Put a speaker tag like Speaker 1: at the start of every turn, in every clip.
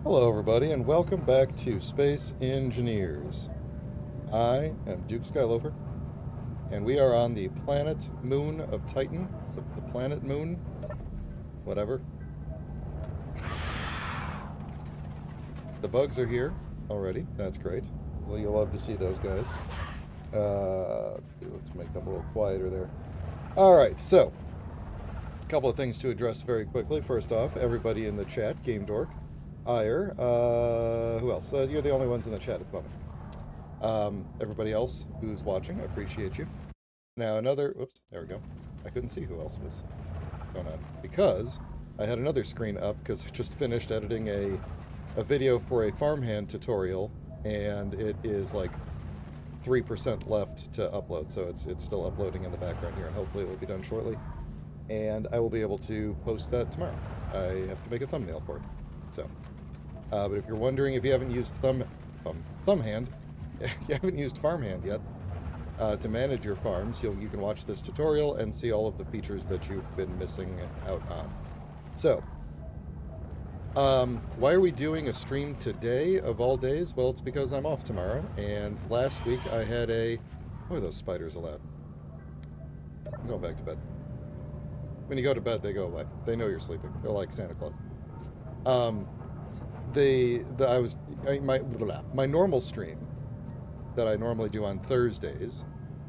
Speaker 1: Hello, everybody, and welcome back to Space Engineers. I am Duke Skyloafer, and we are on the planet moon of Titan, the planet moon, whatever. The bugs are here already. That's great. Well, you'll love to see those guys. Let's make them a little quieter there. All right, so a couple of things to address very quickly. First off, everybody in the chat, Game Dork, Ire, who else? You're the only ones in the chat at the moment. Everybody else who's watching, I appreciate you. Now oops, there we go. I couldn't see who else was going on because I had another screen up because I just finished editing a video for a farmhand tutorial, and it is like 3% left to upload, so it's still uploading in the background here, and hopefully it will be done shortly, and I will be able to post that tomorrow. I have to make a thumbnail for it, so. But if you're wondering, if you haven't used Thumbhand, you haven't used Farmhand yet, to manage your farms, you can watch this tutorial and see all of the features that you've been missing out on. So, why are we doing a stream today of all days? Well, it's because I'm off tomorrow, and last week I had what are those spiders allowed? I'm going back to bed. When you go to bed, they go away. They know you're sleeping. They're like Santa Claus. My normal stream that I normally do on Thursdays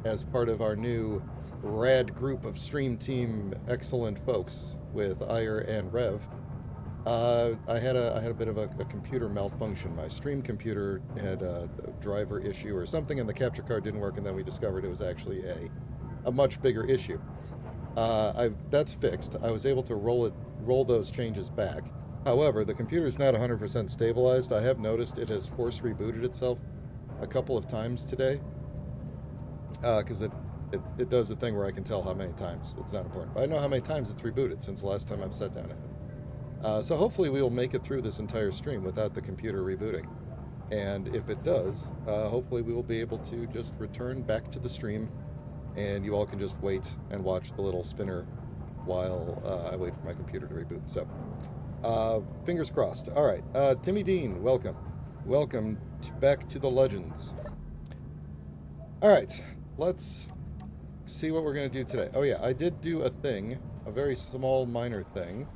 Speaker 1: as part of our new rad group of stream team excellent folks with Ire and Rev. I had a bit of a computer malfunction. My stream computer had a driver issue or something, and the capture card didn't work, and then we discovered it was actually a much bigger issue. That's fixed. I was able to roll those changes back. However, the computer is not 100% stabilized. I have noticed it has force rebooted itself a couple of times today, because it does the thing where I can tell how many times. It's not important, but I know how many times it's rebooted since the last time I've sat down at it. So hopefully we will make it through this entire stream without the computer rebooting. And if it does, hopefully we will be able to just return back to the stream, and you all can just wait and watch the little spinner while I wait for my computer to reboot. So, fingers crossed. All right, Timmy Dean, welcome. Welcome back to the Legends. All right, let's see what we're going to do today. Oh yeah, I did do a thing, a very small, minor thing,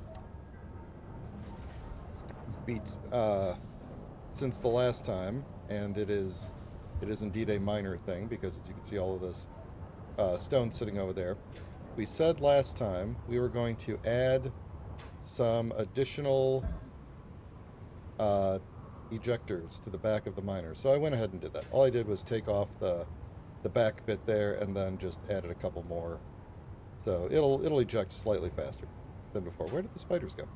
Speaker 1: since the last time, and it is indeed a minor thing, because as you can see all of this stone sitting over there. We said last time we were going to add some additional ejectors to the back of the miner. So I went ahead and did that. All I did was take off the back bit there and then just added a couple more. So it'll eject slightly faster than before. Where did the spiders go?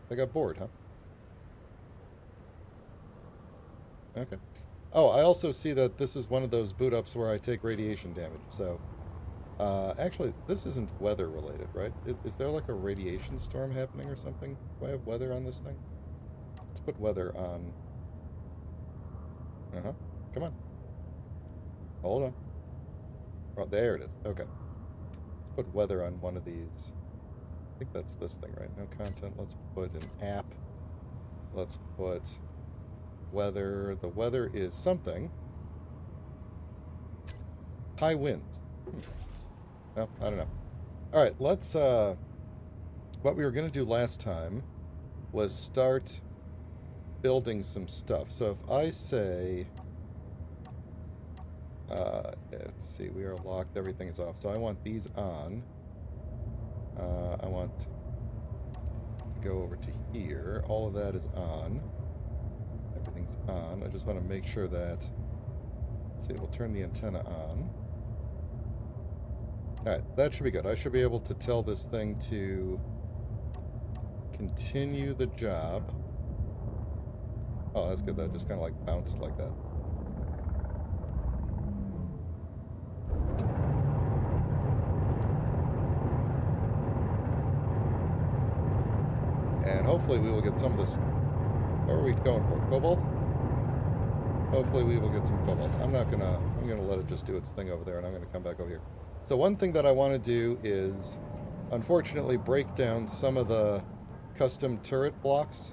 Speaker 1: They got bored, huh? Okay. Oh, I also see that this is one of those boot ups where I take radiation damage. So, actually, this isn't weather related, right? Is there like a radiation storm happening or something? Do I have weather on this thing? Let's put weather on. Come on. Hold on. Oh, there it is. Okay. Let's put weather on one of these. I think that's this thing, right? No content. Let's put an app. Let's put weather. The weather is something. High winds. Well, I don't know. All right, let's, what we were going to do last time was start building some stuff. So if I say, let's see, we are locked, everything is off. So I want these on. I want to go over to here. All of that is on. Everything's on. I just want to make sure that, let's see, we'll turn the antenna on. Alright, that should be good. I should be able to tell this thing to continue the job. Oh, that's good. That just kind of like bounced like that. And hopefully we will get some of this. What are we going for? Cobalt? Hopefully we will get some cobalt. I'm gonna let it just do its thing over there, and I'm gonna come back over here. So one thing that I want to do is, unfortunately, break down some of the custom turret blocks.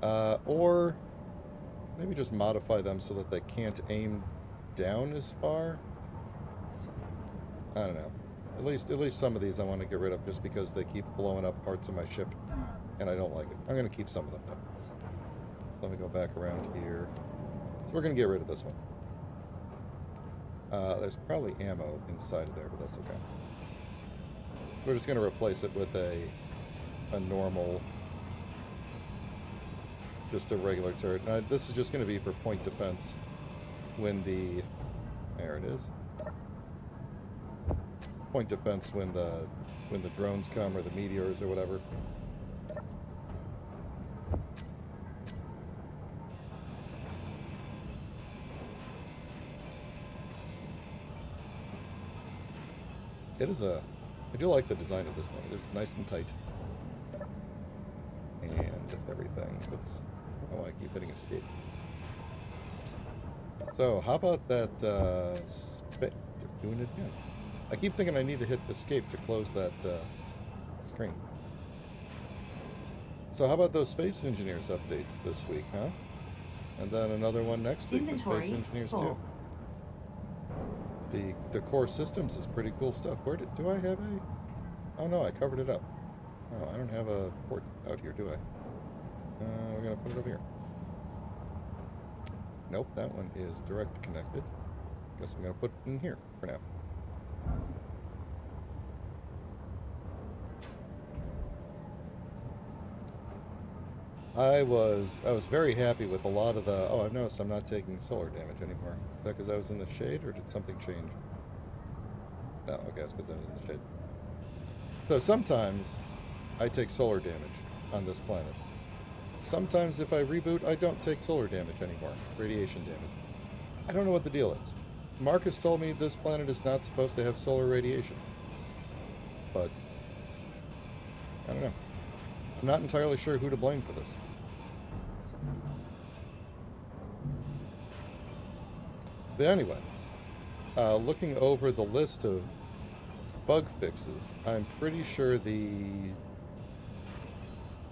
Speaker 1: Or maybe just modify them so that they can't aim down as far. I don't know. At least some of these I want to get rid of just because they keep blowing up parts of my ship, and I don't like it. I'm going to keep some of them though. Let me go back around here. So we're going to get rid of this one. There's probably ammo inside of there, but that's okay. So we're just going to replace it with a normal, just a regular turret. Now, this is just going to be for point defense when the... There it is. Point defense when the drones come, or the meteors, or whatever. It is a... I do like the design of this thing. It is nice and tight. And everything. Oops. I don't know why I keep hitting escape. So, how about that, They're doing it again. I keep thinking I need to hit escape to close that, screen. So how about those Space Engineers updates this week, huh? And then another one next week for Space Engineers too. The core systems is pretty cool stuff. Where do I have a... Oh no, I covered it up. Oh, I don't have a port out here, do I? We're gonna put it over here. Nope, that one is direct connected. Guess I'm gonna put it in here for now. I was very happy with a lot of the... Oh, I've noticed I'm not taking solar damage anymore. Is that because I was in the shade, or did something change? No, okay, it's because I was in the shade. So sometimes I take solar damage on this planet. Sometimes if I reboot, I don't take solar damage anymore. Radiation damage. I don't know what the deal is. Marcus told me this planet is not supposed to have solar radiation. But I don't know. I'm not entirely sure who to blame for this. But anyway, looking over the list of bug fixes, I'm pretty sure the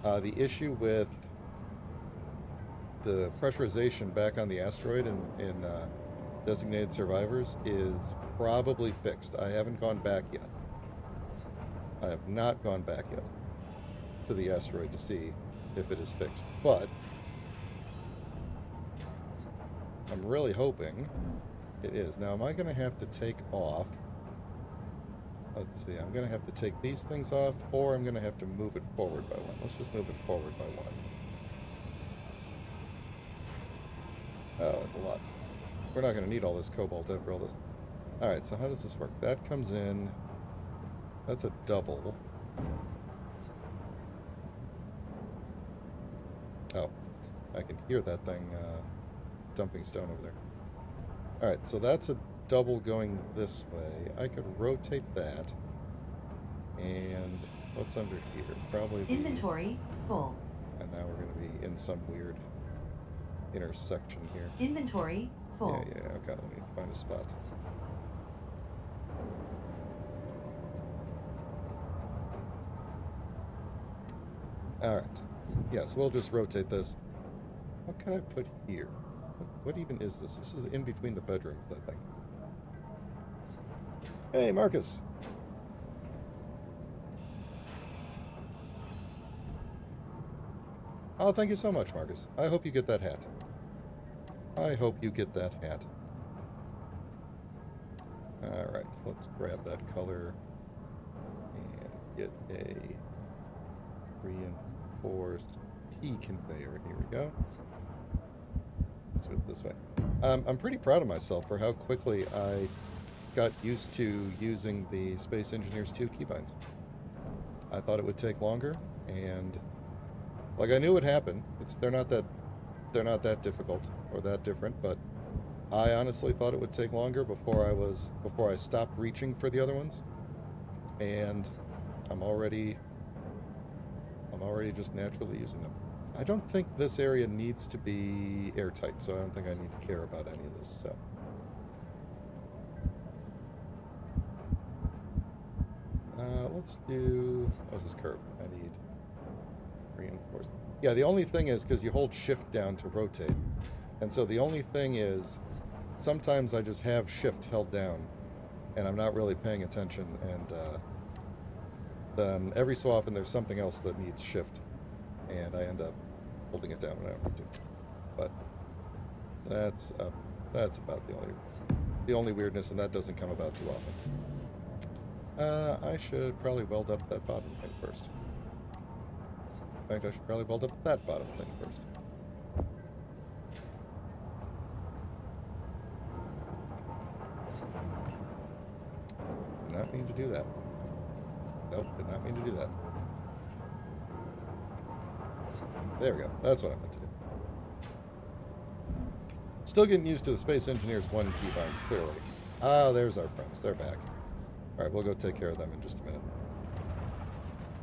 Speaker 1: issue with the pressurization back on the asteroid in designated survivors is probably fixed. I haven't gone back yet. I have not gone back yet to the asteroid to see if it is fixed, but I'm really hoping it is. Now, am I going to have to take off? Let's see. I'm going to have to take these things off, or I'm going to have to move it forward by one. Let's just move it forward by one. Oh, that's a lot. We're not going to need all this cobalt after all this. Alright, so how does this work? That comes in. That's a double. Oh, I can hear that thing dumping stone over there. Alright, so that's a double going this way. I could rotate that. And what's under here? Probably the...
Speaker 2: Inventory full.
Speaker 1: And now we're going to be in some weird intersection here.
Speaker 2: Inventory full.
Speaker 1: Yeah, okay, let me find a spot. Alright. Yes, we'll just rotate this. What can I put here? What even is this? This is in between the bedrooms, I think. Hey, Marcus! Oh, thank you so much, Marcus. I hope you get that hat. I hope you get that hat. Alright, let's grab that color and get a reinforced T conveyor. Here we go. Let's do it this way. I'm pretty proud of myself for how quickly I got used to using the Space Engineers 2 keybinds. I thought it would take longer, and like I knew it would happen. They're not that difficult or that different, but I honestly thought it would take longer before I stopped reaching for the other ones. And I'm already just naturally using them. I don't think this area needs to be airtight, so I don't think I need to care about any of this, so. Let's do... Oh, this is curved. I need Yeah, the only thing is because you hold shift down to rotate. And so the only thing is sometimes I just have shift held down and I'm not really paying attention, and then every so often there's something else that needs shift and I end up holding it down when I don't need to. But that's about the only weirdness, and that doesn't come about too often. I should probably weld up that bottom thing first. In fact, I should probably weld up that bottom thing first. Did not mean to do that. Nope, did not mean to do that. There we go. That's what I meant to do. Still getting used to the Space Engineers 1 keybinds, clearly. Ah, there's our friends. They're back. Alright, we'll go take care of them in just a minute.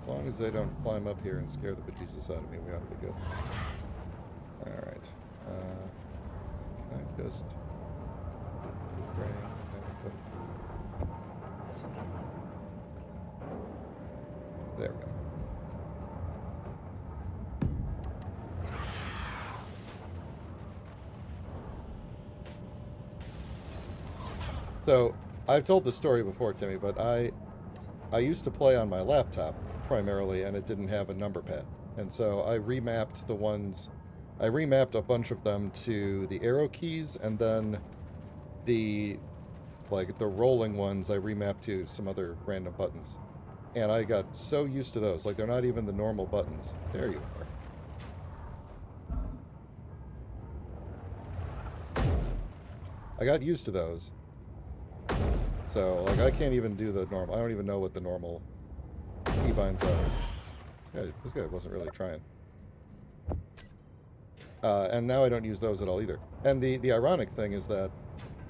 Speaker 1: As long as they don't climb up here and scare the bejesus out of me, we ought to be good. Alright. Can I just... There we go. So, I've told this story before, Timmy, but I used to play on my laptop primarily, and it didn't have a number pad. And so I remapped a bunch of them to the arrow keys, and then the rolling ones I remapped to some other random buttons. And I got so used to those. Like, they're not even the normal buttons. There you are. I got used to those. So, like, I can't even do the normal. I don't even know what the normal keybinds are. This guy wasn't really trying. And now I don't use those at all either. And the ironic thing is that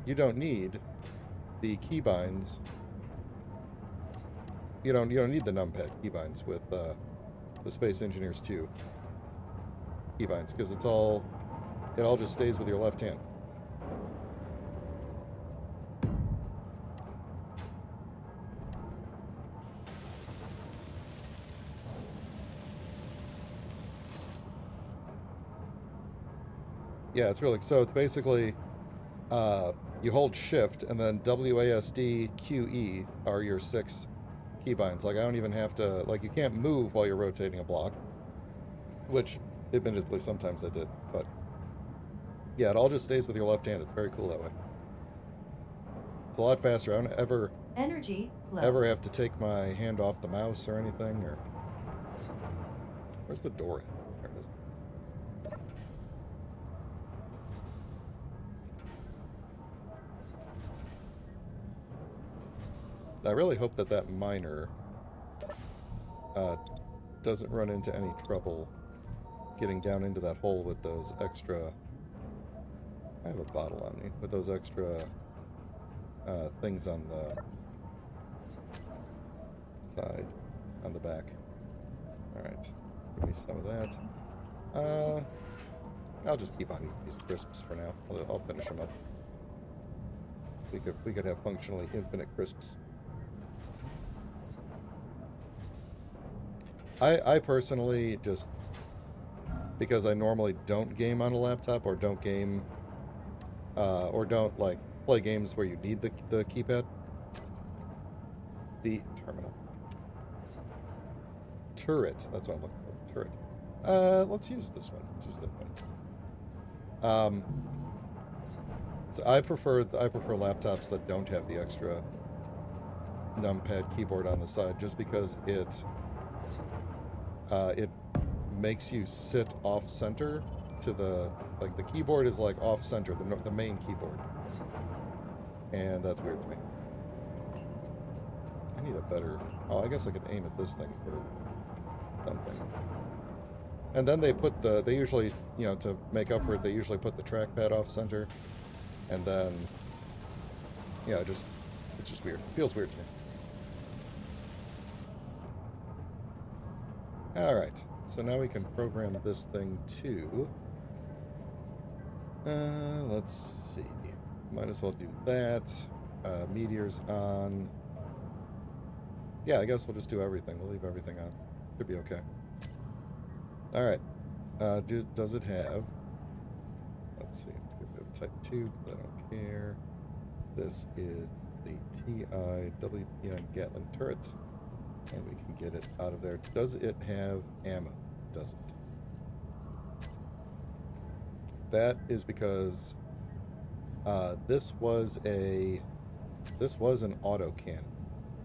Speaker 1: you don't need the keybinds. You don't need the numpad keybinds with the Space Engineers 2 keybinds, because it all just stays with your left hand. Yeah, it's really, so it's basically you hold shift and then WASD QE are your 6 keybinds. Like, I don't even have to, like, you can't move while you're rotating a block, which admittedly sometimes I did, but yeah, it all just stays with your left hand. It's very cool that way. It's a lot faster. I don't ever have to take my hand off the mouse or anything. Or where's the door at? There it is. I really hope that that miner doesn't run into any trouble getting down into that hole with those extra... I have a bottle on me. With those extra things on the side, on the back. Alright, give me some of that. I'll just keep on eating these crisps for now. I'll finish them up. We could have functionally infinite crisps. I personally just, because I normally don't game on a laptop or don't game or don't like play games where you need the keypad. The terminal. Turret. That's what I'm looking for. Turret. Let's use this one. Let's use that one. So I prefer laptops that don't have the extra numpad keyboard on the side, just because it makes you sit off center to the, like, the keyboard is like off center, the main keyboard, and that's weird to me. I need a better, I guess I could aim at this thing for something. And then they usually, you know, to make up for it, they usually put the trackpad off center, and then, yeah, it's just weird. It feels weird to me. Alright, so now we can program this thing to... let's see. Might as well do that. Meteor's on. Yeah, I guess we'll just do everything. We'll leave everything on. Should be okay. Alright. Does it have... Let's see, let's get rid of type 2, because I don't care. This is the TI WPN Gatling turret, and we can get it out of there. Does it have ammo? Doesn't. That is because this was an autocannon,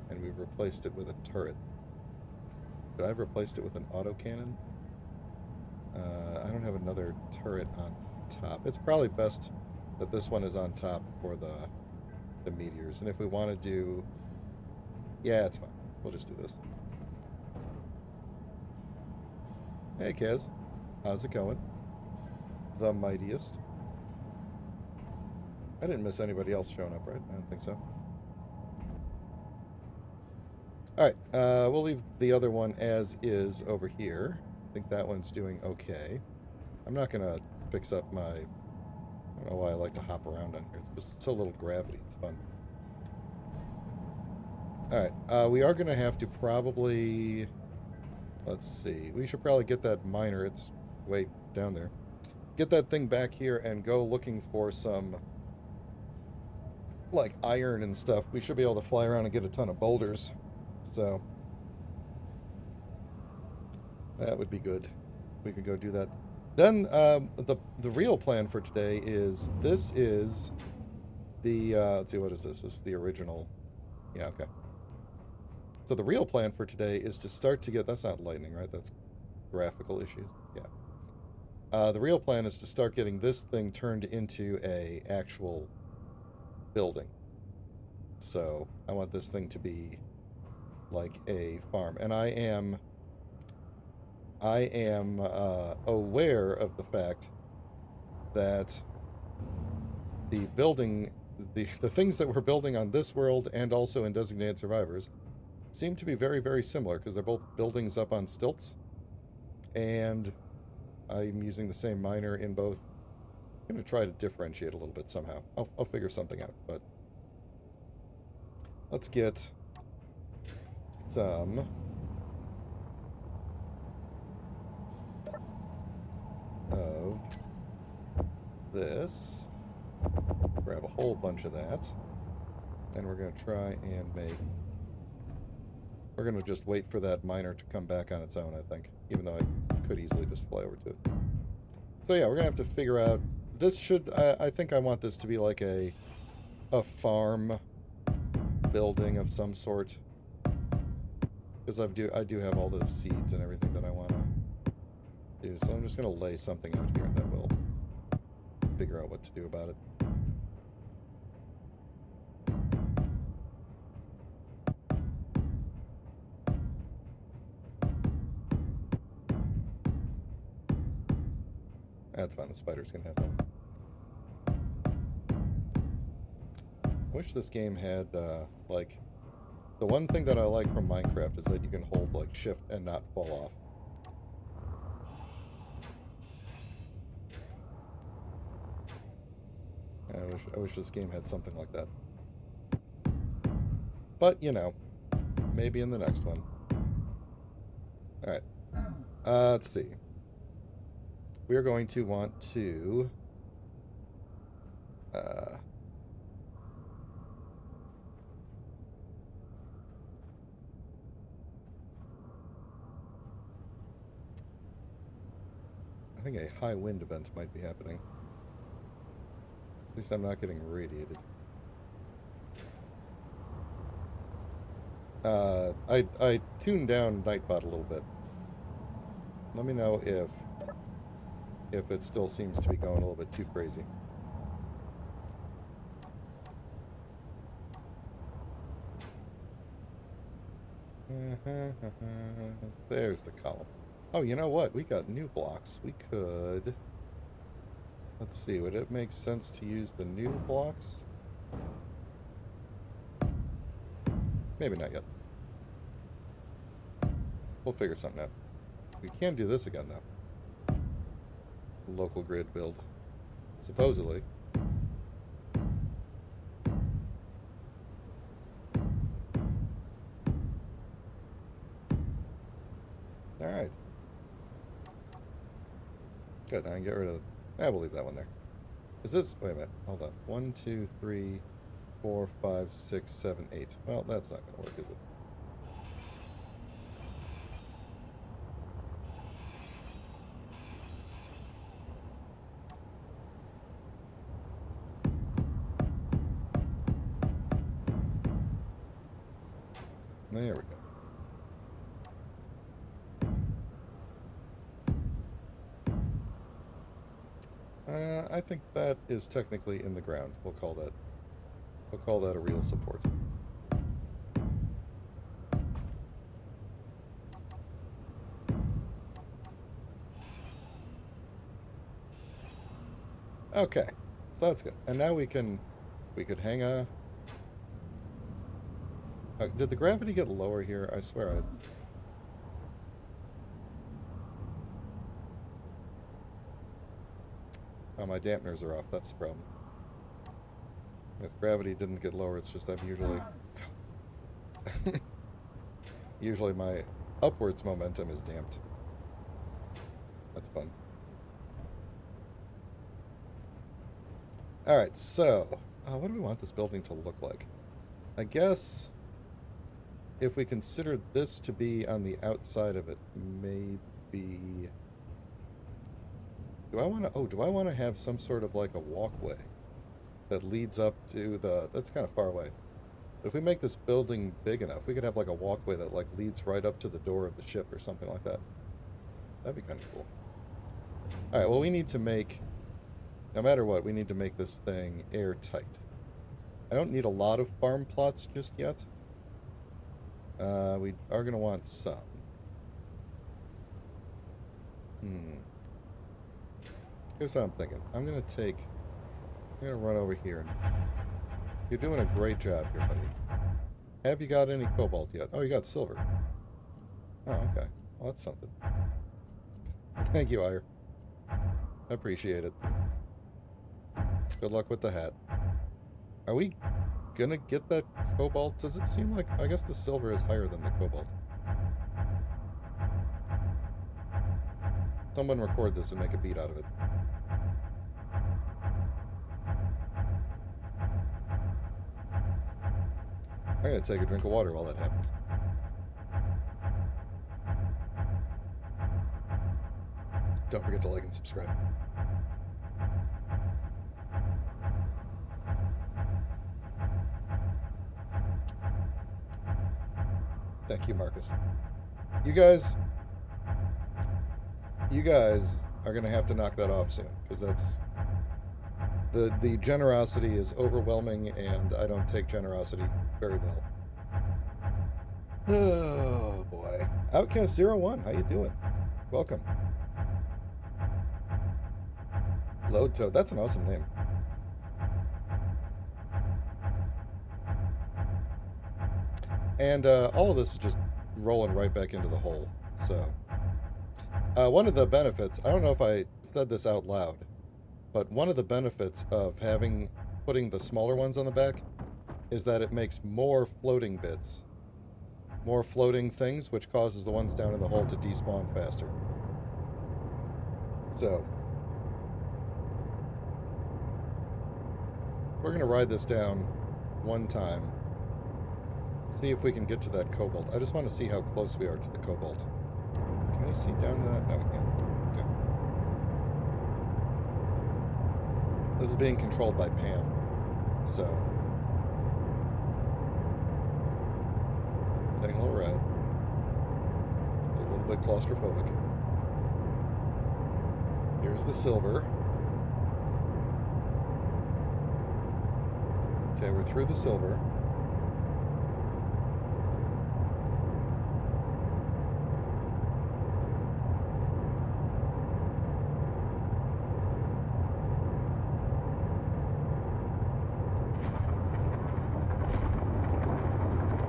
Speaker 1: and we've replaced it with a turret. Should I have replaced it with an autocannon? I don't have another turret on top. It's probably best that this one is on top for the meteors. And if we want to do... Yeah, it's fine. We'll just do this. Hey, Kaz. How's it going? The mightiest. I didn't miss anybody else showing up, right? I don't think so. Alright, we'll leave the other one as is over here. I think that one's doing okay. I'm not going to fix up my... I don't know why I like to hop around on here. It's just so little gravity. It's fun. Alright, we are going to have to probably... Let's see. We should probably get that miner. It's way down there. Get that thing back here and go looking for some... like iron and stuff. We should be able to fly around and get a ton of boulders. So... that would be good. We could go do that. Then, the real plan for today is... This is... the, let's see, what is this? This is the original... Yeah, okay. So the real plan for today is to start to get... That's not lightning, right? That's graphical issues. Yeah. The real plan is to start getting this thing turned into a actual building. So I want this thing to be like a farm. And I am aware of the fact that the building... The things that we're building on this world and also in Designated Survivors seem to be very, very similar, because they're both buildings up on stilts, and I'm using the same miner in both. I'm going to try to differentiate a little bit somehow. I'll figure something out, but let's get some of this. Grab a whole bunch of that, and we're going to try and make... We're going to just wait for that miner to come back on its own, I think. Even though I could easily just fly over to it. So yeah, we're going to have to figure out... This should... I think I want this to be like a farm building of some sort. Because I do have all those seeds and everything that I want to do. So I'm just going to lay something out here, and then we'll figure out what to do about it. That's fine, the spiders can have them. I wish this game had, like... The one thing that I like from Minecraft is that you can hold, like, shift and not fall off. I wish this game had something like that. But, you know, maybe in the next one. Alright. Let's see. We're going to want to... I think a high wind event might be happening. At least I'm not getting radiated. I tuned down Nightbot a little bit. Let me know if it still seems to be going a little bit too crazy. There's the column. Oh, you know what? We got new blocks. We could... Let's see, would it make sense to use the new blocks? Maybe not yet. We'll figure something out. We can do this again, though. Local grid build. Supposedly. Alright. Good, I can get rid of... we'll leave that one there. Is this... Wait a minute. Hold on. 1, 2, 3, 4, 5, 6, 7, 8. Well, that's not going to work, is it? There we go. I think that is technically in the ground. We'll call that a real support. Okay, so that's good. And now we could hang a... did the gravity get lower here? I swear Oh, my dampeners are off. That's the problem. If gravity didn't get lower, it's just I'm usually... usually my upwards momentum is damped. That's fun. Alright, so... what do we want this building to look like? I guess... if we consider this to be on the outside of it, maybe... Do I want to have some sort of like a walkway that leads up to the... That's kind of far away. But if we make this building big enough, we could have like a walkway that like leads right up to the door of the ship or something like that. That'd be kind of cool. Alright, well we need to make... No matter what, we need to make this thing airtight. I don't need a lot of farm plots just yet. We are going to want some. Here's what I'm thinking. I'm going to run over here. You're doing a great job here, buddy. Have you got any cobalt yet? Oh, you got silver. Oh, okay. Well, that's something. Thank you, Ire. I appreciate it. Good luck with the hat. Are we gonna get that cobalt? Does it seem like... I guess the silver is higher than the cobalt. Someone record this and make a beat out of it. I'm gonna take a drink of water while that happens. Don't forget to like and subscribe. Thank you, Marcus. You guys are going to have to knock that off soon, because that's... The generosity is overwhelming, and I don't take generosity very well. Oh, boy. Outcast01, how you doing? Welcome. Load Toad, that's an awesome name. And all of this is just rolling right back into the hole. So, one of the benefits, I don't know if I said this out loud, but one of the benefits of putting the smaller ones on the back is that it makes more floating bits. More floating things, which causes the ones down in the hole to despawn faster. So, we're going to ride this down one time. See if we can get to that cobalt. I just want to see how close we are to the cobalt. Can we see down that? No, we can't. Okay. This is being controlled by Pam. So. Taking a little ride. It's a little bit claustrophobic. Here's the silver. Okay, we're through the silver.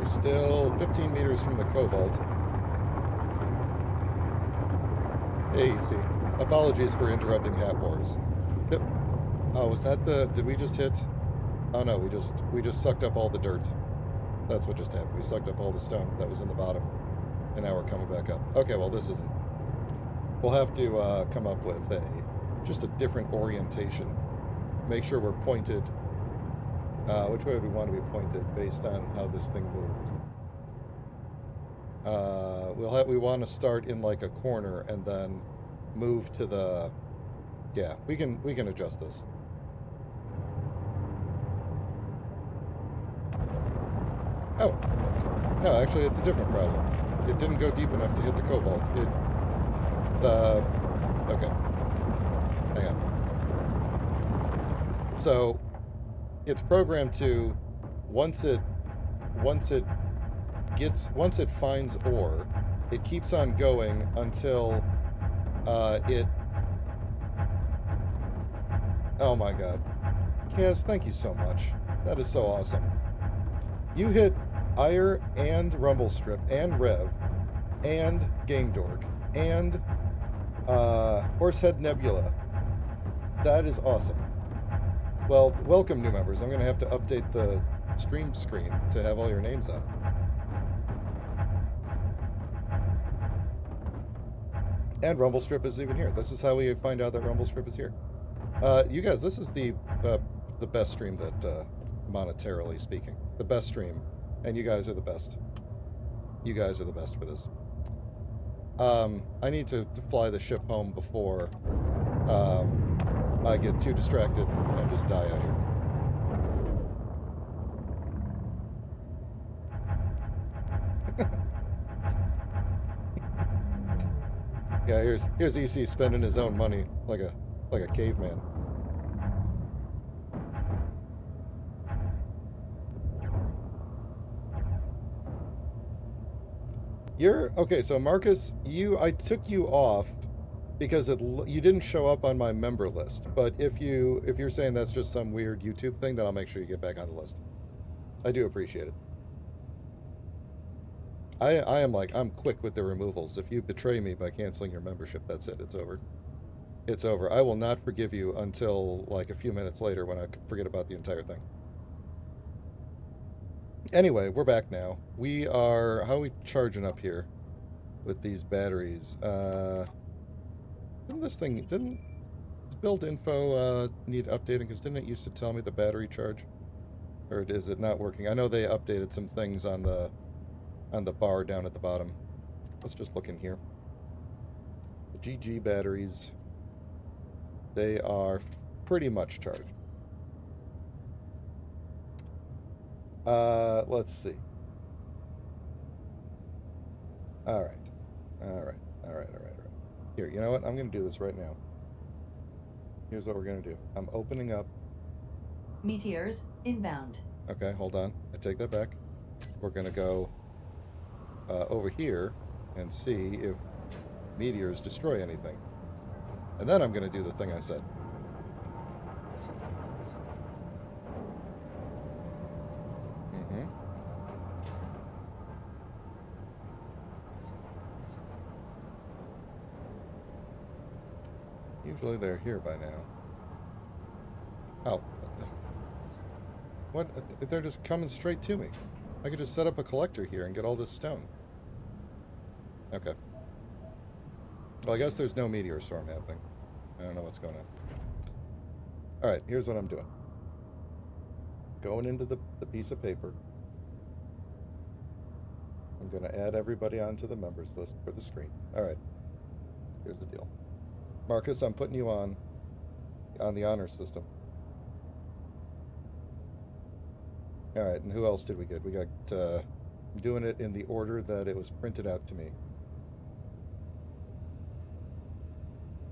Speaker 1: Still 15 meters from the cobalt. Hey, easy. Apologies for interrupting Hat Wars. Yep. Oh, was that the... Did we just hit... Oh no, we just sucked up all the dirt. That's what just happened. We sucked up all the stone that was in the bottom. And now we're coming back up. Okay, well this isn't... We'll have to come up with a just a different orientation. Make sure we're pointed. Which way would we want to be pointed based on how this thing moves? We want to start in like a corner and then move to the. Yeah, we can adjust this. Oh, no, actually, it's a different problem. It didn't go deep enough to hit the cobalt. Okay, hang on. So, it's programmed to once it finds ore, it keeps on going until it. Oh my God, Kaz, thank you so much. That is so awesome. You hit Ire and Rumblestrip and Rev and Game Dork and Horsehead Nebula. That is awesome. Well, welcome new members. I'm going to have to update the stream screen to have all your names on it. And Rumblestrip is even here. This is how we find out that Rumblestrip is here. You guys, this is the best stream that, monetarily speaking, the best stream, and you guys are the best. You guys are the best for this. I need to fly the ship home before I get too distracted and just die out here. Yeah, here's EC spending his own money like a caveman. Okay, so Marcus, I took you off because you didn't show up on my member list. But if you're saying that's just some weird YouTube thing, then I'll make sure you get back on the list. I do appreciate it. I'm quick with the removals. If you betray me by canceling your membership, that's it. It's over. It's over. I will not forgive you until like a few minutes later when I forget about the entire thing. Anyway, we're back now. How are we charging up here with these batteries? Didn't build info need updating? Because didn't it used to tell me the battery charge? Or is it not working? I know they updated some things on the bar down at the bottom. Let's just look in here. The GG batteries, they are pretty much charged. Let's see. All right. Here, you know what? I'm going to do this right now. Here's what we're going to do. I'm opening up.
Speaker 2: Meteors inbound.
Speaker 1: Okay, hold on. I take that back. We're going to go over here and see if meteors destroy anything. And then I'm going to do the thing I said. Usually they're here by now. Oh. What? They're just coming straight to me. I could just set up a collector here and get all this stone. Okay. Well, I guess there's no meteor storm happening. I don't know what's going on. Alright, here's what I'm doing. Going into the piece of paper. I'm going to add everybody onto the members list for the screen. Alright. Here's the deal. Marcus, I'm putting you on the honor system. Alright, and who else did we get? We got, I'm doing it in the order that it was printed out to me.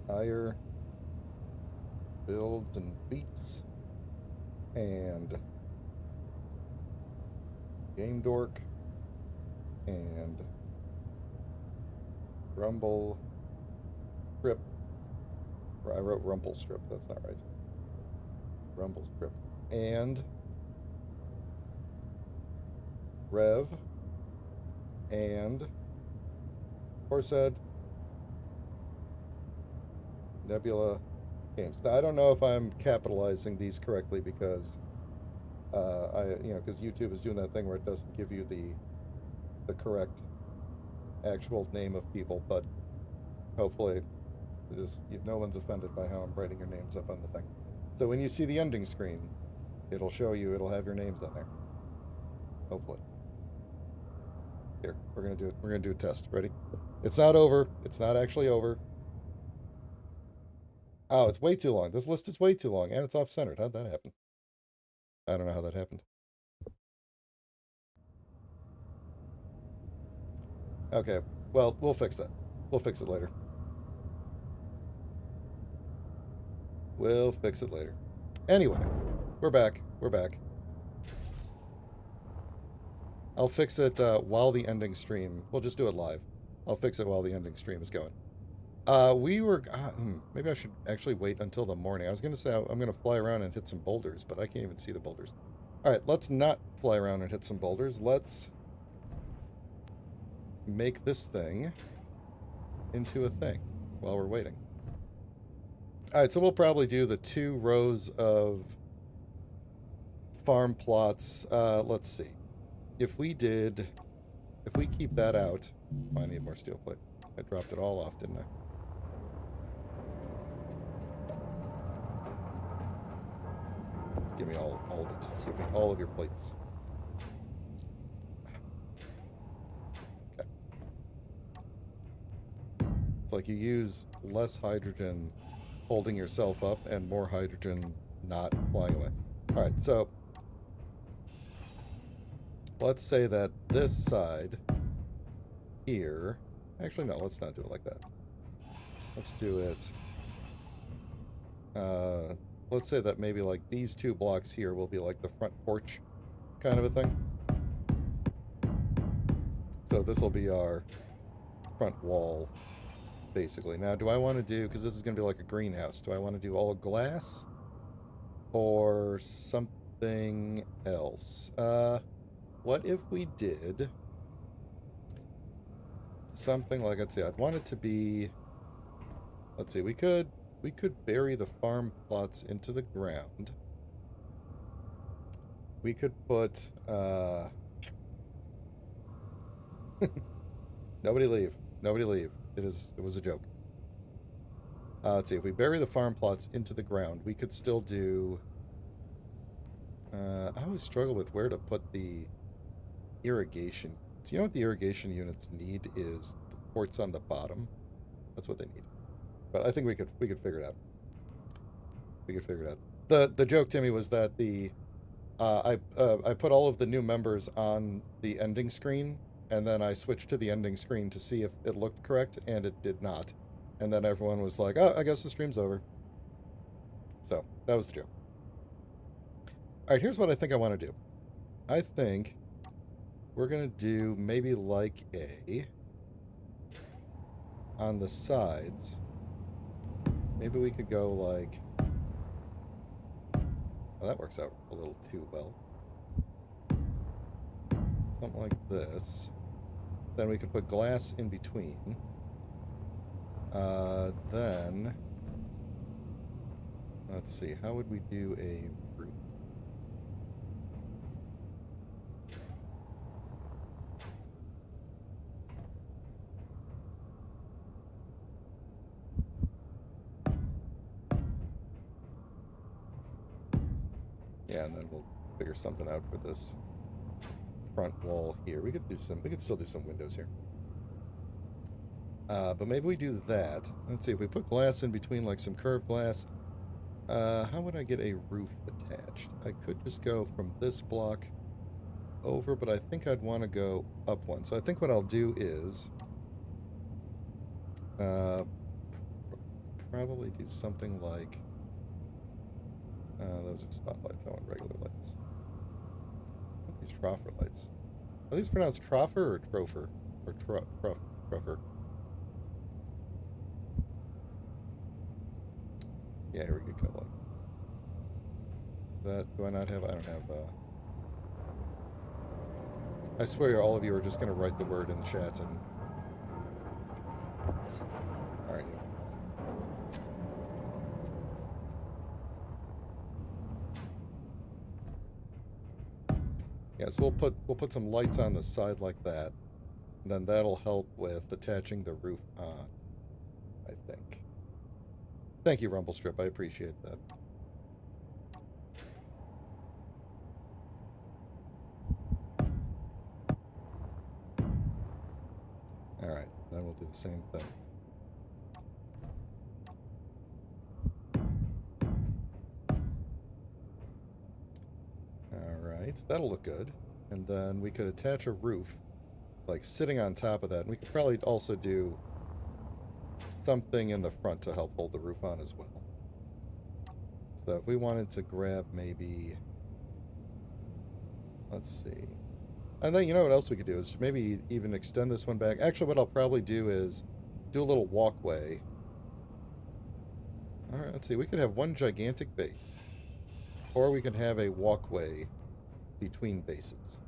Speaker 1: Ire, Builds and Beats, and Game Dork, and Rumble Strip. I wrote Rumble Strip, that's not right. Rumble Strip. And Rev, and Horsehead, Nebula, Games. Now, I don't know if I'm capitalizing these correctly because because YouTube is doing that thing where it doesn't give you the correct actual name of people, but hopefully No one's offended by how I'm writing your names up on the thing. So when you see the ending screen, it'll show you, it'll have your names on there. Hopefully. Here, we're gonna do it. We're gonna do a test. Ready? It's not over. It's not actually over. Oh, it's way too long. This list is way too long, and it's off-centered. How'd that happen? I don't know how that happened. Okay, well, we'll fix that. We'll fix it later. We'll fix it later. Anyway, we're back. We're back. I'll fix it while the ending stream. We'll just do it live. I'll fix it while the ending stream is going. Maybe I should actually wait until the morning. I was going to say I'm going to fly around and hit some boulders, but I can't even see the boulders. All right, let's not fly around and hit some boulders. Let's make this thing into a thing while we're waiting. All right, so we'll probably do the 2 rows of farm plots. Let's see. If we keep that out, oh, I need more steel plate. I dropped it all off, didn't I? Just give me all of it. Give me all of your plates. Okay. It's like you use less hydrogen holding yourself up and more hydrogen not flying away. All right, so let's say that this side here... Actually, no, let's not do it like that. Let's do it... let's say that maybe like these 2 blocks here will be like the front porch kind of a thing. So this will be our front wall, basically. Now, do I want to do... Because this is going to be like a greenhouse. Do I want to do all glass? Or something else? What if we did something like, let's see, I'd want it to be, let's see, we could bury the farm plots into the ground. We could put, nobody leave. Nobody leave. It was a joke. Let's see, if we bury the farm plots into the ground, we could still do, I always struggle with where to put the irrigation. So you know what the irrigation units need is the ports on the bottom. That's what they need. But I think we could figure it out. We could figure it out. The joke, Timmy, was that I put all of the new members on the ending screen, and then I switched to the ending screen to see if it looked correct, and it did not. And then everyone was like, "Oh, I guess the stream's over." So that was the joke. All right, here's what I think I want to do. I think we're going to do maybe like on the sides, maybe we could go like, well, that works out a little too well. Something like this. Then we could put glass in between. Then, let's see, how would we do a roof? Yeah, and then we'll figure something out for this front wall here. We could still do some windows here. But maybe we do that. Let's see, if we put glass in between, like some curved glass, how would I get a roof attached? I could just go from this block over, but I think I'd want to go up one. So I think what I'll do is probably do something like those are spotlights. I want regular lights. What are these troffer lights? Are these pronounced troffer or trofer? Or truffer? Yeah, here we could go like that. Do I not have... I don't have... I swear all of you are just going to write the word in the chat and... Alright. Yeah, so we'll put some lights on the side like that. And then that'll help with attaching the roof on, I think. Thank you, Rumblestrip. I appreciate that. Alright, then we'll do the same thing. Alright, that'll look good. And then we could attach a roof, like sitting on top of that. And we could probably also do something in the front to help hold the roof on as well. So if we wanted to grab maybe... Let's see. And then, you know what else we could do is maybe even extend this one back. Actually, what I'll probably do is do a little walkway. Alright, let's see. We could have one gigantic base. Or we could have a walkway between bases.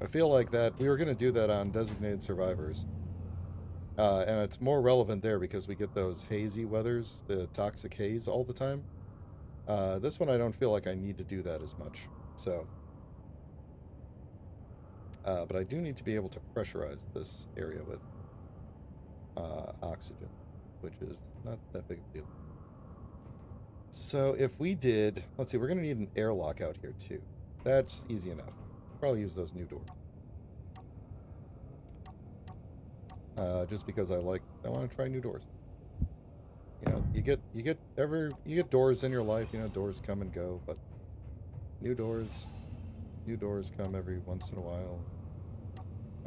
Speaker 1: I feel like that we were going to do that on Designated Survivors. And it's more relevant there because we get those hazy weathers, the toxic haze all the time. This one I don't feel like I need to do that as much. So... but I do need to be able to pressurize this area with oxygen, which is not that big a deal. So if we did... Let's see, we're going to need an airlock out here too. That's easy enough. Probably use those new doors. Just because I want to try new doors. You know, you get doors in your life, you know, doors come and go, but new doors come every once in a while.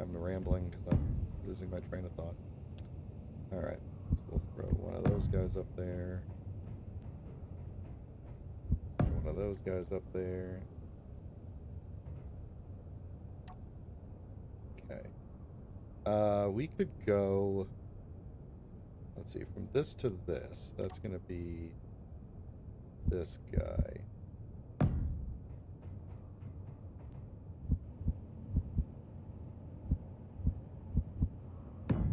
Speaker 1: I'm rambling because I'm losing my train of thought. Alright, so we'll throw one of those guys up there. One of those guys up there. Okay. We could go... Let's see, from this to this, that's going to be this guy.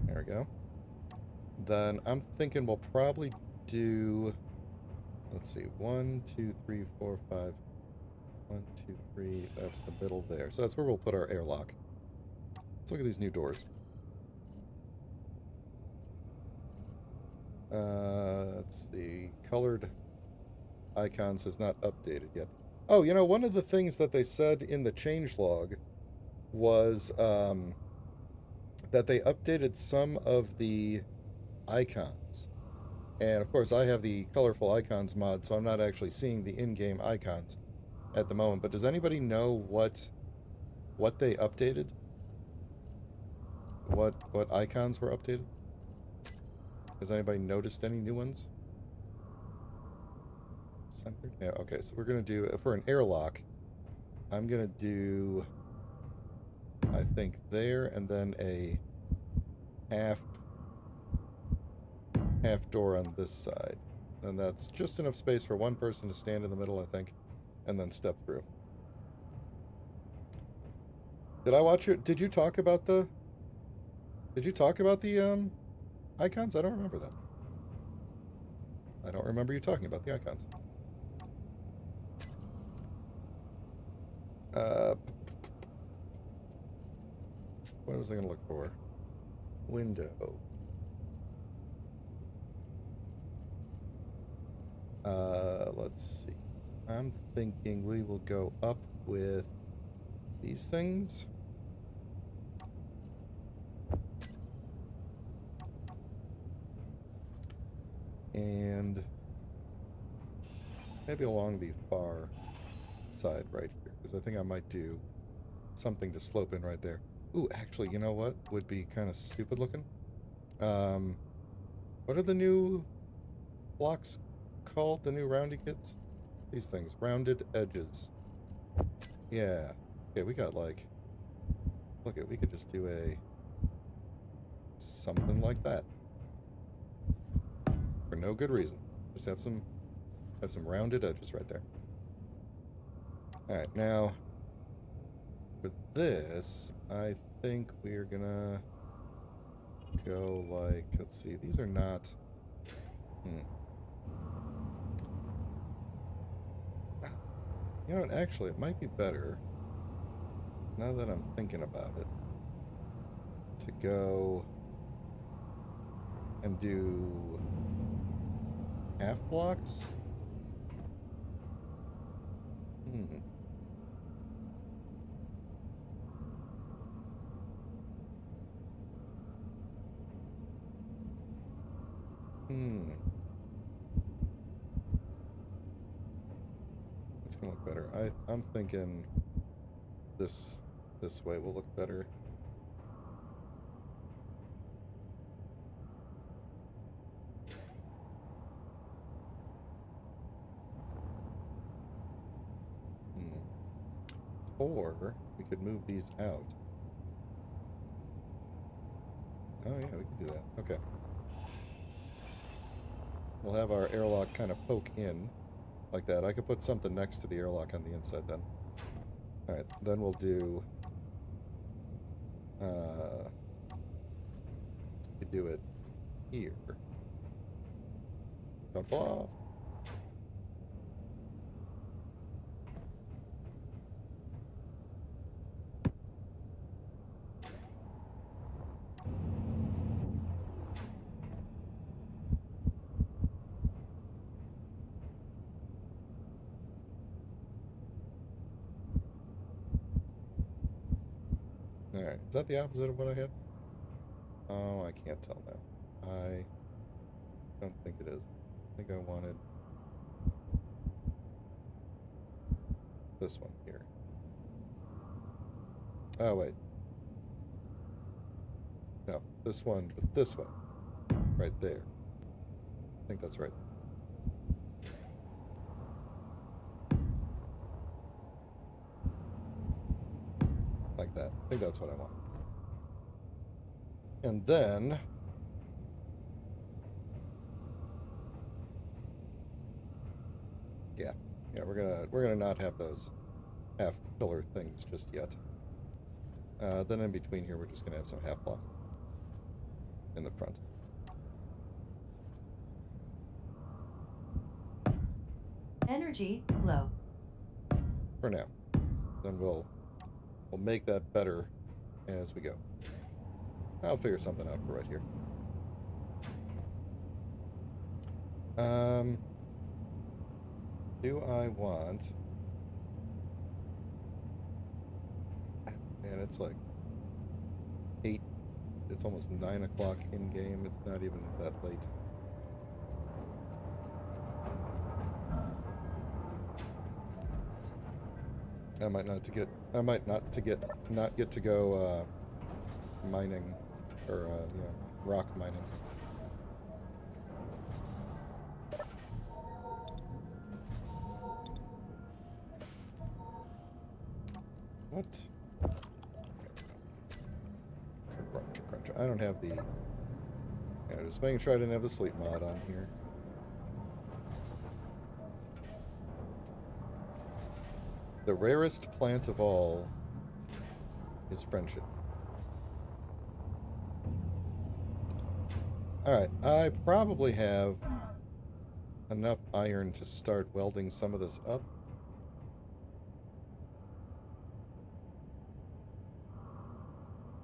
Speaker 1: There we go. Then I'm thinking we'll probably do... Let's see, 1, 2, 3, 4, 5. 1, 2, 3, that's the middle there. So that's where we'll put our airlock. Let's look at these new doors. Let's see. Colored icons is not updated yet. Oh, you know, one of the things that they said in the changelog was that they updated some of the icons. And, of course, I have the colorful icons mod, so I'm not actually seeing the in-game icons at the moment. But does anybody know what they updated? What icons were updated? Has anybody noticed any new ones? Centered? Yeah, okay, so we're going to do, for an airlock, I'm going to do, I think, there, and then a half door on this side. And that's just enough space for one person to stand in the middle, I think, and then step through. Did I watch it? Did you talk about the icons? I don't remember that. I don't remember you talking about the icons. What was I going to look for? Window. Let's see. I'm thinking we will go up with these things. And maybe along the far side right here, because I think I might do something to slope in right there. Ooh, actually, you know what would be kind of stupid looking? What are the new blocks called? The new roundy kits? These things. Rounded edges. Yeah. Okay, we got like... Look at, we could just do a... something like that. For no good reason. Just have some rounded edges right there. Alright, now... For this, I think we're gonna go like... Let's see, these are not... You know what, actually, it might be better, now that I'm thinking about it, to go and do half blocks? Hmm. Hmm. It's gonna look better. I'm thinking this way will look better. Hmm. Or we could move these out. Oh yeah, we can do that. Okay. We'll have our airlock kind of poke in like that. I could put something next to the airlock on the inside then. Alright, then we'll do... we do it here. Don't fall off. Alright, is that the opposite of what I had? Oh, I can't tell now. I don't think it is. I think I wanted this one here. Oh, wait. No, this one, but this way. Right there. I think that's right. Like that. I think that's what I want. And then... Yeah. Yeah, we're gonna not have those half pillar things just yet. Then in between here, we're just gonna have some half blocks in the front.
Speaker 2: Energy low.
Speaker 1: For now. Then we'll make that better as we go. I'll figure something out for right here. Do I want... Man, it's like 8... It's almost 9 o'clock in-game. It's not even that late. I might not get to go mining or you know, rock mining. What? Crunch. I don't have the... Yeah, just making sure I didn't have the sleep mod on here. The rarest plant of all is friendship. Alright, I probably have enough iron to start welding some of this up.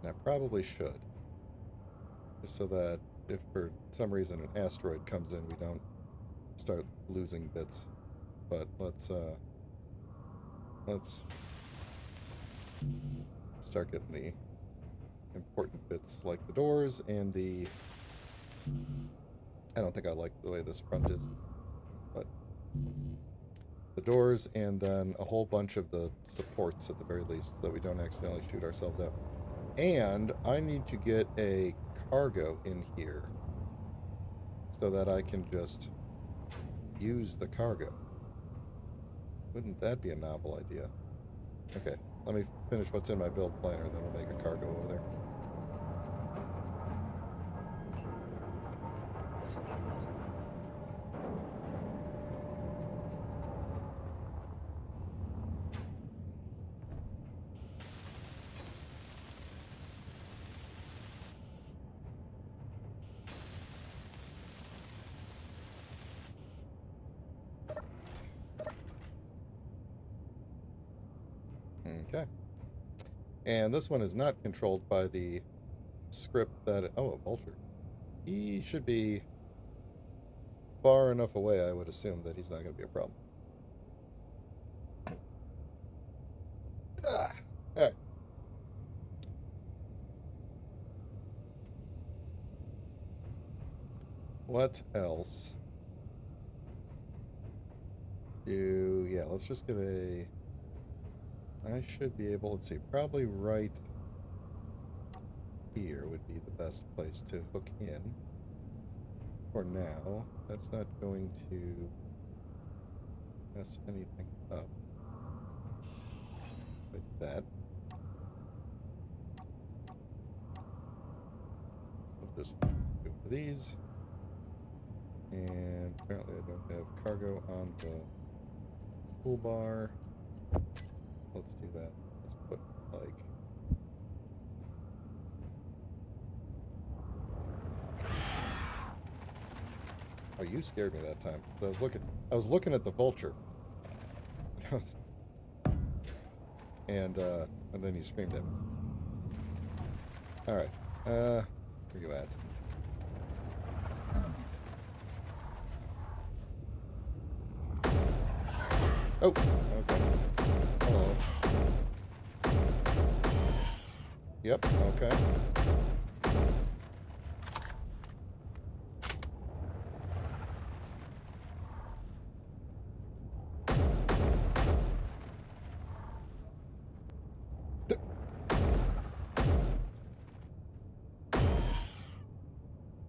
Speaker 1: I probably should. Just so that if for some reason an asteroid comes in, we don't start losing bits. But let's start getting the important bits like the doors and the... I don't think I like the way this front is, but the doors and then a whole bunch of the supports at the very least so that we don't accidentally shoot ourselves out. And I need to get a cargo in here so that I can just use the cargo. Wouldn't that be a novel idea? Okay, let me finish what's in my build planner, then we'll make a cargo over there. Okay. And this one is not controlled by the script that... Oh, a vulture. He should be far enough away, I would assume that he's not going to be a problem. Ah, all right. What else? Yeah, let's just get a... I should be able, let's see, probably right here would be the best place to hook in. For now, that's not going to mess anything up. Like that. We'll just do one of these. And apparently I don't have cargo on the toolbar. Let's do that. Let's put like... Oh, you scared me that time. I was looking at the vulture. and then you screamed at me. Alright. Where you at? Oh, okay. Hello. Yep, okay.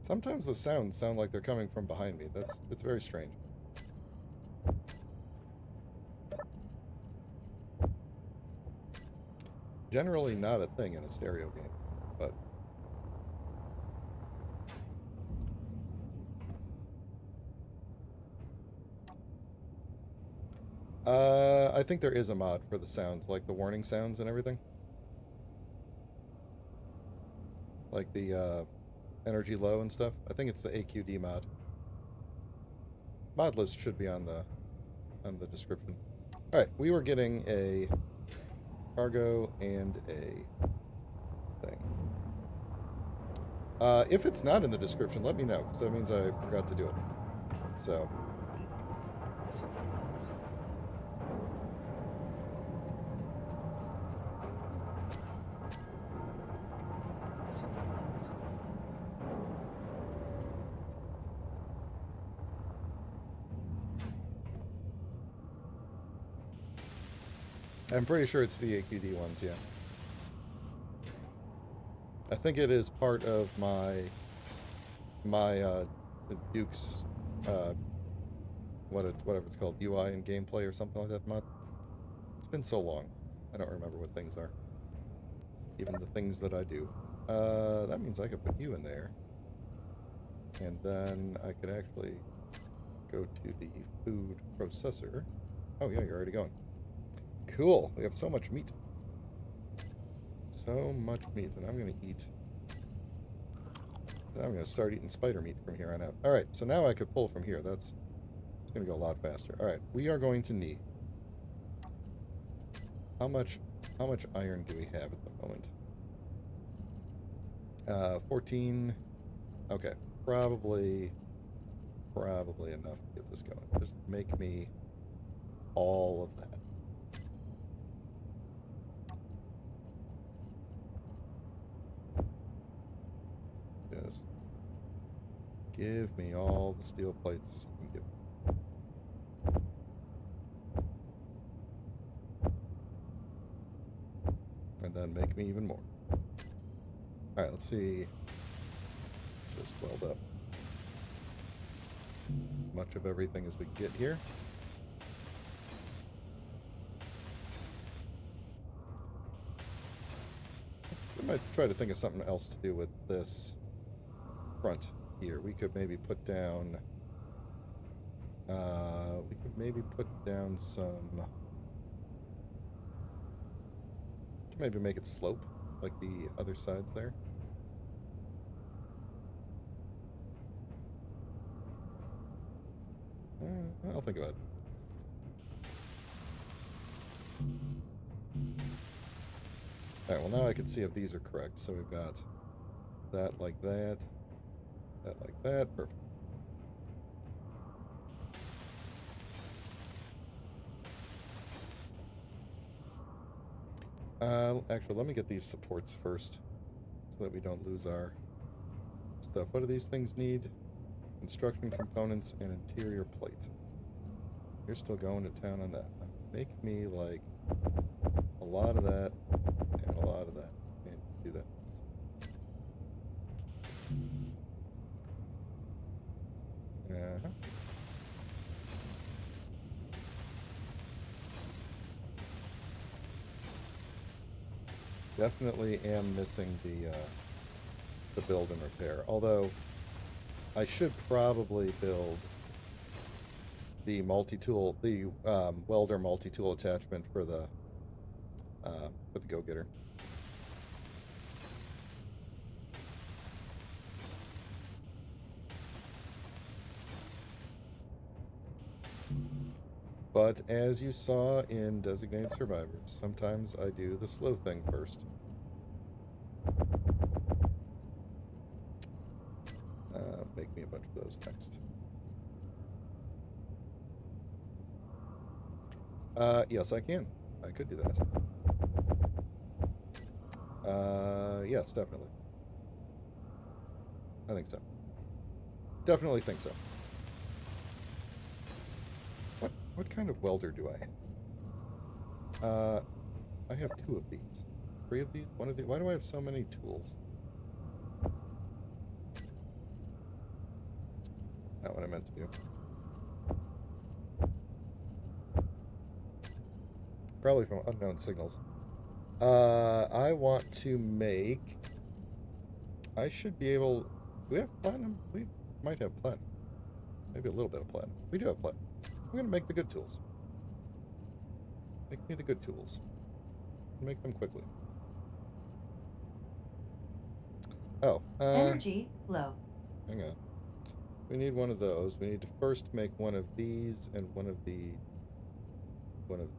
Speaker 1: Sometimes the sounds sound like they're coming from behind me. It's very strange. Generally not a thing in a stereo game, but I think there is a mod for the sounds, like the warning sounds and everything. Like the energy low and stuff. I think it's the AQD mod. Mod list should be on the description. Alright, we were getting a cargo and a thing. If it's not in the description, let me know, because that means I forgot to do it. So... I'm pretty sure it's the AQD ones, yeah. I think it is part of my Duke's whatever it's called, UI and gameplay or something like that mod. It's been so long. I don't remember what things are. Even the things that I do. That means I could put you in there. And then I could actually go to the food processor. Oh yeah, you're already going. Cool. We have so much meat. So much meat, and I'm going to eat... I'm going to start eating spider meat from here on out. Alright, so now I could pull from here. It's going to go a lot faster. Alright, we are going to need... How much iron do we have at the moment? 14... Okay, probably enough to get this going. Just make me all of that. Just give me all the steel plates you can give me. And then make me even more. Alright, let's see. Let's just weld up much of everything as we get here. I might try to think of something else to do with this front here. We could maybe put down... some... Maybe make it slope, like the other sides there. I'll think about it. Alright, well now I can see if these are correct. So we've got that like that, that like that, perfect. Actually, let me get these supports first so that we don't lose our stuff. What do these things need? Construction components and interior plate. You're still going to town on that. Make me, like, a lot of that and a lot of that. And do that next. Uh-huh. Definitely am missing the build and repair. Although I should probably build the multi-tool, the welder multi-tool attachment for the go-getter. But as you saw in Designated Survivors, sometimes I do the slow thing first. Make me a bunch of those next. Yes, I can. I could do that. Yes, definitely. I think so. Definitely think so. What kind of welder do I have? I have 2 of these. 3 of these? 1 of these? Why do I have so many tools? Not what I meant to do. Probably from unknown signals. I want to make... I should be able... Do we have platinum? We might have platinum. Maybe a little bit of platinum. We do have platinum. I'm going to make the good tools. Make me the good tools. Make them quickly. Oh,
Speaker 2: Energy low.
Speaker 1: hang on. We need one of those. We need to first make one of these and one of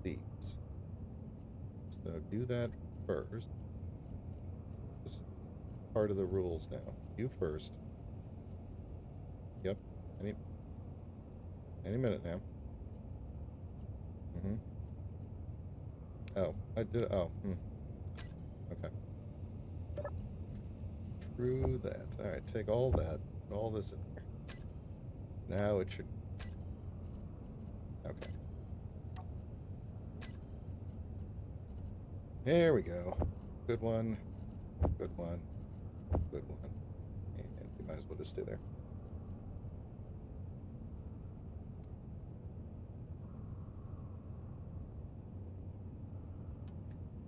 Speaker 1: these. So do that first. This is part of the rules now. You first. Yep. Any minute now. Mm-hmm. Oh, I did. Oh, okay. True that. All right, take all that, put all this in there. Now it should. Okay. There we go. Good one. Good one. Good one. And we might as well just stay there.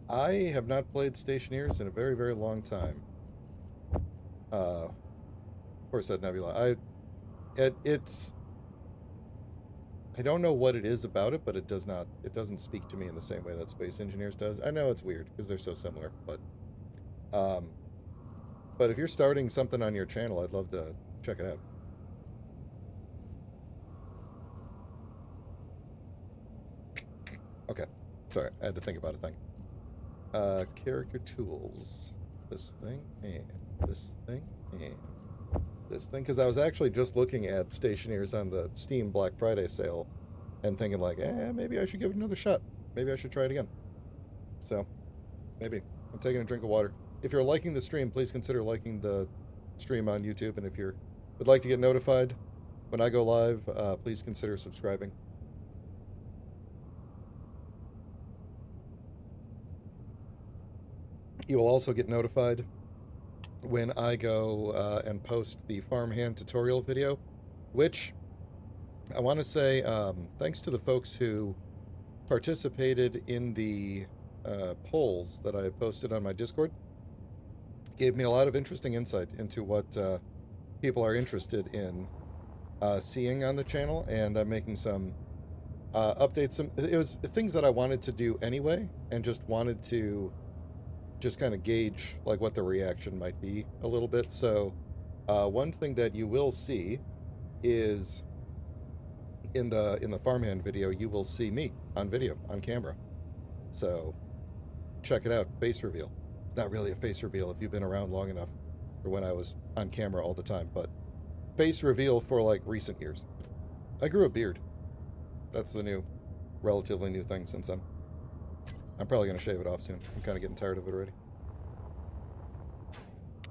Speaker 1: I have not played Stationeers in a very, very long time. Of course, that Nebula. It's. I don't know what it is about it, but it doesn't speak to me in the same way that Space Engineers does. I know it's weird because they're so similar, but if you're starting something on your channel, I'd love to check it out. Okay. Sorry, I had to think about a thing. Character tools. This thing and this thing and this thing. Because I was actually just looking at Stationeers on the Steam Black Friday sale and thinking like, maybe I should give it another shot. Maybe I should try it again. So, maybe. I'm taking a drink of water. If you're liking the stream, please consider liking the stream on YouTube. And if you would like to get notified when I go live, please consider subscribing. You will also get notified when I go and post the farmhand tutorial video, which I want to say thanks to the folks who participated in the polls that I posted on my Discord. Gave me a lot of interesting insight into what people are interested in seeing on the channel, and I'm making some updates. It was things that I wanted to do anyway, and just wanted to just kind of gauge like what the reaction might be a little bit. So one thing that you will see is in the farmhand video, you will see me on video, on camera. So check it out. Face reveal. It's not really a face reveal if you've been around long enough for when I was on camera all the time, but face reveal for like recent years. I grew a beard. That's the relatively new thing since then. I'm probably going to shave it off soon. I'm kind of getting tired of it already.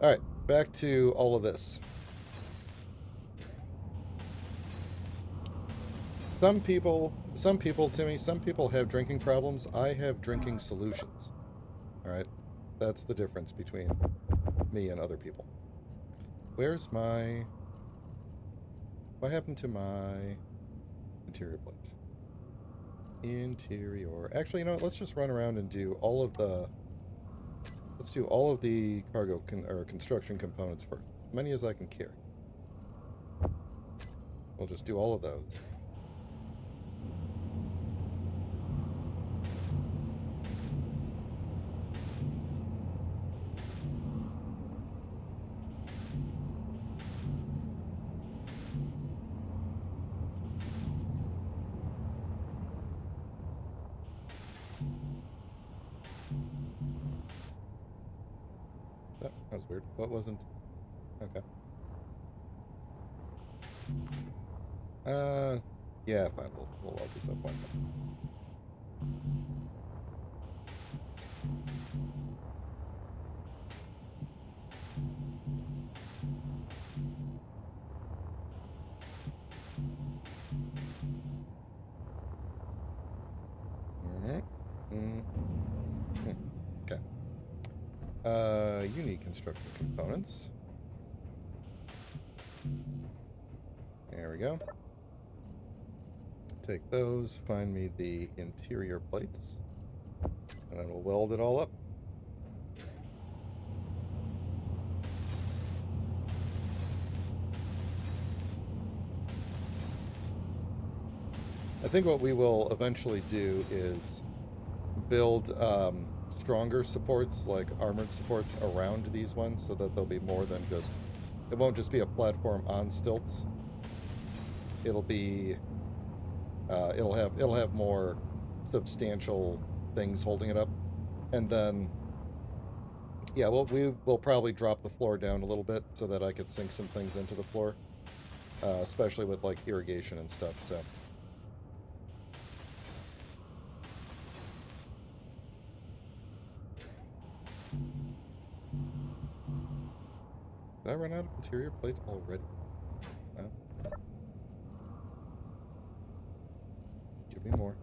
Speaker 1: Alright, back to all of this. Some people, Timmy, some people have drinking problems. I have drinking solutions. Alright? That's the difference between me and other people. Where's my... What happened to my interior plate? Interior. Actually, you know what? Let's just run around and do all of the... Let's do all of the cargo or construction components first. As many as I can carry. We'll just do all of those. Oh, that was weird. What wasn't? Okay. Yeah, fine. We'll load this up one minute. Okay. You need construction components. There we go. Take those, find me the interior plates, and then we'll weld it all up. I think what we will eventually do is build stronger supports, like armored supports, around these ones so that they'll be more than just... It won't just be a platform on stilts. It'll be... it'll have more substantial things holding it up. And then... Yeah, we will probably drop the floor down a little bit so that I could sink some things into the floor. Especially with, like, irrigation and stuff, so... Did I run out of interior plate already? No. Give me more.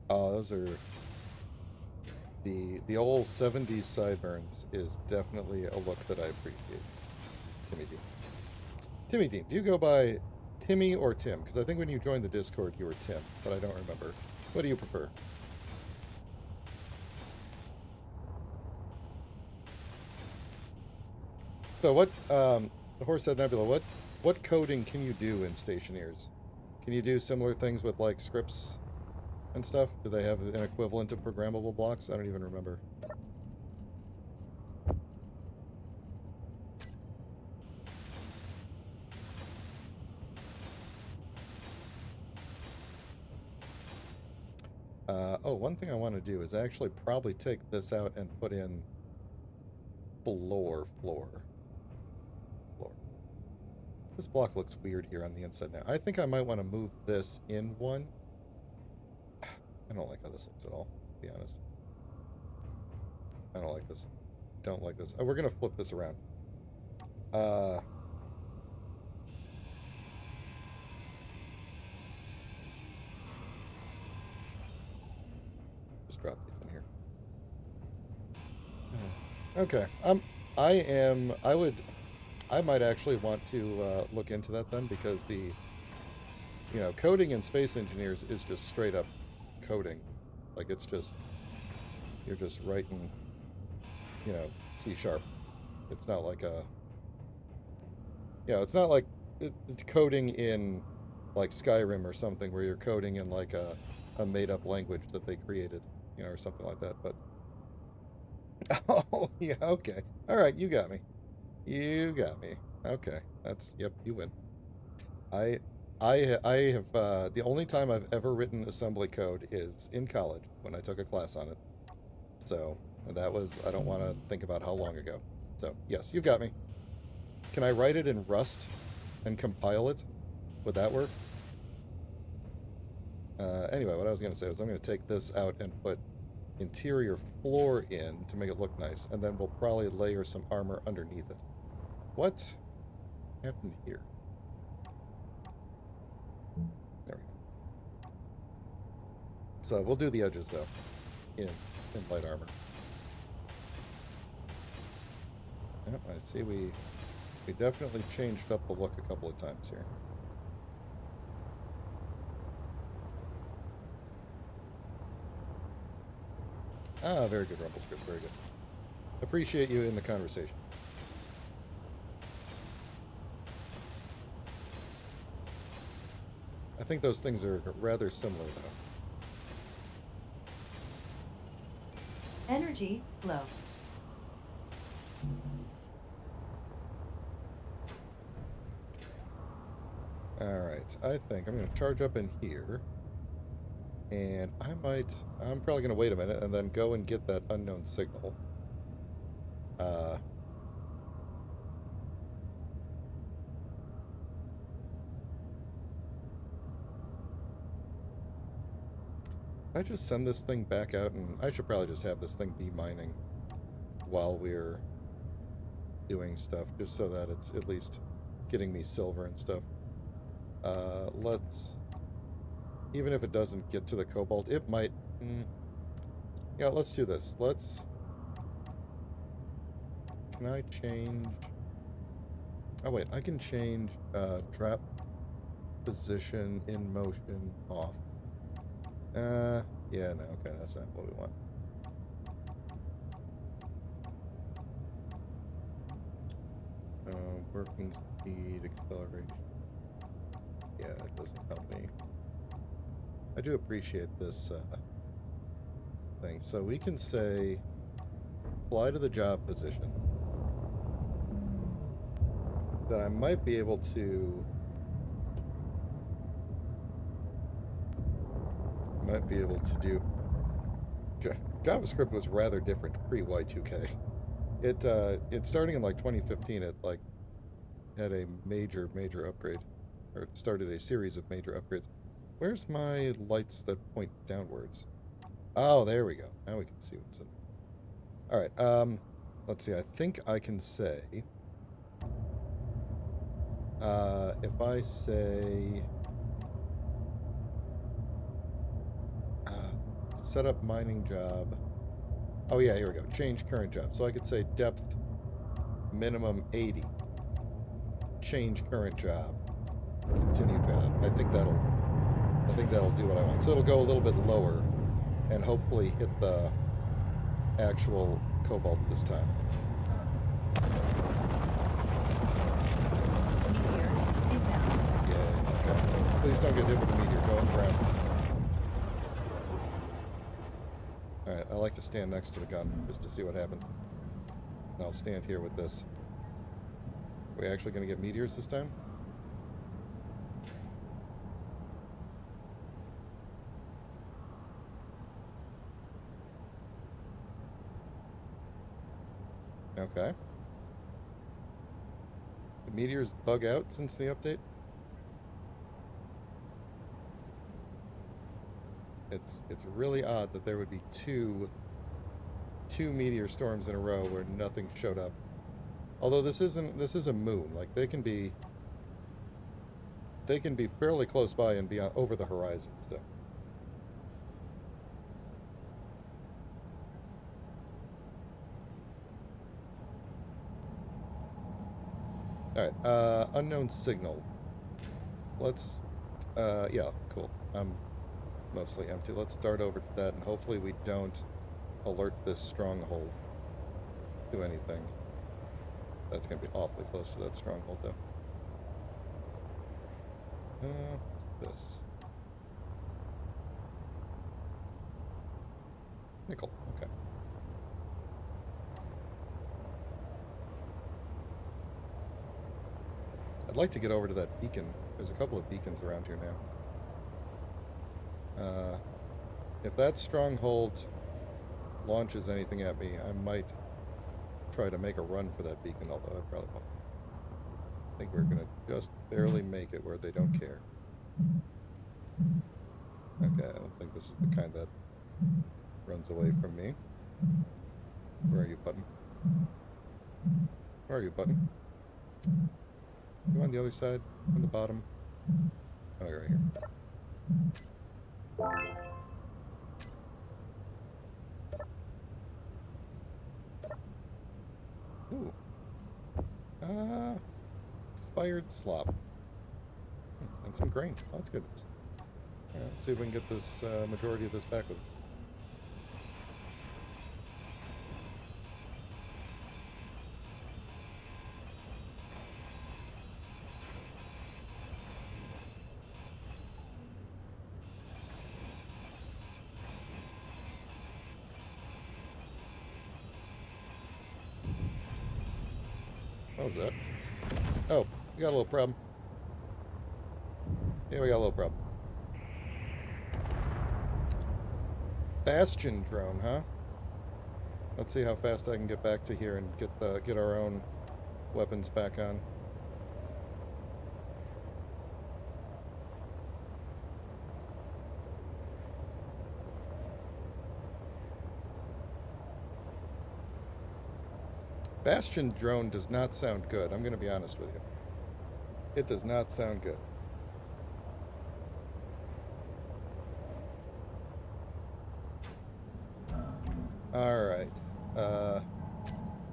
Speaker 1: Oh, those are... The old 70s sideburns is definitely a look that I appreciate. Timmy Dean. Timmy Dean, do you go by Timmy or Tim? Because I think when you joined the Discord you were Tim, but I don't remember. What do you prefer? So what, the Horsehead Nebula, what coding can you do in Stationeers? Can you do similar things with, like, scripts and stuff? Do they have an equivalent of programmable blocks? I don't even remember. Oh, one thing I want to do is actually probably take this out and put in floor. This block looks weird here on the inside now. I think I might want to move this in one. I don't like how this looks at all, to be honest. I don't like this. Don't like this. Oh, we're going to flip this around. Just drop these in here. Okay. I might actually want to look into that then, because the, you know, coding in Space Engineers is just straight up coding. Like, it's just, you're just writing, you know, C#. It's not like a, you know, it's not like it's coding in, like, Skyrim or something, where you're coding in, like, a made-up language that they created, you know, or something like that, but... Oh, yeah, okay. Alright, you got me. You got me. Okay, that's... Yep, you win. I have, the only time I've ever written assembly code is in college, when I took a class on it. So, that was... I don't want to think about how long ago. So, yes, you got me. Can I write it in Rust and compile it? Would that work? Anyway, what I was going to say was I'm going to take this out and put interior floor in to make it look nice, and then we'll probably layer some armor underneath it. What happened here? There we go. So we'll do the edges, though, in light armor. Yep, I see we definitely changed up the look a couple of times here. Ah, very good, Rumble Script, very good. Appreciate you in the conversation. I think those things are rather similar, though.
Speaker 2: Energy low.
Speaker 1: Alright, I think I'm going to charge up in here. And I'm probably going to wait a minute and then go and get that unknown signal. I just send this thing back out, and I should probably just have this thing be mining while we're doing stuff, just so that it's at least getting me silver and stuff. Even if it doesn't get to the cobalt, it might... Yeah, let's do this. Can I change... Oh, wait, I can change trap position in motion off. Yeah, no, okay, that's not what we want. Working speed, acceleration. Yeah, it doesn't help me. I do appreciate this thing. So we can say, fly to the job position. That I might be able to... do... JavaScript was rather different pre-Y2K. It starting in like 2015, it like had a major upgrade, or started a series of major upgrades. Where's my lights that point downwards? Oh, there we go. Now we can see what's in there. Alright, let's see. I think I can say... if I say... set up mining job... Oh yeah, here we go. Change current job. So I could say depth minimum 80. Change current job. Continue job. I think that'll do what I want. So it'll go a little bit lower and hopefully hit the actual cobalt this time.
Speaker 2: Meteors inbound.
Speaker 1: Yeah, okay. Please don't get hit with a meteor. Go on the ground. Alright, I like to stand next to the gun just to see what happens. And I'll stand here with this. Are we actually going to get meteors this time? Okay. The meteors bug out since the update? It's really odd that there would be two meteor storms in a row where nothing showed up. Although this is a moon, like they can be fairly close by and be over the horizon, so. Alright, unknown signal. Let's, yeah, cool. I'm mostly empty. Let's dart over to that, and hopefully we don't alert this stronghold to anything. That's going to be awfully close to that stronghold, though. What's this? Nickel, okay. I'd like to get over to that beacon. There's a couple of beacons around here now. If that stronghold launches anything at me, I might try to make a run for that beacon, although I probably won't. I think we're gonna just barely make it where they don't care. Okay, I don't think this is the kind that runs away from me. Where are you, button? Where are you, button? You on the other side? On the bottom? Oh, you're right here. Ooh. Expired slop. And some grain. Oh, that's good news. Let's see if we can get this majority of this backwards. What was that? Oh, we got a little problem. Yeah, we got a little problem. Bastion drone, huh? Let's see how fast I can get back to here and get our own weapons back on. Bastion drone does not sound good. I'm going to be honest with you. It does not sound good. All right.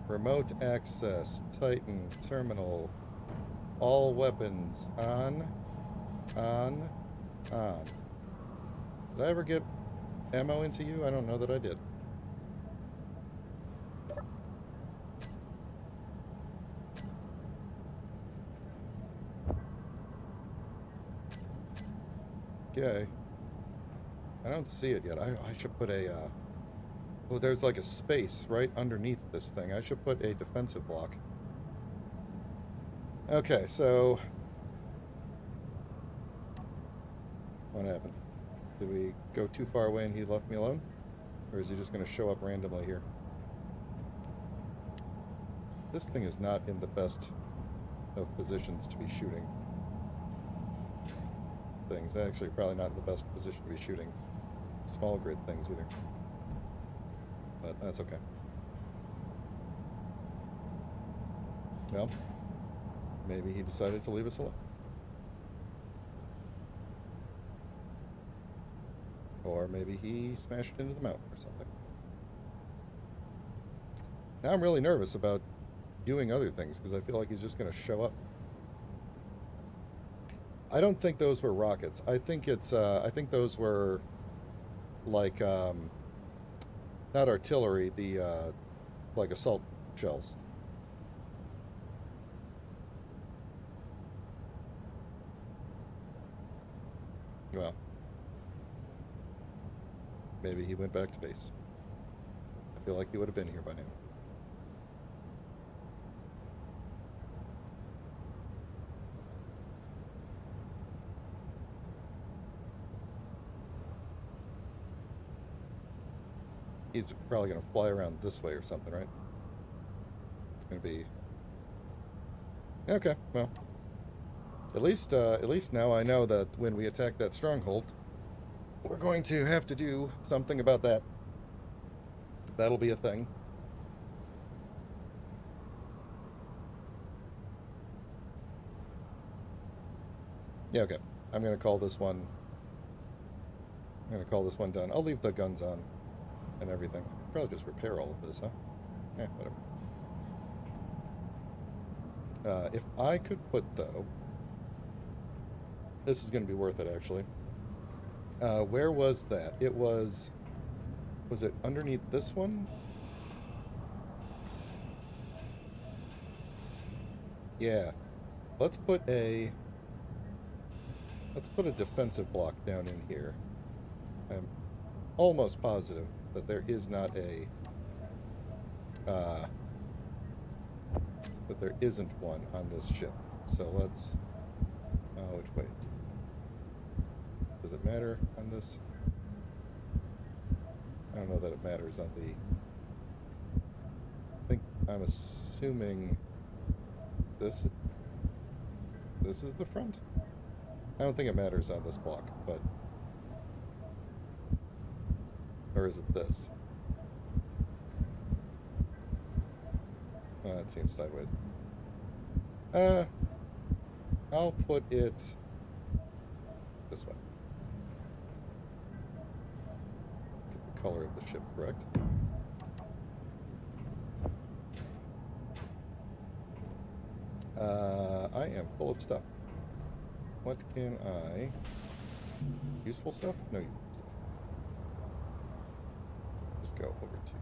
Speaker 1: Remote access, Titan, terminal, all weapons, on. Did I ever get ammo into you? I don't know that I did. Okay. I don't see it yet. I should put a, oh, there's like a space right underneath this thing. I should put a defensive block. Okay, so... What happened? Did we go too far away and he left me alone? Or is he just going to show up randomly here? This thing is not in the best of positions to be shooting things. Actually, probably not in the best position to be shooting small grid things either. But that's okay. Well, maybe he decided to leave us alone. Or maybe he smashed into the mountain or something. Now I'm really nervous about doing other things because I feel like he's just going to show up. I don't think those were rockets. I think it's, I think those were like, not artillery, the, like assault shells. Well, maybe he went back to base. I feel like he would have been here by now. He's probably going to fly around this way or something, right? It's going to be... Okay, well. At least now I know that when we attack that stronghold, we're going to have to do something about that. That'll be a thing. Yeah, okay. I'm going to call this one... I'm going to call this one done. I'll leave the guns on and everything. Probably just repair all of this, huh? Yeah, whatever. If I could put, though... This is going to be worth it, actually. Where was that? It was... Was it underneath this one? Yeah. Let's put a defensive block down in here. I'm almost positive that there is not a... that there isn't one on this ship. So let's... Oh, which way? Does it matter on this? I don't know that it matters on the... I'm assuming this... this is the front? I don't think it matters on this block, but... Or is it this? It seems sideways. I'll put it this way. Get the color of the ship correct. I am full of stuff. What can I... Useful stuff? No useful stuff. Just go over to...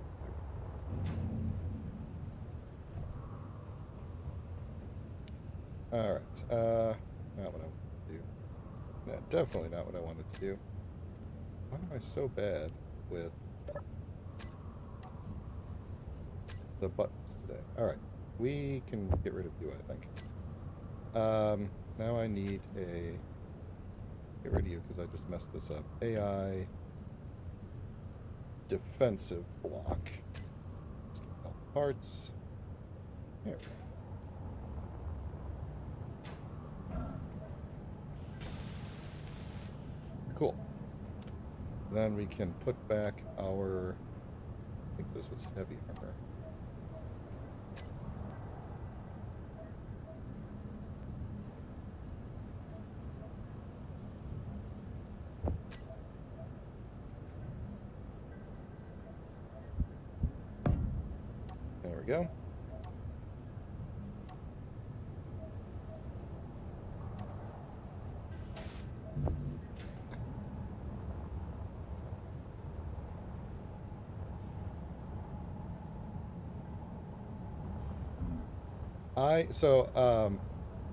Speaker 1: Alright, not what I wanted to do. No, definitely not what I wanted to do. Why am I so bad with the buttons today? Alright, we can get rid of you, I think. Now I need a... Get rid of you because I just messed this up. AI defensive block. Let's get all the parts. There we go. Cool. Then we can put back our... I think this was heavy armor. There we go.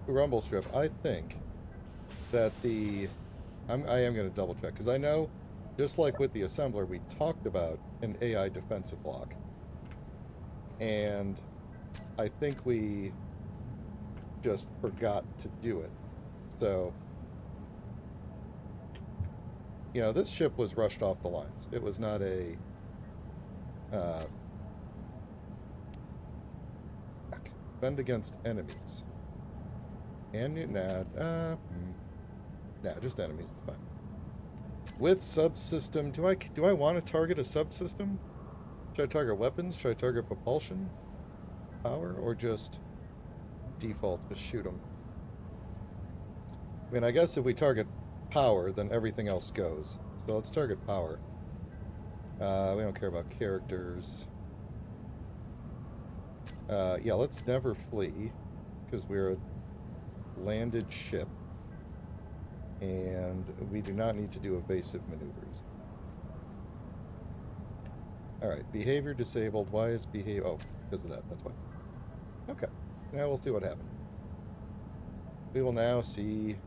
Speaker 1: Rumble Strip, I think that I am going to double check, because I know, just like with the assembler, we talked about an AI defensive block. And I think we just forgot to do it. So, you know, this ship was rushed off the lines. It was not a... Defend against enemies. And nah, just enemies. It's fine. With subsystem, do I want to target a subsystem? Should I target weapons? Should I target propulsion, power, or just default just shoot them? I mean, I guess if we target power, then everything else goes. So let's target power. We don't care about characters. Yeah, let's never flee, because we're a landed ship, and we do not need to do evasive maneuvers. Alright, behavior disabled. Why is behavior... Oh, because of that, that's why. Okay, now we'll see what happens. We will now see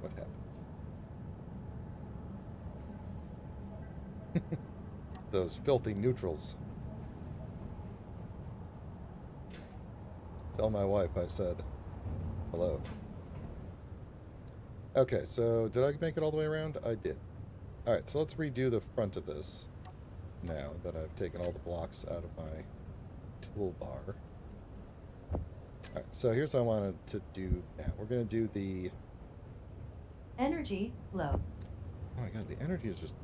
Speaker 1: what happens. Those filthy neutrals. Tell my wife I said hello. Okay, so did I make it all the way around? I did. Alright, so let's redo the front of this now that I've taken all the blocks out of my toolbar. Alright, so here's what I wanted to do now. We're going to do the...
Speaker 2: Energy low.
Speaker 1: Oh my god, the energy is just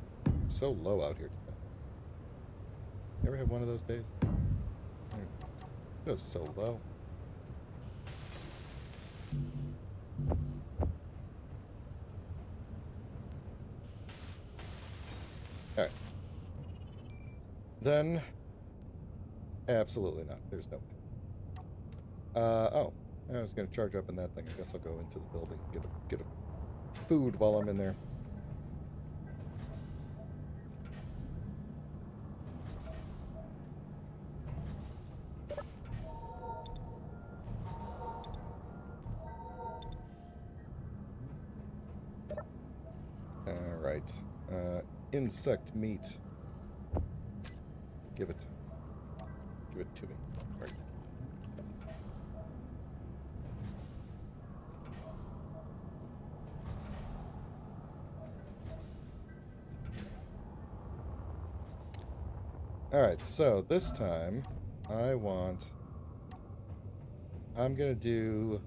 Speaker 1: so low out here today. You ever have one of those days? Just so low. Alright. Then, absolutely not. There's no way. Oh. I was going to charge up in that thing. I guess I'll go into the building and get a food while I'm in there. Alright. Insect meat. Give it to me. Right. Alright, so this time I'm gonna do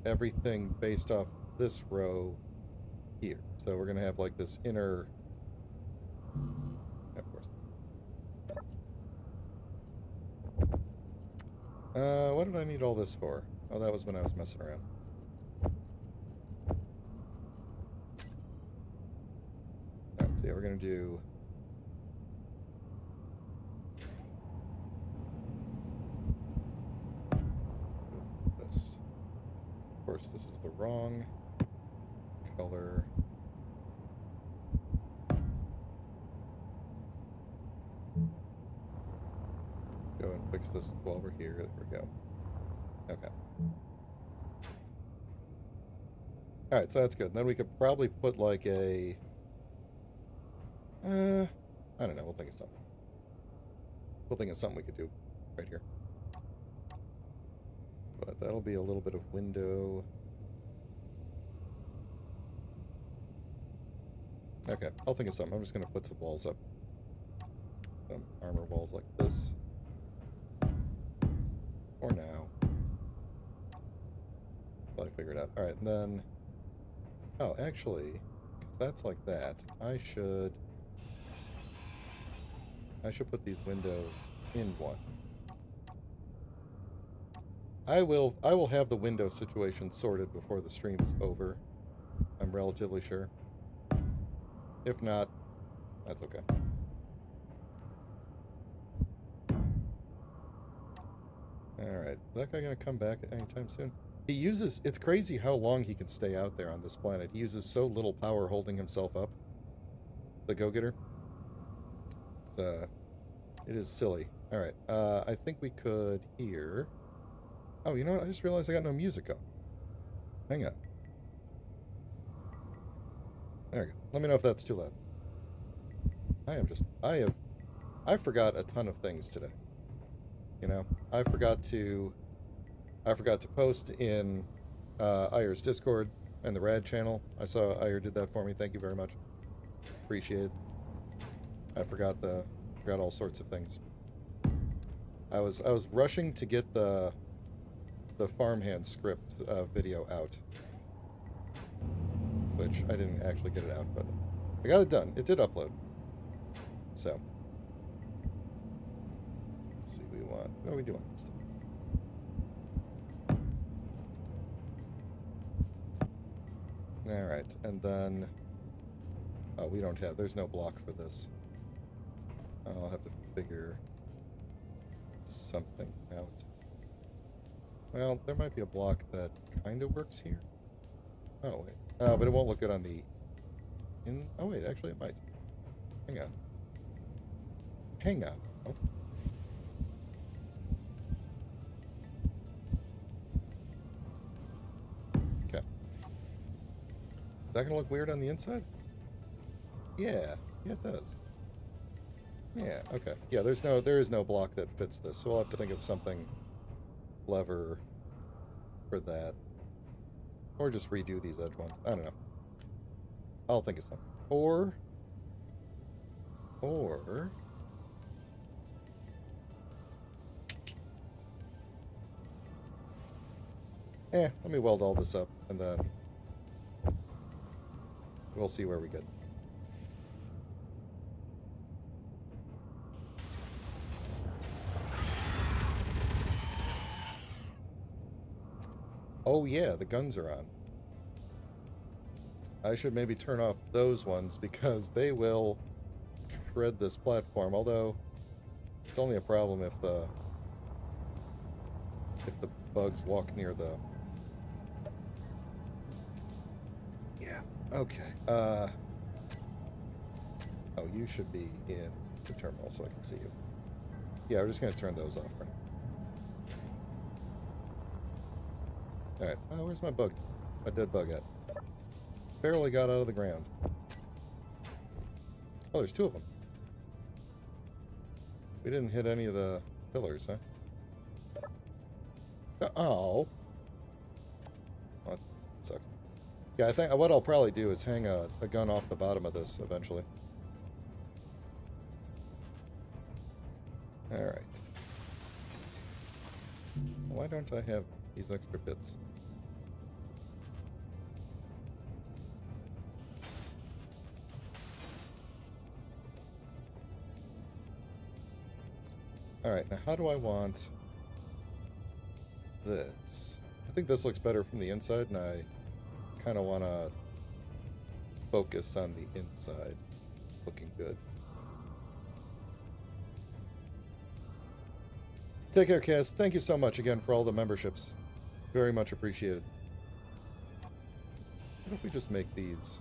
Speaker 1: everything based off this row here. So we're going to have like this inner... Of course. What did I need all this for? Oh, that was when I was messing around. Alright, so yeah, we're going to do... this. Of course, this is the wrong color. Go and fix this while we're here. There we go. Okay. Alright, so that's good. Then we could probably put like a... I don't know. We'll think of something. We'll think of something we could do right here. But that'll be a little bit of window. Okay, I'll think of something. I'm just going to put some walls up. Some armor walls like this. For now. I'll figure it out. Alright, and then... Oh, actually, because that's like that, I should put these windows in one. I will have the window situation sorted before the stream is over. I'm relatively sure. If not, that's okay. Alright, is that guy gonna come back anytime soon? He uses... It's crazy how long he can stay out there on this planet. He uses so little power holding himself up. The go-getter. It is silly. Alright, I think we could here... Oh, you know what? I just realized I got no music on. Hang on. There we go. Let me know if that's too loud. I forgot a ton of things today. You know? I forgot to post in Ayer's Discord and the Rad channel. I saw Ayer did that for me. Thank you very much. Appreciate it. I forgot all sorts of things. I was rushing to get the farmhand script video out, which I didn't actually get it out, but I got it done. It did upload. So let's see what we want. What are we doing? All right, and then we don't have. There's no block for this. I'll have to figure something out. Well, there might be a block that kind of works here. Oh, wait. But it won't look good on the... Oh, wait. Actually, it might. Hang on. Hang on. Oh. Okay. Is that going to look weird on the inside? Yeah. Yeah, it does. Yeah, okay. Yeah, there is no block that fits this, so we'll have to think of something clever for that. Or just redo these edge ones. I don't know. I'll think of something. Or... let me weld all this up, and then we'll see where we get. Oh yeah, the guns are on. I should maybe turn off those ones because they will shred this platform, although it's only a problem if the bugs walk near the... Yeah, okay. Oh, you should be in the terminal so I can see you. Yeah, we're just going to turn those off for now. Alright, where's my bug? My dead bug at? Barely got out of the ground. Oh, there's two of them. We didn't hit any of the pillars, huh? Oh. Oh, that sucks. Yeah, I think what I'll probably do is hang a gun off the bottom of this eventually. Alright. Why don't I have these extra bits? Alright, now how do I want this? I think this looks better from the inside, and I kind of want to focus on the inside. Looking good. Take care, Cass. Thank you so much again for all the memberships. Very much appreciated. What if we just make these...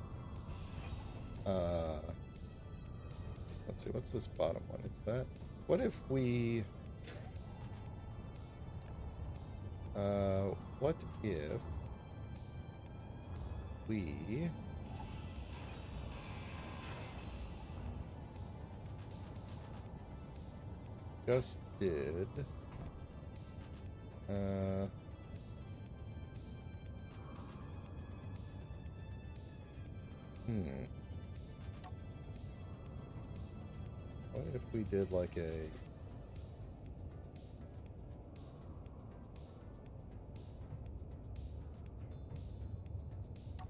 Speaker 1: let's see, what's this bottom one? Is that... What if we... what if we... just did... What if we did like a...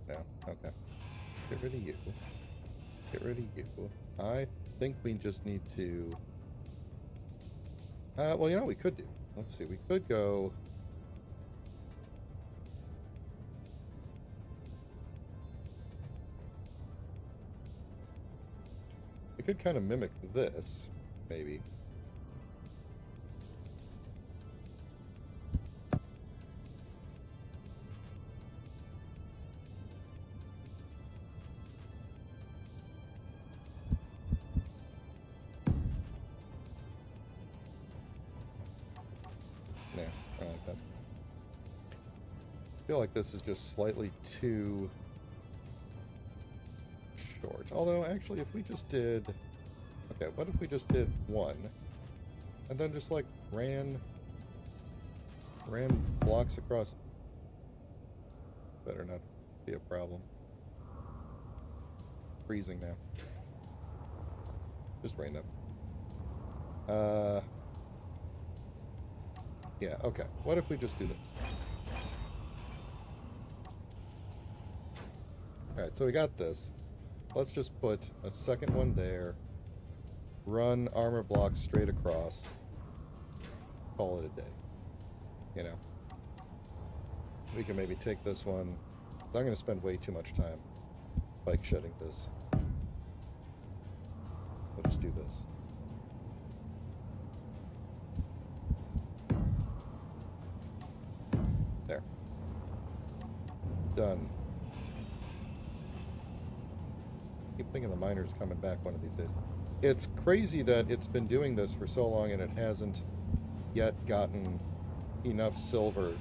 Speaker 1: No, okay. Get rid of you. Get rid of you. I think we just need to... well, you know what we could do? Let's see, we could go... We could kind of mimic this, maybe. Yeah, I like that. I feel like this is just slightly too short. Although, actually, if we just did... Okay, what if we just did one, and then just, like, ran blocks across? Better not be a problem. Freezing now. Just rain them. Yeah, okay. What if we just do this? Alright, so we got this. Let's just put a second one there. Run armor blocks straight across. Call it a day. You know? We can maybe take this one. I'm going to spend way too much time bike shedding this. We'll just do this. There. Done. Keep thinking the miner's coming back one of these days. It's crazy that it's been doing this for so long and it hasn't yet gotten enough silver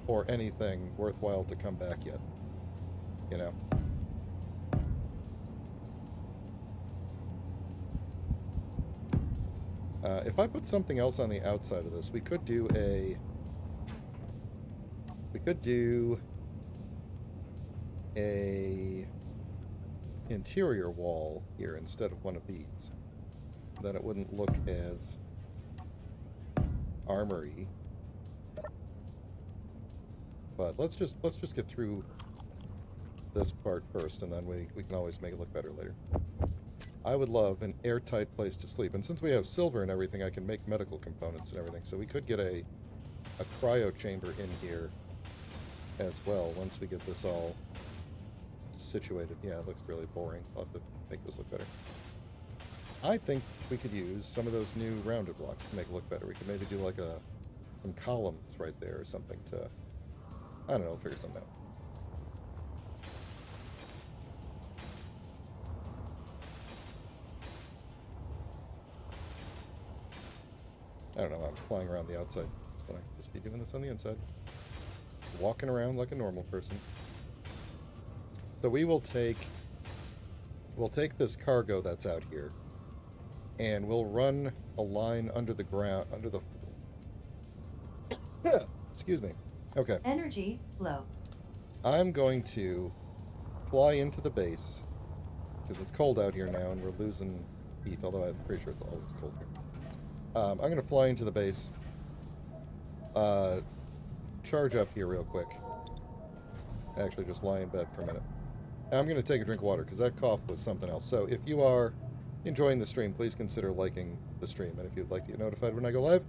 Speaker 1: or anything worthwhile to come back yet. You know? If I put something else on the outside of this, we could do a... We could do a interior wall here instead of one of these. Then it wouldn't look as armory. But let's just get through this part first, and then we can always make it look better later. I would love an airtight place to sleep, and since we have silver and everything, I can make medical components and everything, so we could get a cryo chamber in here as well once we get this all situated. Yeah, it looks really boring. I'll have to make this look better. I think we could use some of those new rounded blocks to make it look better. We could maybe do like some columns right there or something to... I don't know, figure something out. I don't know, I'm flying around the outside. It's gonna just be doing this on the inside. Walking around like a normal person. So we'll take this cargo that's out here, and we'll run a line under the ground, under the... Excuse me. Okay.
Speaker 2: Energy low.
Speaker 1: I'm going to fly into the base, because it's cold out here now, and we're losing heat, although I'm pretty sure it's always cold here. I'm going to fly into the base, charge up here real quick. Actually, just lie in bed for a minute. I'm going to take a drink of water, because that cough was something else. So if you are enjoying the stream, please consider liking the stream. And if you'd like to get notified when I go live,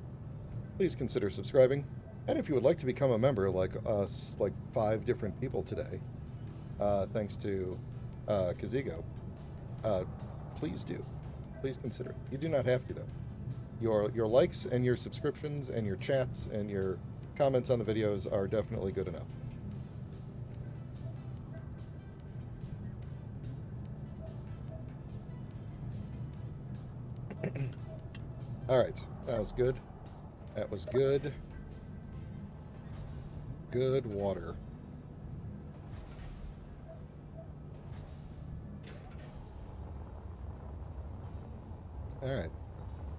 Speaker 1: please consider subscribing. And if you would like to become a member like us, like 5 different people today, thanks to Kazigo, please do. Please consider it. You do not have to, though. Your likes and your subscriptions and your chats and your comments on the videos are definitely good enough. All right, that was good. That was good. Good water. All right,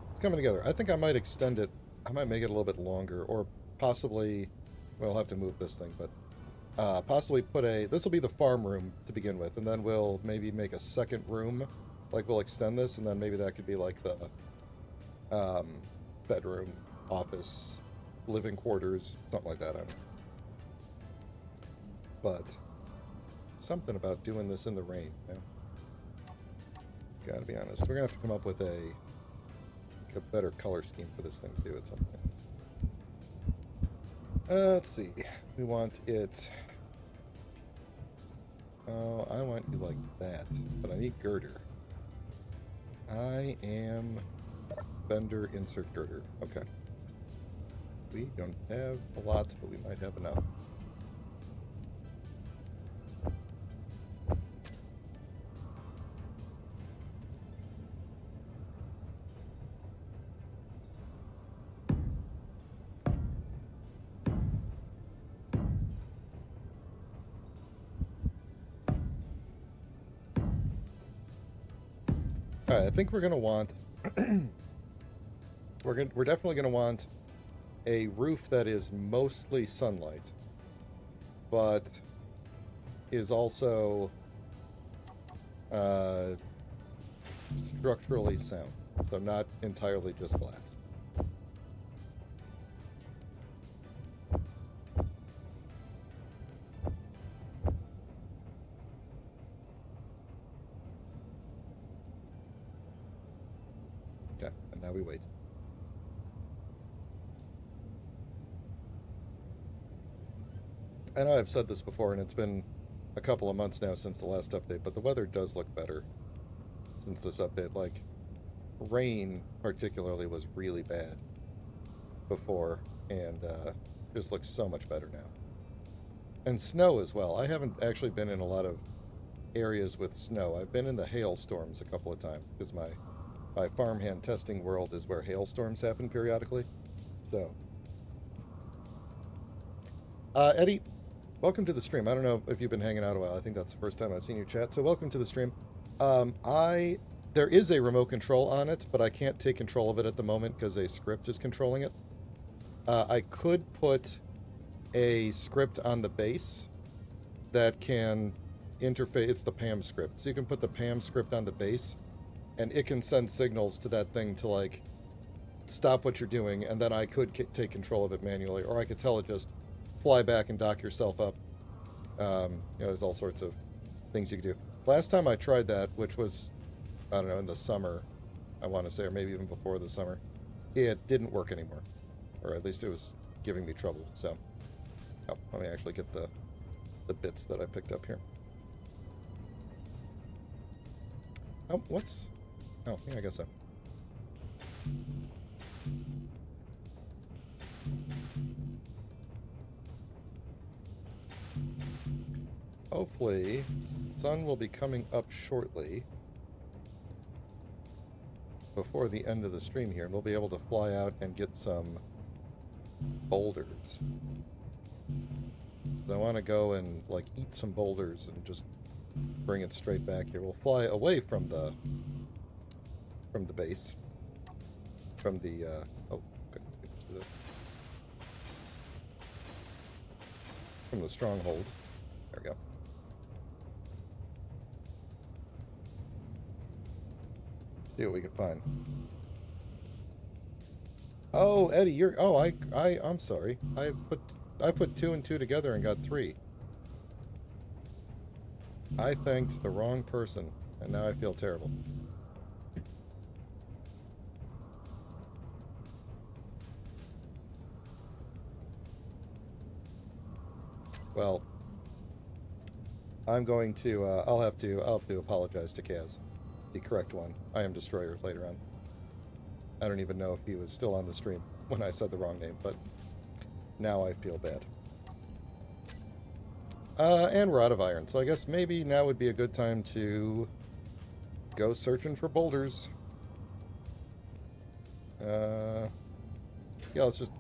Speaker 1: it's coming together. I think I might extend it. I might make it a little bit longer, or possibly, well, I'll have to move this thing, but possibly put a, this will be the farm room to begin with, and then we'll maybe make a second room, like we'll extend this, and then maybe that could be like the bedroom, office, living quarters, something like that, I don't know. But something about doing this in the rain, you know? Gotta be honest. We're gonna have to come up with a better color scheme for this thing too at some point. Let's see. We want it. Oh, I want you like that, but I need girder. I am vendor insert girder. Okay. We don't have a lot, but we might have enough. All right, I think we're gonna want we're definitely gonna want a roof that is mostly sunlight, but is also structurally sound, so not entirely just glass. Okay, and now we wait. I know I've said this before, and it's been a couple of months now since the last update, but the weather does look better since this update. Like, rain particularly was really bad before, and just looks so much better now. And snow as well. I haven't actually been in a lot of areas with snow. I've been in the hailstorms a couple of times, because my farmhand testing world is where hailstorms happen periodically. So, Eddie, welcome to the stream. I don't know if you've been hanging out a while. I think that's the first time I've seen your chat. So welcome to the stream. There is a remote control on it, but I can't take control of it at the moment because a script is controlling it. I could put a script on the base that can interface. It's the PAM script. So you can put the PAM script on the base, and it can send signals to that thing to, like, stop what you're doing, and then I could take control of it manually, or I could tell it just fly back and dock yourself up. You know, there's all sorts of things you can do. Last time I tried that, which was, I don't know, in the summer, I want to say, or maybe even before the summer, it didn't work anymore. Or at least it was giving me trouble, so. Oh, let me actually get the bits that I picked up here. Oh, what's... Oh, yeah, I guess so. Hopefully, sun will be coming up shortly before the end of the stream here, and we'll be able to fly out and get some boulders. I want to go and, like, eat some boulders and just bring it straight back here. We'll fly away from the base, from the oh, okay, let's do this. From the stronghold. There we go. See what we can find. Oh, Eddie, you're... Oh, I'm sorry. I put 2 and 2 together and got 3. I thanked the wrong person, and now I feel terrible. Well, I'm going to, I'll have to apologize to Kaz. The correct one. I am Destroyer later on. I don't even know if he was still on the stream when I said the wrong name, but now I feel bad. And we're out of iron, so I guess maybe now would be a good time to go searching for boulders. Yeah, let's just...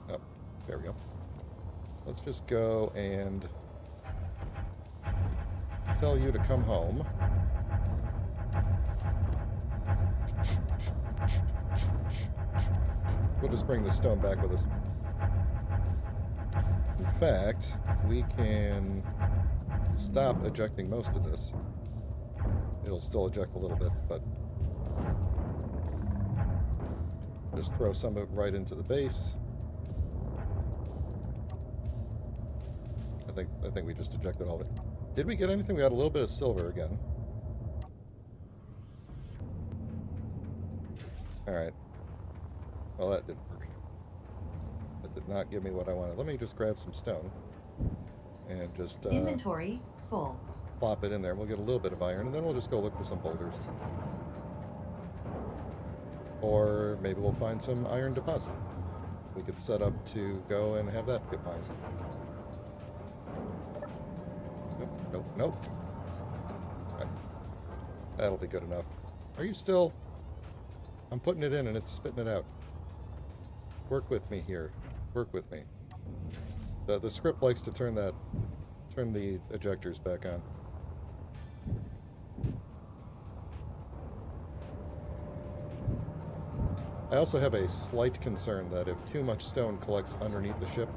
Speaker 1: Oh, there we go. Let's just go and tell you to come home. We'll just bring the stone back with us. In fact, we can stop ejecting most of this. It'll still eject a little bit, but just throw some of it right into the base. I think we just ejected all of it. Did we get anything? We got a little bit of silver again. Alright. Well, that didn't work. That did not give me what I wanted. Let me just grab some stone. And just,
Speaker 2: Inventory full.
Speaker 1: plop it in there. We'll get a little bit of iron, and then we'll just go look for some boulders. Or maybe we'll find some iron deposit. We could set up to go and have that get mined. Nope, nope, nope. Right. That'll be good enough. Are you still... I'm putting it in and it's spitting it out. Work with me here. Work with me. The script likes to turn the ejectors back on. I also have a slight concern that if too much stone collects underneath the ship,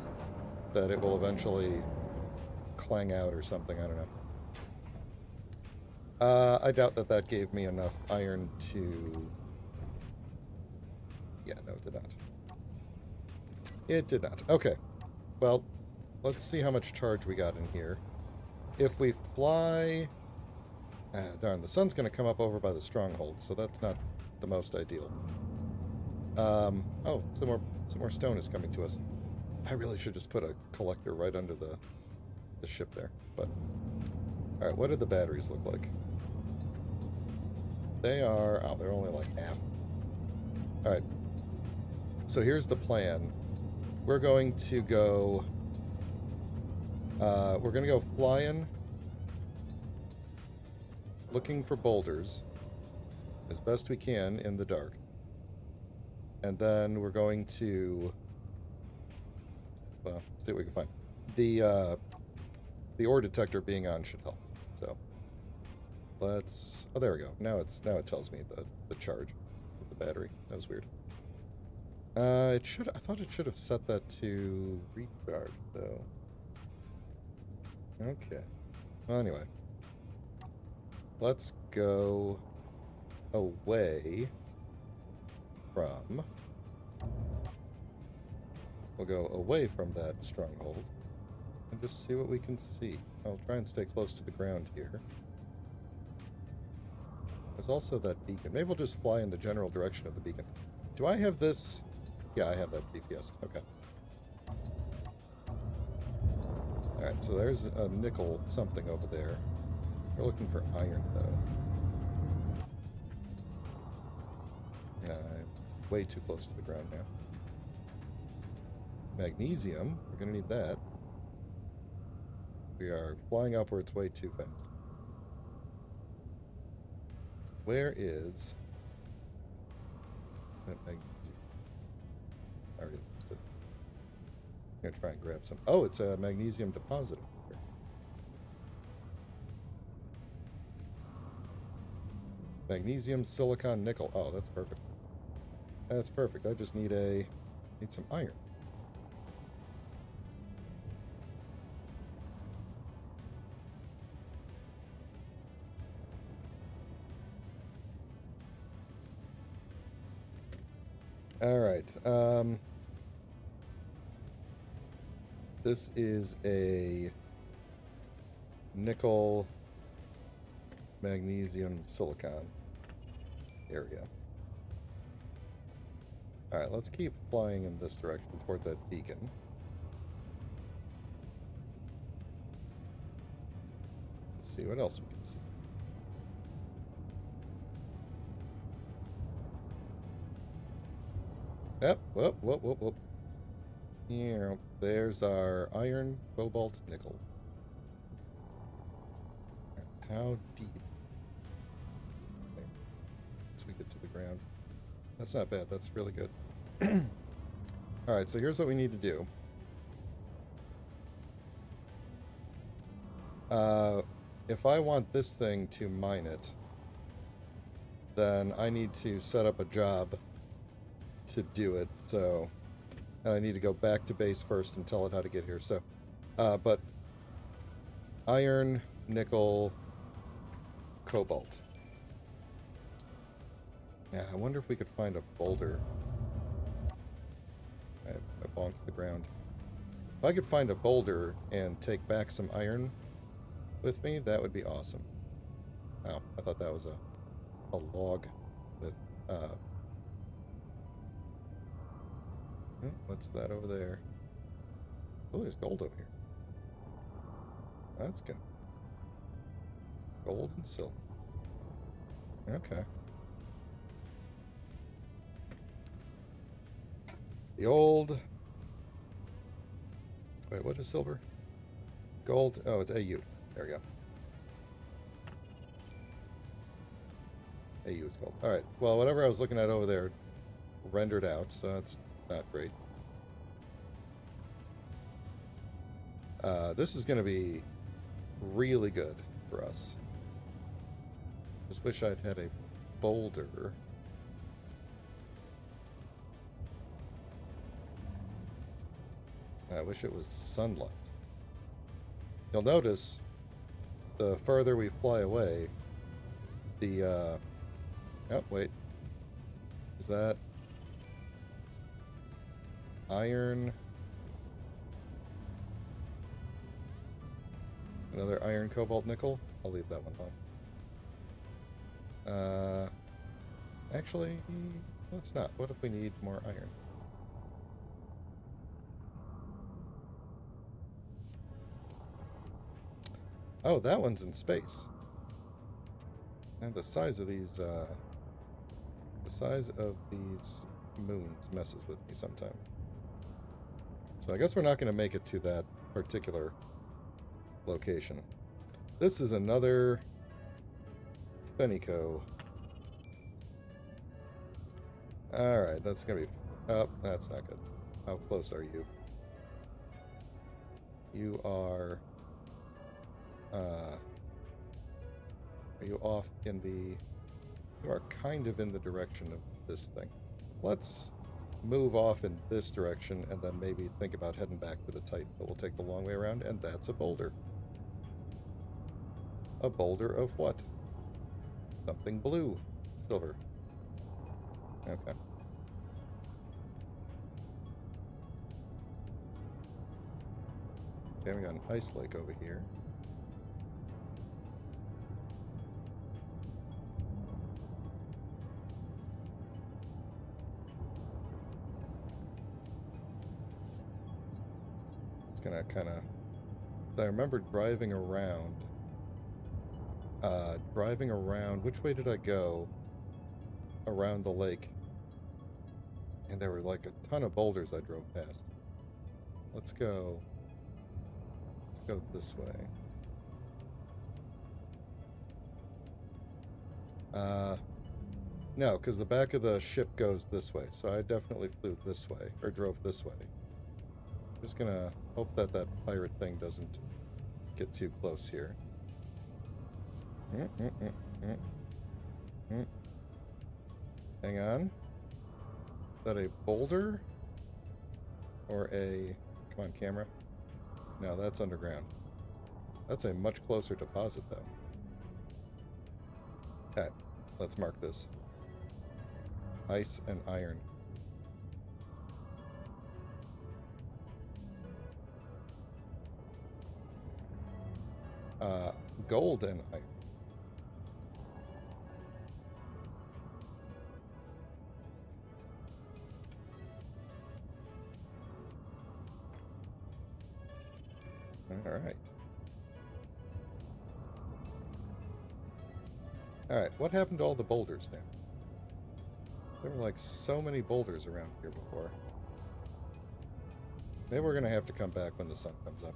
Speaker 1: that it will eventually clang out or something. I don't know. I doubt that that gave me enough iron to... Yeah, no, it did not. It did not. Okay. Well, let's see how much charge we got in here. If we fly... darn, the sun's going to come up over by the stronghold, so that's not the most ideal. Oh, some more stone is coming to us. I really should just put a collector right under the ship there, but... Alright, what do the batteries look like? They are... Oh, they're only like half. Alright. So here's the plan. We're going to go... we're going to go flying, looking for boulders as best we can in the dark. And then we're going to... Well, see what we can find. The ore detector being on should help. So let's... Oh, there we go. Now it tells me the charge of the battery. That was weird. It should... I thought it should have set that to recharge, though. Okay. Well, anyway. Let's go away from... We'll go away from that stronghold and just see what we can see. I'll try and stay close to the ground here. There's also that beacon. Maybe we'll just fly in the general direction of the beacon. Do I have this? Yeah, I have that GPS. Okay. Alright, so there's a nickel something over there. We're looking for iron, though. Yeah, I'm way too close to the ground now. Magnesium, we're going to need that. We are flying upwards way too fast. Where is that magnesium? I already lost it. I'm going to try and grab some. Oh, it's a magnesium deposit over here. Magnesium, silicon, nickel. Oh, that's perfect. That's perfect. I just need some iron. All right. This is a nickel, magnesium, silicon area. All right, let's keep flying in this direction toward that beacon. see what else we can see. Yep, whoop. Yeah, there's our iron, cobalt, nickel. How deep? Once we get to the ground. That's not bad, that's really good. Alright, so here's what we need to do. If I want this thing to mine it, then I need to set up a job to do it, so... And I need to go back to base first and tell it how to get here, so... but... Iron, nickel, cobalt. Yeah, I wonder if we could find a boulder. I bonked the ground. If I could find a boulder and take back some iron with me, that would be awesome. Oh, I thought that was a log with, what's that over there? Oh, there's gold over here. That's good. Gold and silver. Okay. The old... Wait, what is silver? Gold. Oh, it's AU. There we go. AU is gold. Alright, well, whatever I was looking at over there rendered out, so that's not great. This is going to be really good for us. Just wish I'd had a boulder. I wish it was sunlight. You'll notice the further we fly away, the, oh, wait. Is that iron? Another iron, cobalt, nickel? I'll leave that one home. Actually, let's not. What if we need more iron? Oh, that one's in space. And the size of these moons messes with me sometimes. So I guess we're not going to make it to that particular location. This is another Fenico. Alright, that's going to be... Oh, that's not good. How close are you? You are... are you off in the... You are kind of in the direction of this thing. Let's move off in this direction and then maybe think about heading back to the Titan, but we'll take the long way around, and that's a boulder. A boulder of what? Something blue. Silver. Okay. Okay, we got an ice lake over here. It's gonna kind of... So I remember driving around. Which way did I go? Around the lake. And there were like a ton of boulders I drove past. Let's go this way. No, because the back of the ship goes this way, so I definitely flew this way, or drove this way. Just gonna hope that that pirate thing doesn't get too close here. Hang on. Is that a boulder? Or a... Come on, camera. No, that's underground. That's a much closer deposit, though. Okay, let's mark this. Ice and iron. Gold and iron. All right. Alright, what happened to all the boulders now? There were like so many boulders around here before. Maybe we're gonna have to come back when the sun comes up.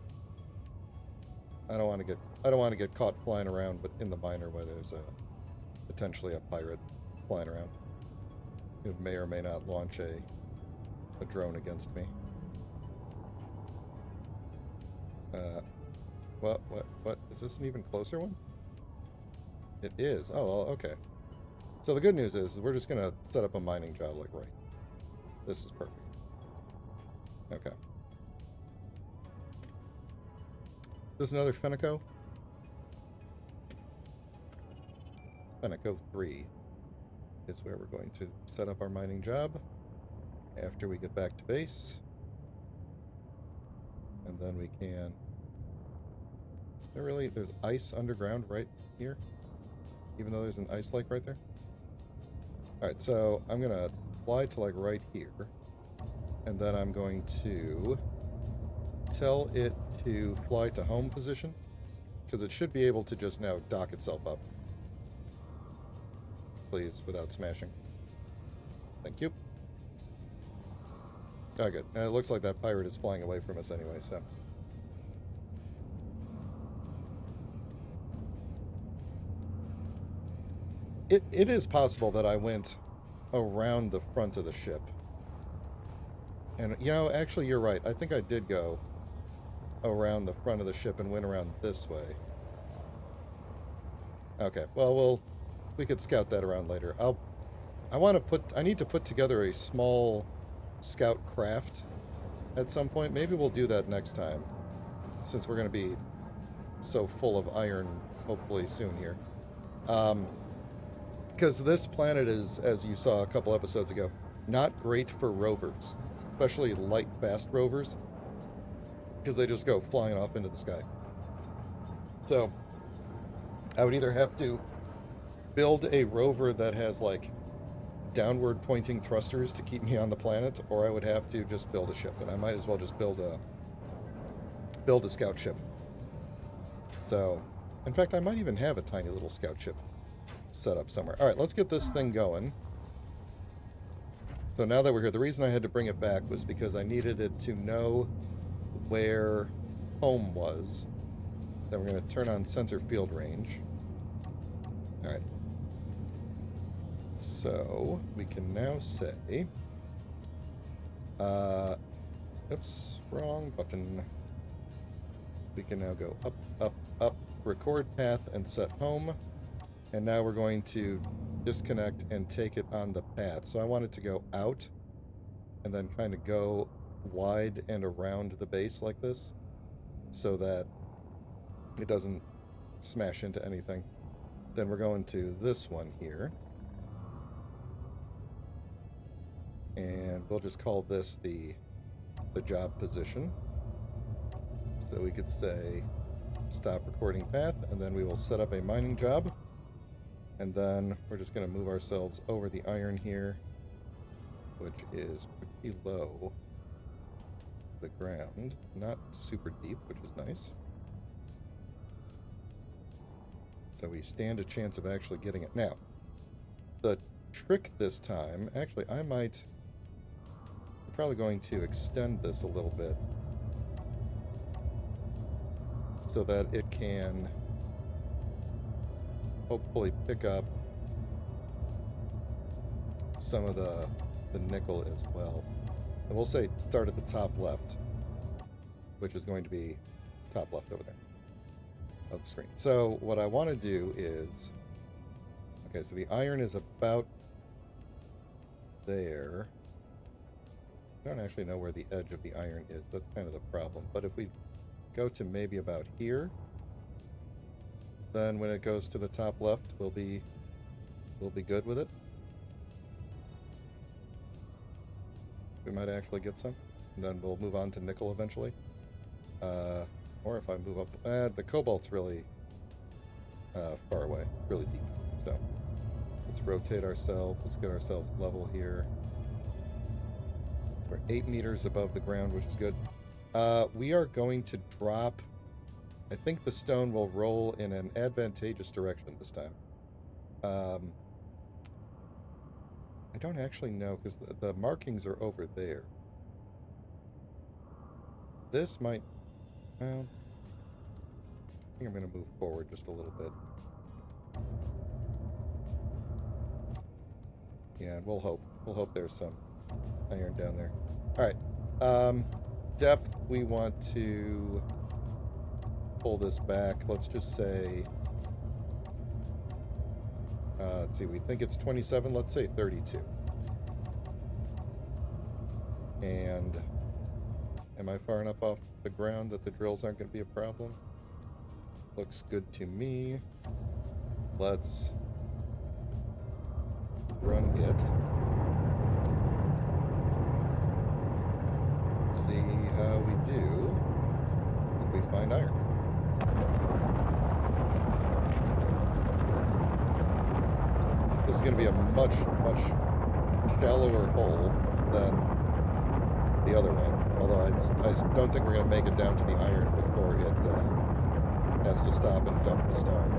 Speaker 1: I don't want to get caught flying around in the minor where there's potentially a pirate flying around. It may or may not launch a drone against me. What? Is this an even closer one? It is. Oh, well, okay. So the good news is we're just gonna set up a mining job like right. This is perfect. Okay. Is this another Fenico? Fenico 3 is where we're going to set up our mining job after we get back to base. And then we can... There's ice underground right here? Even though there's an ice lake right there? Alright, so I'm going to fly to like right here. And then I'm going to tell it to fly to home position. Because it should be able to just now dock itself up. Please, without smashing. Thank you. Oh, good. And it looks like that pirate is flying away from us anyway, so... It is possible that I went around the front of the ship. And, you know, actually you're right. I think I did go around the front of the ship and went around this way. Okay, well, we could scout that around later. I need to put together a small scout craft at some point. Maybe we'll do that next time, since we're going to be so full of iron, hopefully soon here. Because this planet is, as you saw a couple episodes ago, not great for rovers, especially light, fast rovers, because they just go flying off into the sky. So, I would either have to build a rover that has, like, downward pointing thrusters to keep me on the planet, or I would have to just build a ship, and I might as well just build a scout ship. So, in fact, I might even have a tiny little scout ship set up somewhere. Alright, let's get this thing going. So now that we're here, the reason I had to bring it back was because I needed it to know where home was. Then we're going to turn on sensor field range. Alright. So, we can now say... oops, wrong button. We can now go up, up, up, record path, and set home. And now we're going to disconnect and take it on the path. So I want it to go out and then kind of go wide and around the base like this so that it doesn't smash into anything. Then we're going to this one here. And we'll just call this the job position. So we could say stop recording path, and then we will set up a mining job. And then we're just going to move ourselves over the iron here, which is pretty low to the ground. Not super deep, which is nice. So we stand a chance of actually getting it. Now, the trick this time, actually, I'm probably going to extend this a little bit so that it can hopefully pick up some of the nickel as well. And we'll say start at the top left, which is going to be top left over there of the screen. So what I want to do is, okay, so the iron is about there. I don't actually know where the edge of the iron is. That's kind of the problem. But if we go to maybe about here, then when it goes to the top left, we'll be good with it. We might actually get some. And then we'll move on to nickel eventually. Or if I move up... the cobalt's really far away. Really deep. So let's rotate ourselves. Let's get ourselves level here. We're 8 meters above the ground, which is good. We are going to drop... I think the stone will roll in an advantageous direction this time. Um, I don't actually know because the markings are over there. This might... Well, I think I'm going to move forward just a little bit. Yeah, and we'll hope. We'll hope there's some iron down there. Alright. Depth, we want to pull this back. Let's just say... let's see, we think it's 27. Let's say 32. And am I far enough off the ground that the drills aren't going to be a problem? Looks good to me. Let's run it. Let's see how we do if we find iron. This is going to be a much, much shallower hole than the other one. Although I don't think we're going to make it down to the iron before it has to stop and dump the stone.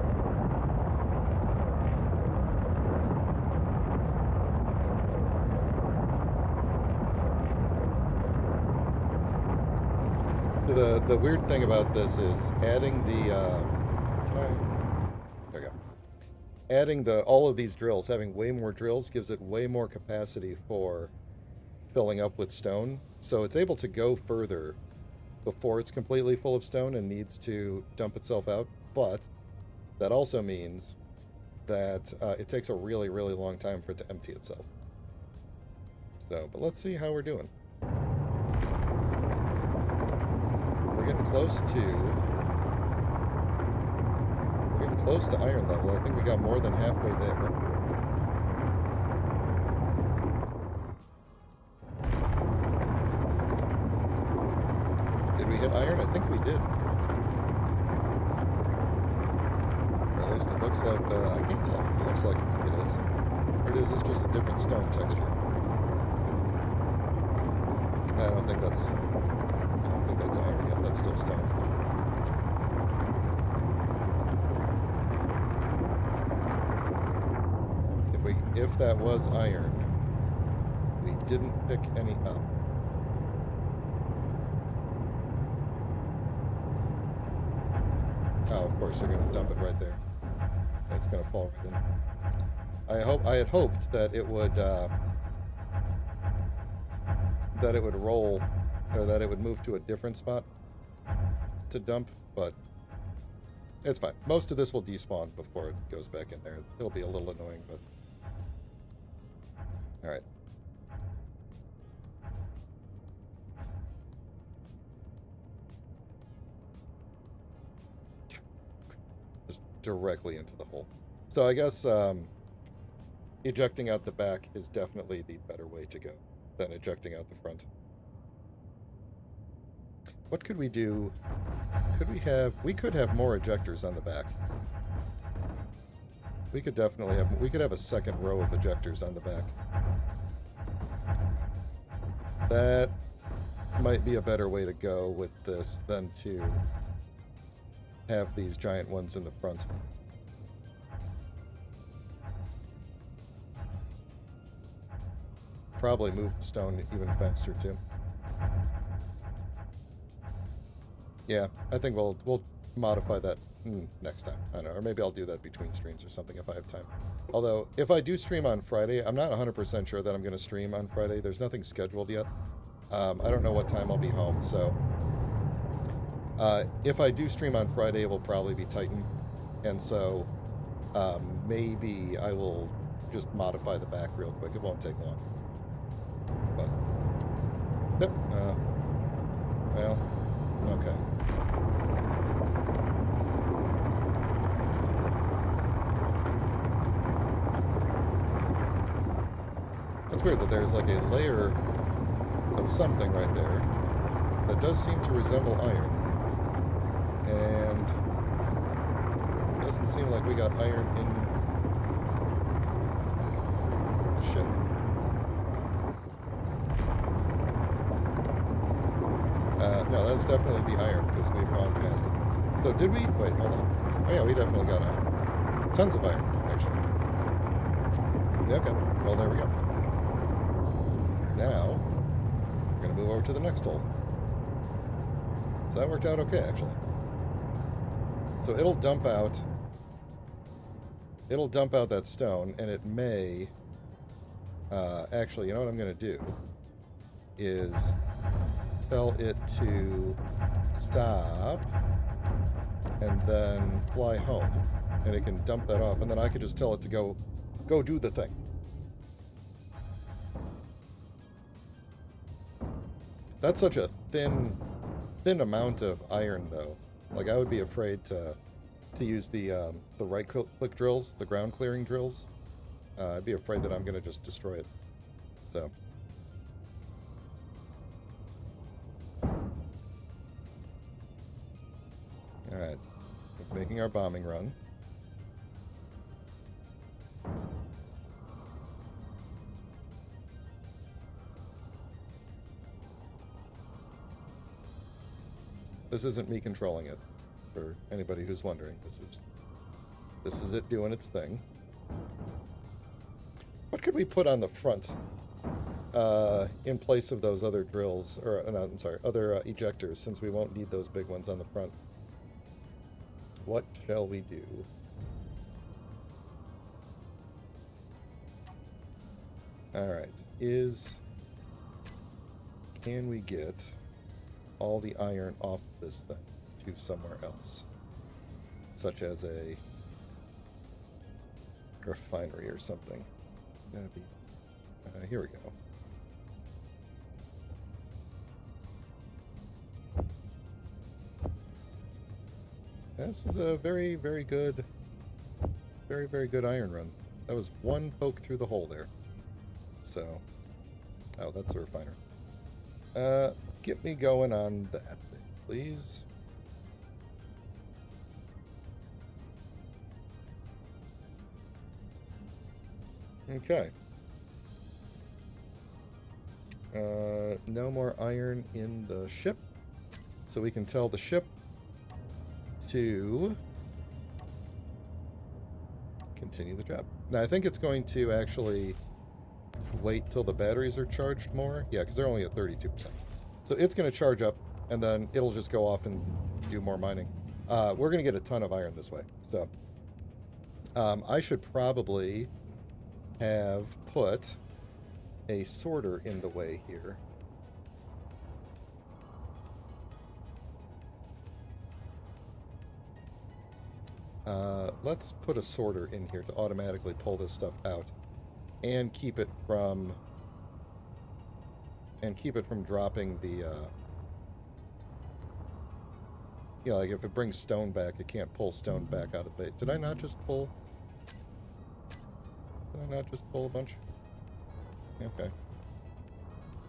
Speaker 1: So the weird thing about this is adding the there we go. Adding all of these drills, having way more drills, gives it way more capacity for filling up with stone. So it's able to go further before it's completely full of stone and needs to dump itself out. But that also means that it takes a really, really long time for it to empty itself. So, but let's see how we're doing. We're getting close to iron level. I think we got more than halfway there. Did we hit iron? I think we did. Or at least it looks like I can't tell. It looks like it is. Or is this just a different stone texture? I don't think that's iron yet. That's still stone. If that was iron, we didn't pick any up. Oh, of course, they're going to dump it right there. It's going to fall right in. I had hoped that it would roll, or that it would move to a different spot to dump, but it's fine. Most of this will despawn before it goes back in there. It'll be a little annoying, but all right. Just directly into the hole. So I guess ejecting out the back is definitely the better way to go than ejecting out the front. What could we do? We could have more ejectors on the back. We could definitely have a second row of ejectors on the back. That might be a better way to go with this than to have these giant ones in the front. Probably move the stone even faster too. Yeah, I think we'll modify that next time. I don't know, or maybe I'll do that between streams or something if I have time. Although, if I do stream on Friday, I'm not 100% sure that I'm going to stream on Friday. There's nothing scheduled yet. I don't know what time I'll be home, so... if I do stream on Friday, it will probably be Titan. And so, maybe I will just modify the back real quick. It won't take long. But... Yep. Well... Okay. It's weird that there's like a layer of something right there that does seem to resemble iron. And it doesn't seem like we got iron in... Shit. No, that's definitely the iron, because we've gone past it. So did we... Wait, hold on. Oh yeah, we definitely got iron. Tons of iron, actually. Okay, well, there we go. Now, we're going to move over to the next hole. So that worked out okay, actually. So it'll dump out that stone, and it may... actually, you know what I'm going to do is tell it to stop and then fly home, and it can dump that off, and then I could just tell it to go do the thing. That's such a thin amount of iron, though. Like, I would be afraid to use the right-click drills, the ground-clearing drills. I'd be afraid that I'm going to just destroy it. So... Alright. We're making our bombing run. This isn't me controlling it, for anybody who's wondering. This is it doing its thing. What could we put on the front in place of those other drills, or no, I'm sorry, other ejectors, since we won't need those big ones on the front? What shall we do? Alright, can we get all the iron off this thing to somewhere else? Such as a refinery or something. That'd be... here we go. This was a very, very good iron run. That was one poke through the hole there. So... oh, that's the refiner. Get me going on that thing, please. Okay. No more iron in the ship. So we can tell the ship to continue the job. Now, I think it's going to actually wait till the batteries are charged more. Yeah, because they're only at 32%. So it's going to charge up, and then it'll just go off and do more mining. We're going to get a ton of iron this way. So I should probably have put a sorter in the way here. Let's put a sorter in here to automatically pull this stuff out and keep it from dropping the you know, like if it brings stone back, it can't pull stone back out of the base. Did I not just pull a bunch? Okay.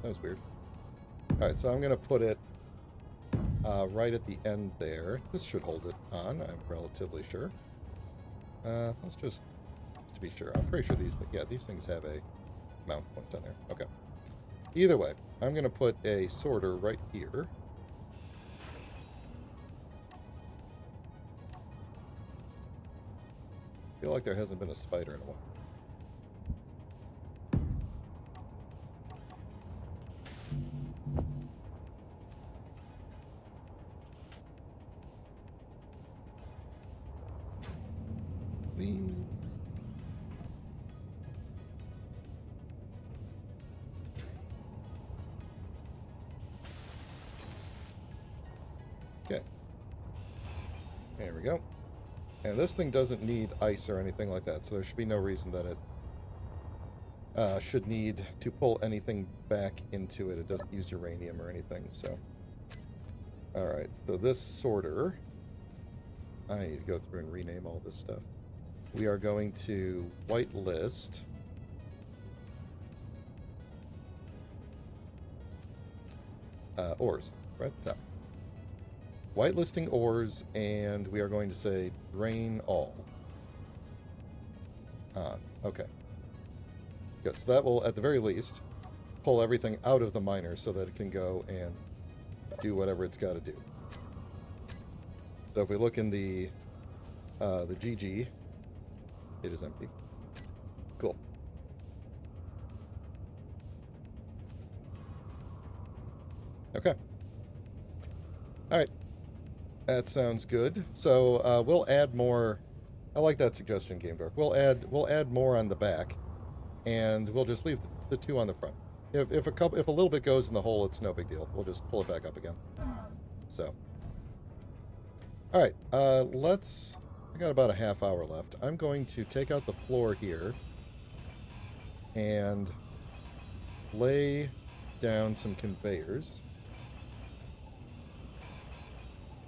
Speaker 1: That was weird. Alright, so I'm going to put it right at the end there. This should hold it on, I'm relatively sure. Let's just to be sure. I'm pretty sure these things have a mount point on there. Okay. Either way, I'm going to put a sorter right here. I feel like there hasn't been a spider in a while. Okay. There we go. And this thing doesn't need ice or anything like that, so there should be no reason that it should need to pull anything back into it. It doesn't use uranium or anything, so... Alright, so this sorter... I need to go through and rename all this stuff. We are going to whitelist... ores, right at the top. Whitelisting ores, and we are going to say drain all. On. Okay. Good. So that will, at the very least, pull everything out of the miner so that it can go and do whatever it's got to do. So if we look in the GG, it is empty. Cool. Okay. All right. That sounds good. So we'll add more. I like that suggestion, Game Dork. We'll add more on the back, and we'll just leave the two on the front. If a little bit goes in the hole, it's no big deal. We'll just pull it back up again. So. All right. Let's. I got about a half hour left. I'm going to take out the floor here and lay down some conveyors.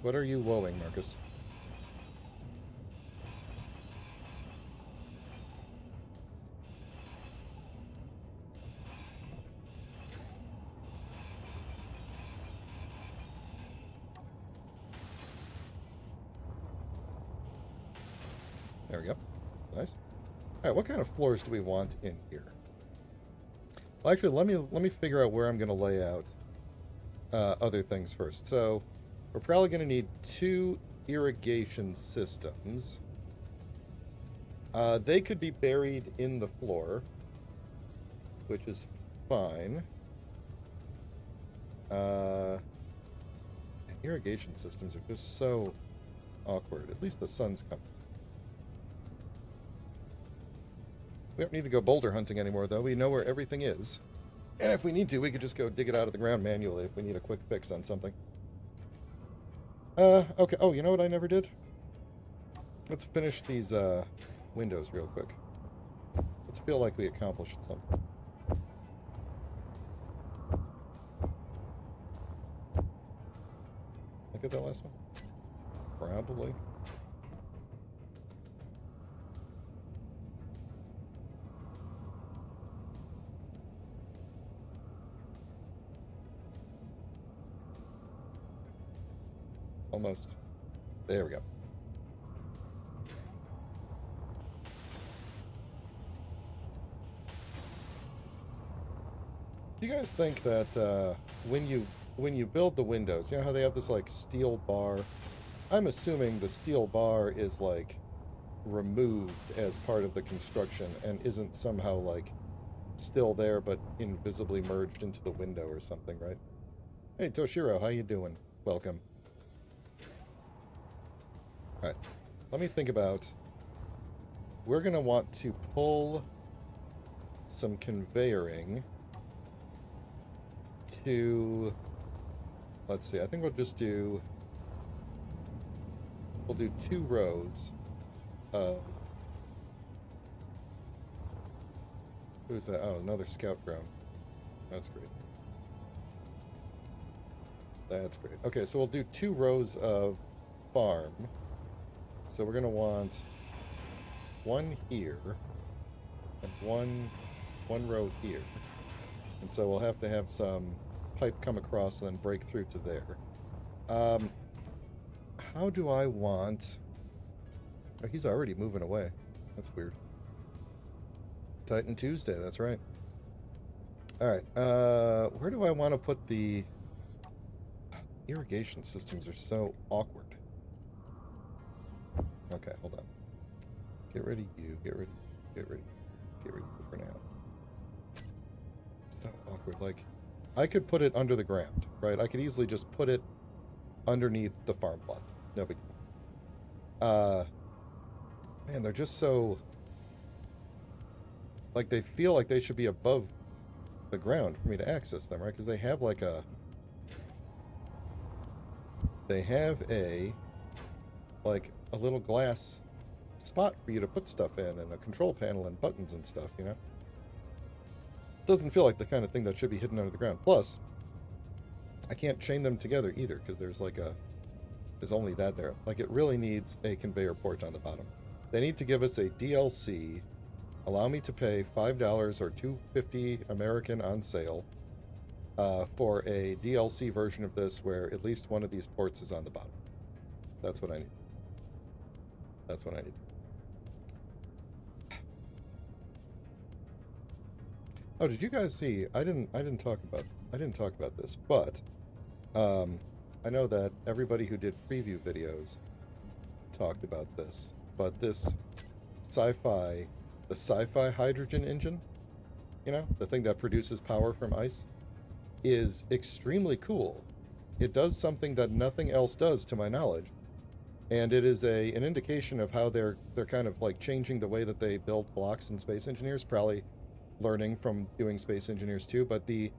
Speaker 1: What are you woeing, Marcus? There we go. Nice. All right, what kind of floors do we want in here? Well, actually, let me figure out where I'm going to lay out other things first. So, we're probably going to need 2 irrigation systems. They could be buried in the floor, which is fine. Irrigation systems are just so awkward. At least the sun's coming. We don't need to go boulder hunting anymore, though. We know where everything is. And if we need to, we could just go dig it out of the ground manually if we need a quick fix on something. Okay. Oh, you know what I never did? Let's finish these, windows real quick. Let's feel like we accomplished something. Look at that last one. Probably. Almost. There we go. Do you guys think that when you build the windows, you know how they have this like steel bar? I'm assuming the steel bar is like removed as part of the construction and isn't somehow like still there but invisibly merged into the window or something, right? Hey Toshiro, how you doing? Welcome. Alright, let me think about... We're going to want to pull some conveyoring to... Let's see, I think we'll just do... We'll do 2 rows of... Who's that? Oh, another scout ground. That's great. That's great. Okay, so we'll do 2 rows of farm. So we're going to want 1 here and one row here. And so we'll have to have some pipe come across and then break through to there. How do I want... Oh, he's already moving away. That's weird. Titan Tuesday, that's right. Alright, where do I want to put the... Irrigation systems are so awkward. Okay, hold on. Get rid of you, get rid of you for now. It's so awkward. Like, I could put it under the ground, right? I could easily just put it underneath the farm plot. No big deal. Man, they're just so... Like, they feel like they should be above the ground for me to access them, right? Because they have, like, a... They have a... Like, a little glass spot for you to put stuff in, and a control panel and buttons and stuff, you know? Doesn't feel like the kind of thing that should be hidden under the ground. Plus, I can't chain them together either, because there's like a... There's only that there. Like, it really needs a conveyor port on the bottom. They need to give us a DLC, allow me to pay $5 or $2.50 American on sale for a DLC version of this where at least one of these ports is on the bottom. That's what I need. That's what I need. Oh, did you guys see? I didn't talk about this, but I know that everybody who did preview videos talked about this. But this the sci-fi hydrogen engine, you know, the thing that produces power from ice, is extremely cool. It does something that nothing else does, to my knowledge, and it is an indication of how they're kind of like changing the way that they build blocks in Space Engineers, probably learning from doing Space Engineers too. But it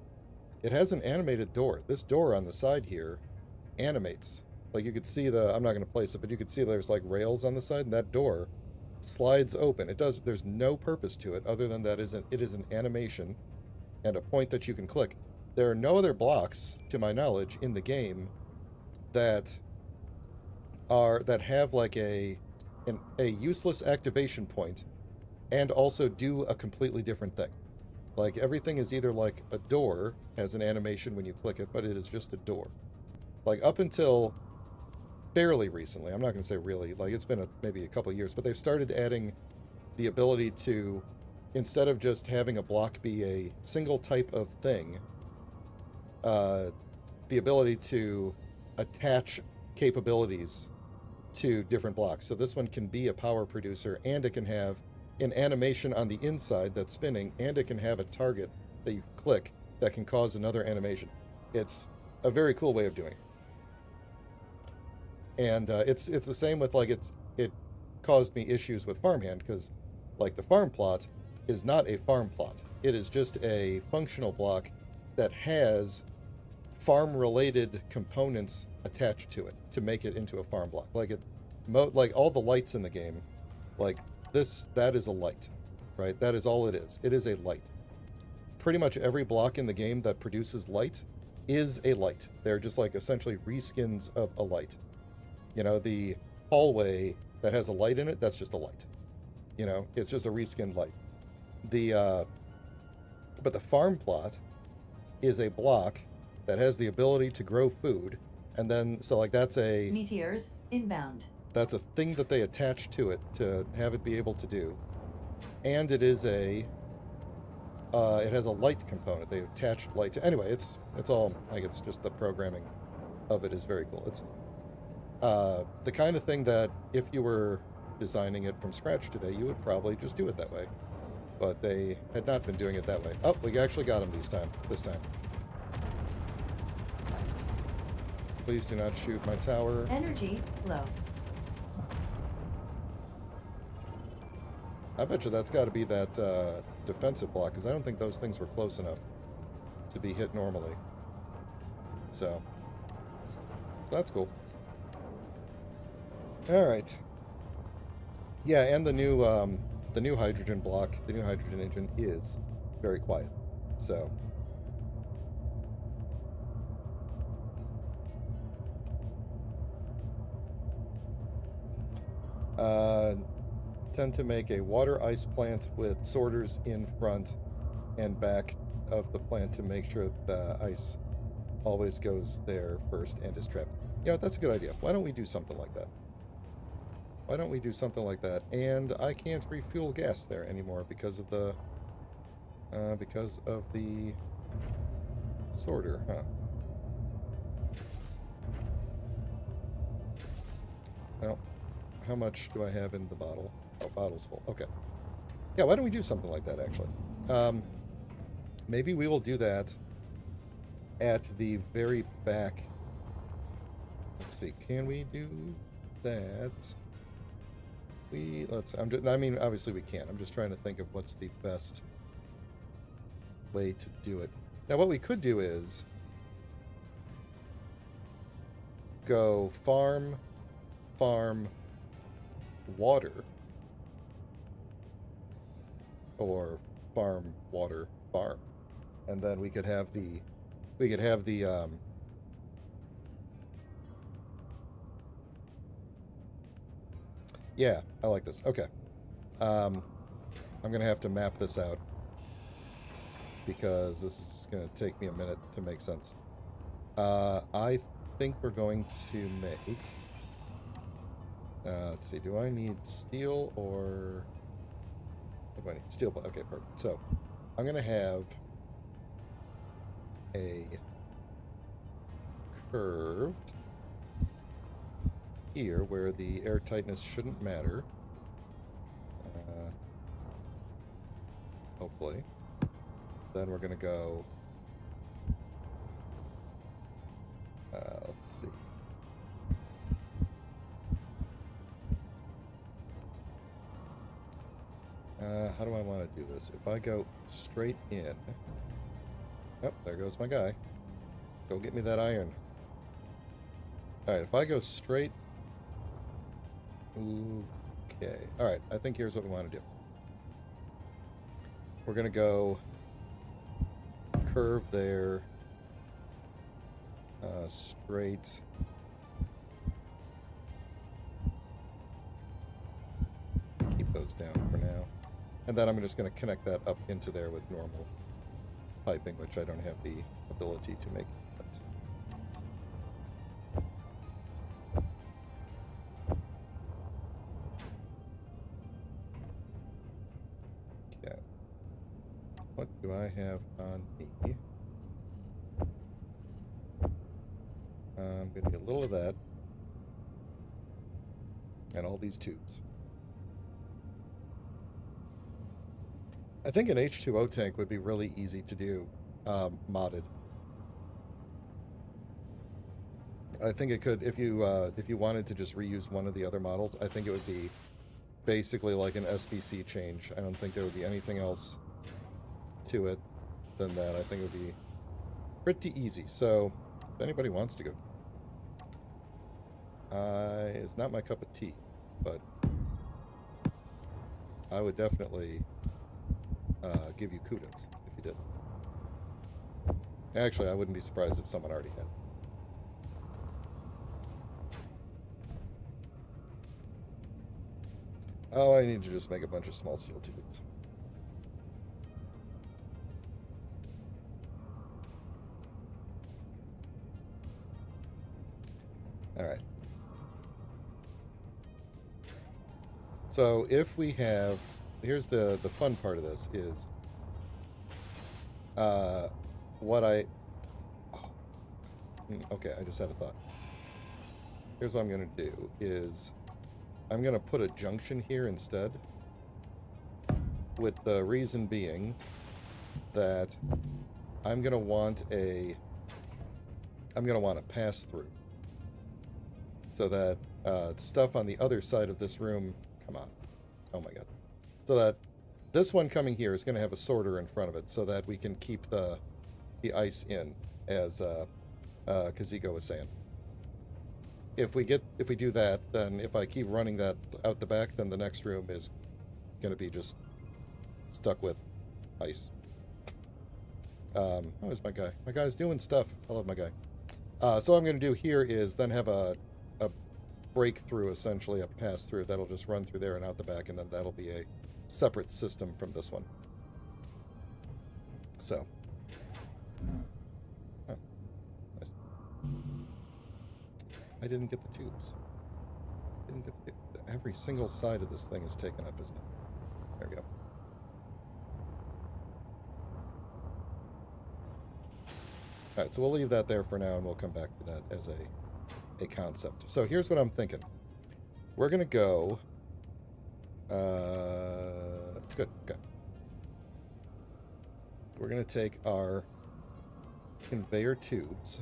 Speaker 1: has an animated door. This door on the side here animates. Like you could see I'm not going to place it, but you could see there's like rails on the side, and that door slides open. There's no purpose to it other than that it is an animation and a point that you can click. There are no other blocks, to my knowledge, in the game that have like a useless activation point and also do a completely different thing. Like everything is either like a door has an animation when you click it, but it is just a door. Like up until fairly recently, I'm not going to say really, like it's been maybe a couple of years, but they've started adding the ability to, instead of just having a block be a single type of thing, the ability to attach capabilities to different blocks. So this one can be a power producer, and it can have an animation on the inside that's spinning, and it can have a target that you click that can cause another animation. It's a very cool way of doing it. And it's the same with like it caused me issues with farmhand, because like the farm plot is not a farm plot. It is just a functional block that has farm related components attached to it to make it into a farm block. Like like all the lights in the game, like that is a light, right? That is all it is. It is a light. Pretty much every block in the game that produces light is a light. They're just like essentially reskins of a light. You know, the hallway that has a light in it, that's just a light. You know, it's just a reskinned light. But the farm plot is a block that has the ability to grow food, and then so like that's a
Speaker 2: Meteors inbound.
Speaker 1: That's a thing that they attach to it to have it be able to do, and it is it has a light component. They attach light to. Anyway, it's all like it's just the programming of it is very cool. It's the kind of thing that if you were designing it from scratch today, you would probably just do it that way. But they had not been doing it that way. Oh, we actually got him this time. Please do not shoot my tower.
Speaker 2: Energy low.
Speaker 1: I bet you that's got to be that defensive block, because I don't think those things were close enough to be hit normally. So that's cool. All right. Yeah, and the new hydrogen block, the new hydrogen engine is very quiet. So tend to make a water ice plant with sorters in front and back of the plant to make sure the ice always goes there first and is trapped. Yeah, that's a good idea. Why don't we do something like that? And I can't refuel gas there anymore because of the sorter, huh? Well, how much do I have in the bottle? Oh, bottle's full. Okay. Yeah, why don't we do something like that, actually? Maybe we will do that at the very back. Let's see. Can we do that? I mean, obviously we can. I'm just trying to think of what's the best way to do it. Now, what we could do is go farm, water, or farm, water, farm, and then we could have the yeah, I like this. Okay. I'm gonna have to map this out because this is gonna take me a minute to make sense. I think we're going to make let's see, do I need steel or what do I need? Steel. Okay, perfect. So I'm gonna have a curved here where the air tightness shouldn't matter. Hopefully. Then we're gonna go Let's see. How do I want to do this? If I go straight in... Oh, there goes my guy. Go get me that iron. Alright, if I go straight... Okay. Alright, I think here's what we want to do. We're going to go... curve there. Straight... Keep those down for now. And then I'm just going to connect that up into there with normal piping, which I don't have the ability to make. Okay. What do I have on me? I'm going to get a little of that. And all these tubes. I think an H2O tank would be really easy to do, modded. I think it could, if you wanted to just reuse one of the other models, I think it would be basically like an SBC change. I don't think there would be anything else to it than that. I think it would be pretty easy. So, if anybody wants to go, it's not my cup of tea, but I would definitely give you kudos if you did. Actually, I wouldn't be surprised if someone already has. Oh, I need to just make a bunch of small steel tubes. Alright. So if we have... Here's the fun part of this is... what I... Oh, okay, I just had a thought. Here's what I'm going to do is... I'm going to put a junction here instead. With the reason being that I'm going to want a... I'm going to want a pass-through. So that stuff on the other side of this room... Come on. Oh my god. So that this one coming here is going to have a sorter in front of it so that we can keep the ice in, as Kazigo was saying. If we do that, then if I keep running that out the back, then the next room is going to be just stuck with ice. Oh, is my guy? My guy's doing stuff. I love my guy. So what I'm going to do here is then have a breakthrough, essentially, a pass-through that'll just run through there and out the back, and then that'll be a separate system from this one. So. Oh, nice. I didn't get the tubes. Every single side of this thing is taken up, isn't it? There we go. Alright, so we'll leave that there for now, and we'll come back to that as a concept. So here's what I'm thinking. We're going to go... Good. We're going to take our conveyor tubes.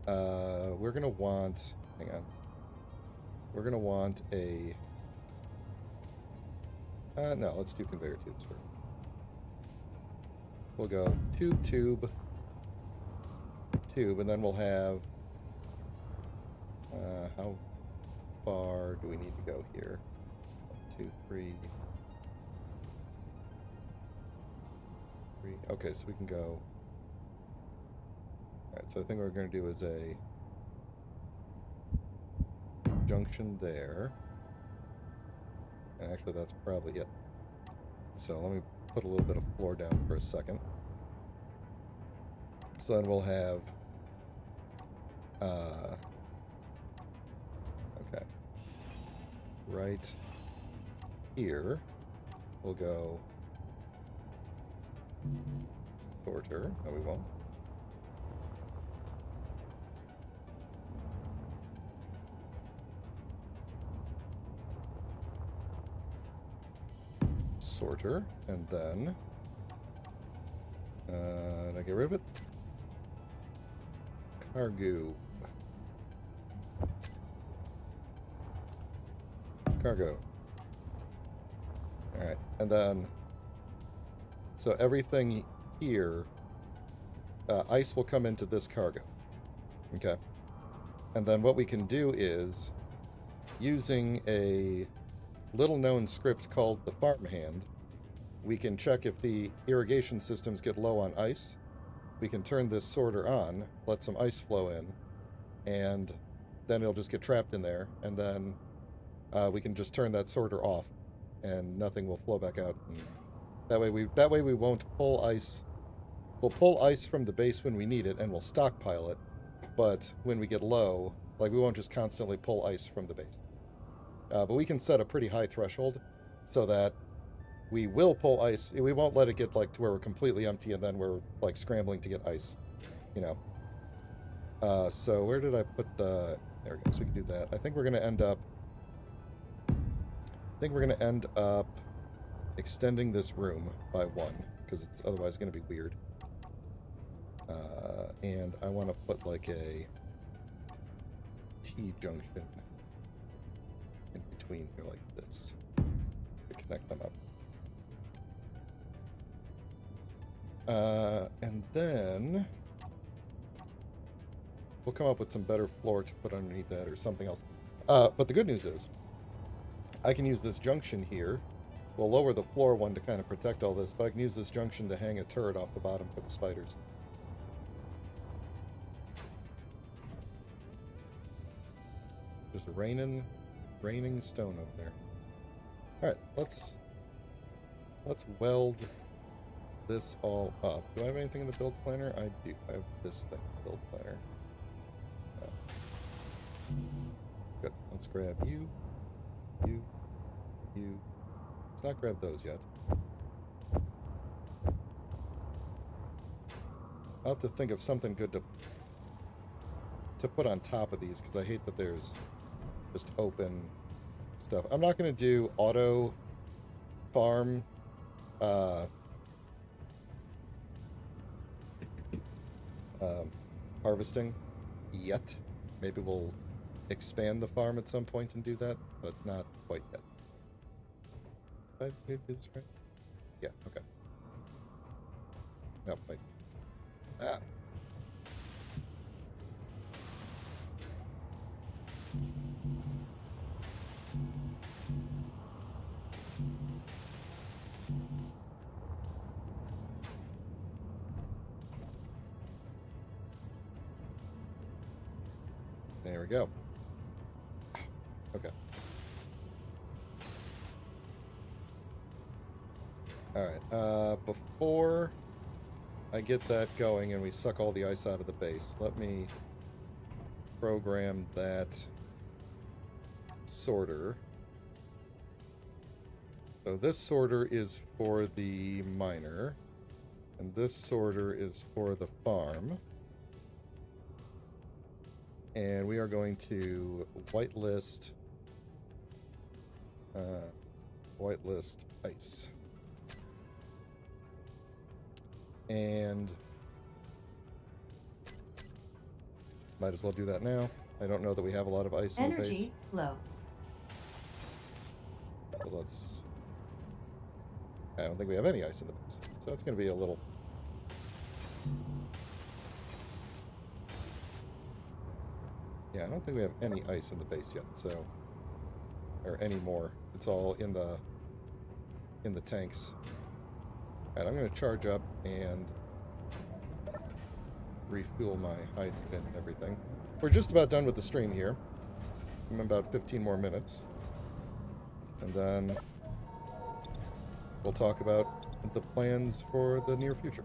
Speaker 1: We're going to want... Hang on. We're going to want a... no, let's do conveyor tubes first. We'll go tube, and then we'll have... how far do we need to go here? 1, 2, 3. Okay, so we can go... Alright, so I think what we're going to do is a junction there. And actually, that's probably it. So let me put a little bit of floor down for a second. So then we'll have... okay. Right here, we'll go sorter. No, we won't. Sorter, and then did I get rid of it? Cargo. Cargo. Alright, and then... So everything here... ice will come into this cargo. Okay. And then what we can do is, using a little-known script called the farmhand, we can check if the irrigation systems get low on ice. We can turn this sorter on, let some ice flow in, and then it'll just get trapped in there, and then we can just turn that sorter off, and nothing will flow back out. And that way we won't pull ice. We'll pull ice from the base when we need it, and we'll stockpile it. But when we get low, like, we won't just constantly pull ice from the base. But we can set a pretty high threshold so that we will pull ice. We won't let it get, like, to where we're completely empty and then we're, like, scrambling to get ice, you know. So where did I put the... There we go, so we can do that. I think we're going to end up... extending this room by 1, because it's otherwise going to be weird. And I want to put, like, a T-junction in between here, like this, to connect them up. And then we'll come up with some better floor to put underneath that or something else. But the good news is I can use this junction here. We'll lower the floor one to kind of protect all this, but I can use this junction to hang a turret off the bottom for the spiders. Just raining stone over there. Alright, let's weld this all up. Do I have anything in the build planner? I do. I have this thing in the build planner. Good. Let's grab you. Let's not grab those yet. I'll have to think of something good to put on top of these, because I hate that there's just open stuff. I'm not going to do auto farm harvesting yet. Maybe we'll expand the farm at some point and do that, but not quite yet. Did I do this right? Yeah, okay. No, wait. Ah. There we go. Okay. Alright, before I get that going and we suck all the ice out of the base, let me program that sorter. So this sorter is for the miner, and this sorter is for the farm. And we are going to whitelist ice. And might as well do that now. I don't know that we have a lot of ice in the base.
Speaker 2: Energy low.
Speaker 1: So let's... I don't think we have any ice in the base. So it's going to be a little... Yeah, I don't think we have any ice in the base yet, so... Or any more. It's all in the tanks. Alright, I'm going to charge up and refuel my hydrogen and everything. We're just about done with the stream here. I'm about 15 more minutes. And then we'll talk about the plans for the near future.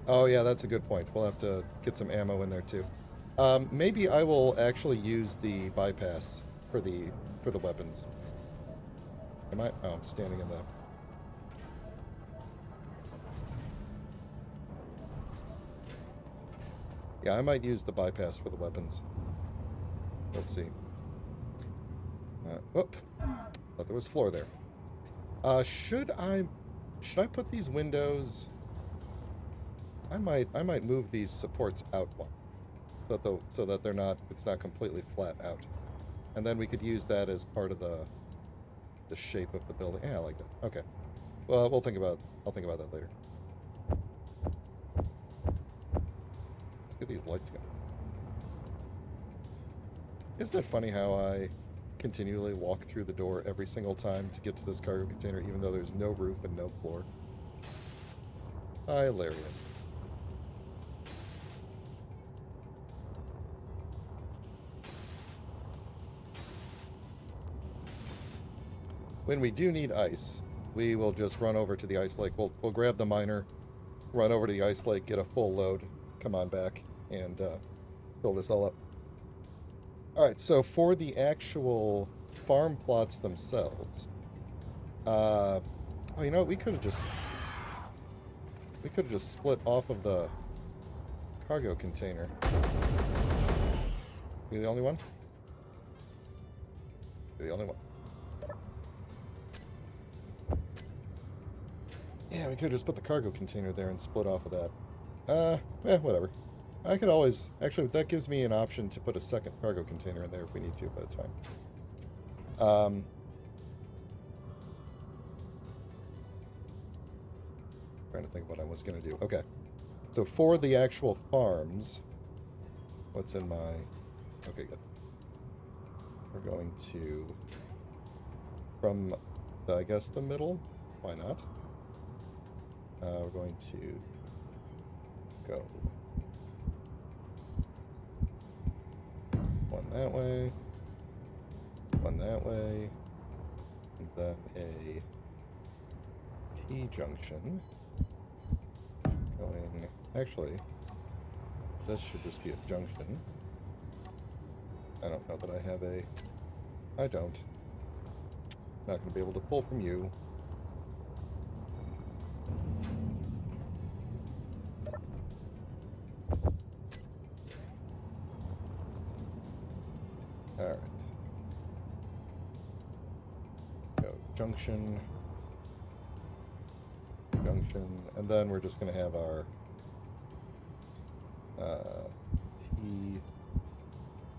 Speaker 1: Oh yeah, that's a good point. We'll have to get some ammo in there too. Maybe I will actually use the bypass for the weapons. Am I? Oh, I'm standing in the... Yeah, I might use the bypass for the weapons. We'll see. Whoop. Thought there was floor there. Should I Should I put these windows? I might move these supports out one, so that it's not completely flat out, and then we could use that as part of the shape of the building. Yeah, I like that. Okay. Well, I'll think about that later. Let's get these lights going. Isn't it funny how I continually walk through the door every single time to get to this cargo container, even though there's no roof and no floor? Hilarious. When we do need ice, we will just run over to the ice lake. We'll grab the miner, run over to the ice lake, get a full load, come on back, and fill this all up. Alright, so for the actual farm plots themselves, oh, you know what, we could have just split off of the cargo container. You the only one? You're the only one. Yeah, we could have just put the cargo container there and split off of that. Whatever. I could always... Actually, that gives me an option to put a second cargo container in there if we need to, but it's fine. Trying to think what I was going to do. Okay. So for the actual farms, what's in my... Okay, good. We're going to... From, I guess, the middle? Why not? We're going to go one that way, one that way, and then a T-junction going... Actually, this should just be a junction. I don't know that I have a... I don't. Not going to be able to pull from you. Alright. Go junction. Junction. And then we're just going to have our T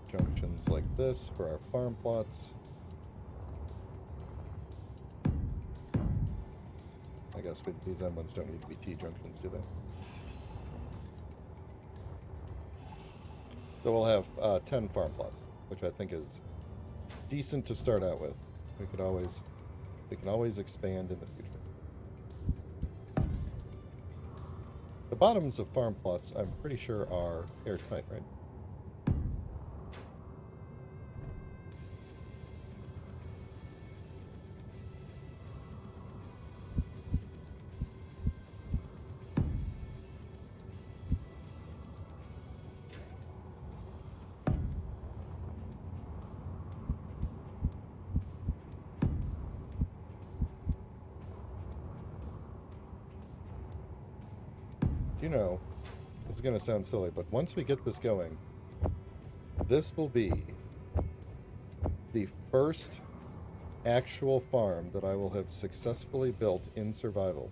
Speaker 1: junctions like this for our farm plots. I guess these end ones don't need to be T junctions, do they? So we'll have 10 farm plots, which I think is decent to start out with. We can always expand in the future. The bottoms of farm plots, I'm pretty sure, are airtight, right? You know, this is going to sound silly, but once we get this going, this will be the first actual farm that I will have successfully built in survival.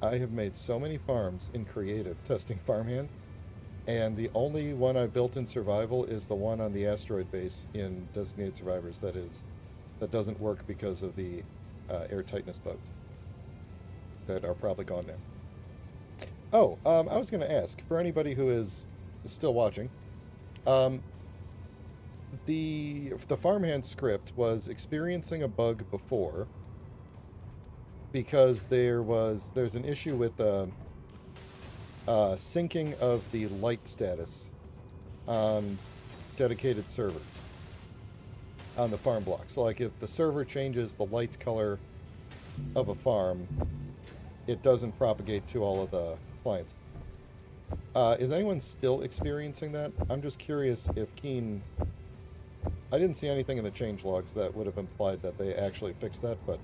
Speaker 1: I have made so many farms in creative testing farmhand, and the only one I built in survival is the one on the asteroid base in Designated Survivors that doesn't work because of the air tightness bugs that are probably gone now. Oh, I was going to ask, for anybody who is still watching, the farmhand script was experiencing a bug before because there's an issue with syncing of the light status on dedicated servers on the farm block. So like if the server changes the light color of a farm, it doesn't propagate to all of the clients. Is anyone still experiencing that? I'm just curious if Keen... I didn't see anything in the change logs that would have implied that they actually fixed that, but...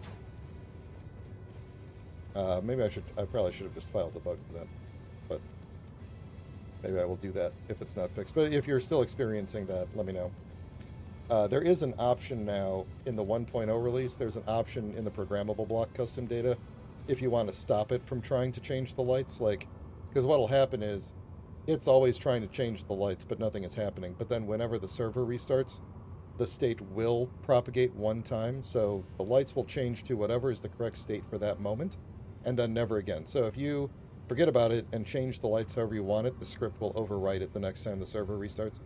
Speaker 1: maybe I probably should have just filed a bug for that. But maybe I will do that if it's not fixed. But if you're still experiencing that, let me know. There is an option now in the 1.0 release. There's an option in the programmable block custom data if you want to stop it from trying to change the lights. Like, because what'll happen is it's always trying to change the lights, but nothing is happening. But then whenever the server restarts, the state will propagate one time. So the lights will change to whatever is the correct state for that moment, and then never again. So if you forget about it and change the lights however you want it, the script will overwrite it the next time the server restarts,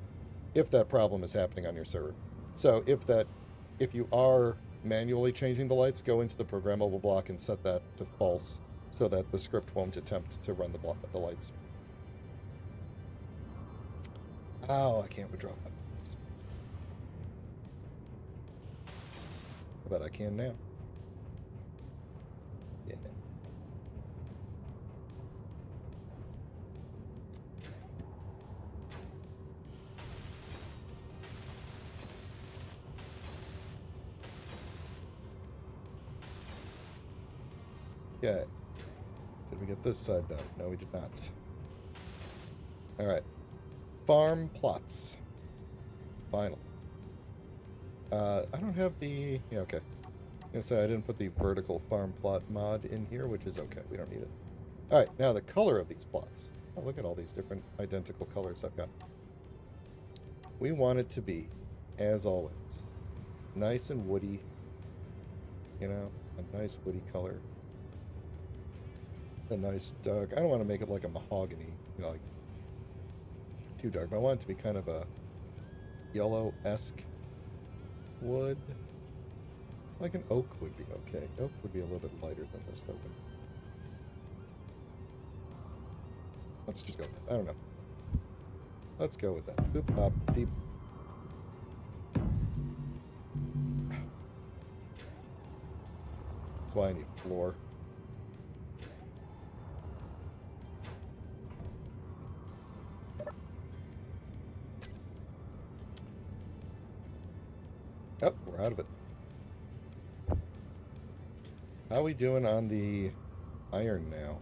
Speaker 1: if that problem is happening on your server. So if you are manually changing the lights, go into the programmable block and set that to false so that the script won't attempt to run the lights. Oh, I can't withdraw funds. But I can now. Yeah. Okay. Did we get this side done? No, we did not. Alright. Farm plots. Final. I don't have the... Yeah, okay. I was gonna say I didn't put the vertical farm plot mod in here, which is okay. We don't need it. Alright, now the color of these plots. Oh, look at all these different identical colors I've got. We want it to be, as always, nice and woody. You know, a nice woody color. A nice dark. I don't want to make it like a mahogany, you know, like too dark. But I want it to be kind of a yellow-esque wood. Like an oak would be okay. Oak would be a little bit lighter than this, though. Let's just go with that. I don't know. Let's go with that. Boop, bop, deep. That's why I need floor. Oh, we're out of it. How are we doing on the iron now?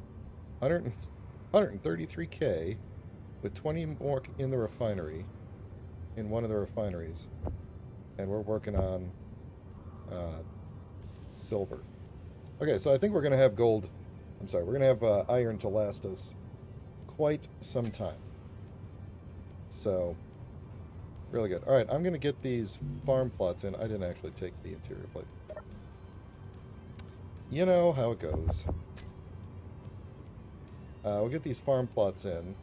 Speaker 1: 133K with 20 more in the refinery, in one of the refineries. And we're working on silver. Okay, so I think we're going to have gold. I'm sorry, we're going to have iron to last us quite some time. So... really good. Alright, I'm going to get these farm plots in. I didn't actually take the interior plate. You know how it goes. We'll get these farm plots in.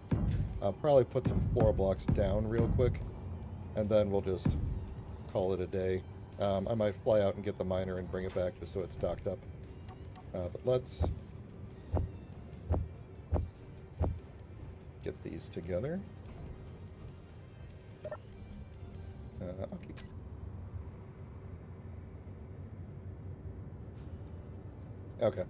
Speaker 1: I'll probably put some floor blocks down real quick. And then we'll just call it a day. I might fly out and get the miner and bring it back just so it's stocked up. But let's get these together. I'll keep. Okay.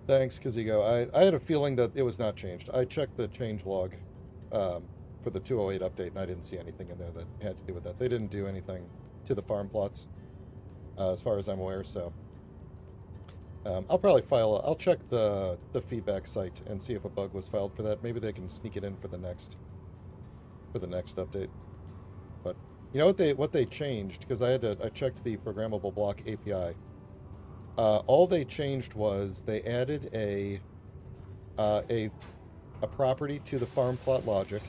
Speaker 1: Thanks, Kazigo. I had a feeling that it was not changed. I checked the change log for the 208 update, and I didn't see anything in there that had to do with that. They didn't do anything to the farm plots, as far as I'm aware, so... I'll probably I'll check the feedback site and see if a bug was filed for that. Maybe they can sneak it in for the next update. But you know what they changed, because I checked the programmable block API. All they changed was they added a property to the farm plot logic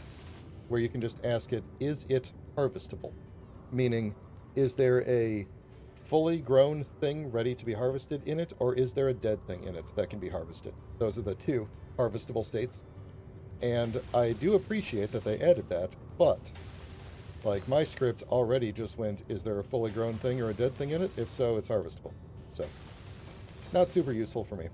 Speaker 1: where you can just ask it, is it harvestable? Meaning, is there a fully grown thing ready to be harvested in it, or is there a dead thing in it that can be harvested? Those are the two harvestable states. And I do appreciate that they added that, but like my script already just went, is there a fully grown thing or a dead thing in it? If so, it's harvestable. So, not super useful for me.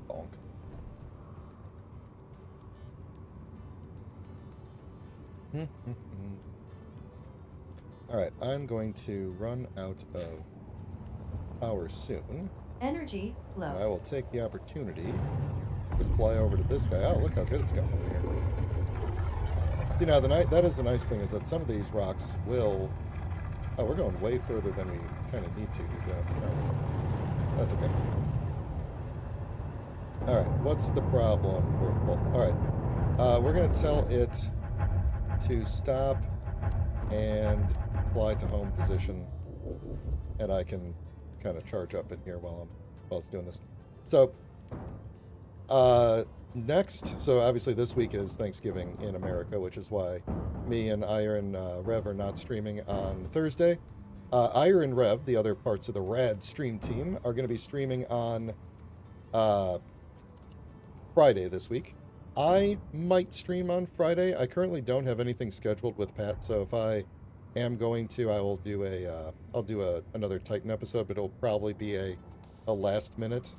Speaker 1: Bonk. Alright, I'm going to run out of power soon.
Speaker 2: Energy low.
Speaker 1: And I will take the opportunity to fly over to this guy. Oh, look how good it's going over here. See, now, that is the nice thing, is that some of these rocks will... Oh, we're going way further than we kind of need to. That's okay. Alright, what's the problem? We're full. Alright. We're going to tell it to stop and fly to home position. And I can kind of charge up in here while it's doing this. So, next, so obviously this week is Thanksgiving in America, which is why me and Ire and Rev are not streaming on Thursday. Ire and Rev, the other parts of the Rad stream team, are going to be streaming on Friday this week. I might stream on Friday. I currently don't have anything scheduled with Pat, so if I am going to, I will do another Titan episode, but it'll probably be a last minute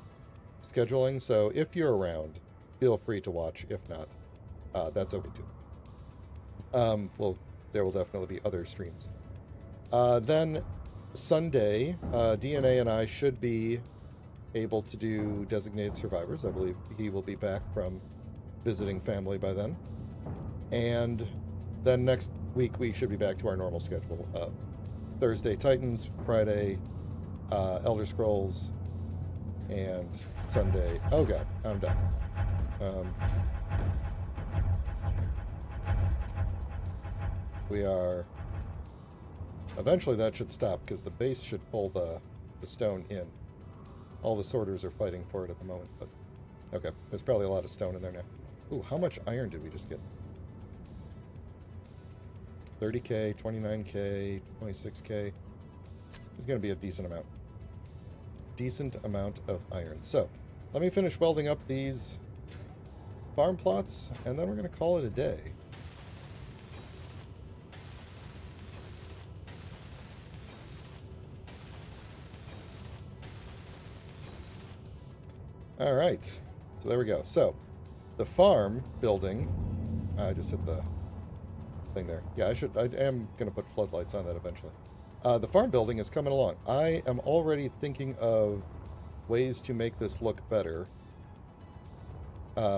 Speaker 1: scheduling. So if you're around, feel free to watch. If not, that's okay too. Well, there will definitely be other streams. Then Sunday, DNA and I should be able to do Designated Survivors. I believe he will be back from visiting family by then. And then next week we should be back to our normal schedule of Thursday Titans, Friday Elder Scrolls, and Sunday... Oh god, I'm done. We are... Eventually that should stop, because the base should pull the stone in. All the sorters are fighting for it at the moment, but... Okay, there's probably a lot of stone in there now. Ooh, how much iron did we just get? 30k, 29k, 26k. There's going to be a decent amount. Decent amount of iron. So, let me finish welding up these farm plots, and then we're going to call it a day. Alright, so there we go. So, the farm building, I just hit the thing there. Yeah, I am going to put floodlights on that eventually. The farm building is coming along. I am already thinking of ways to make this look better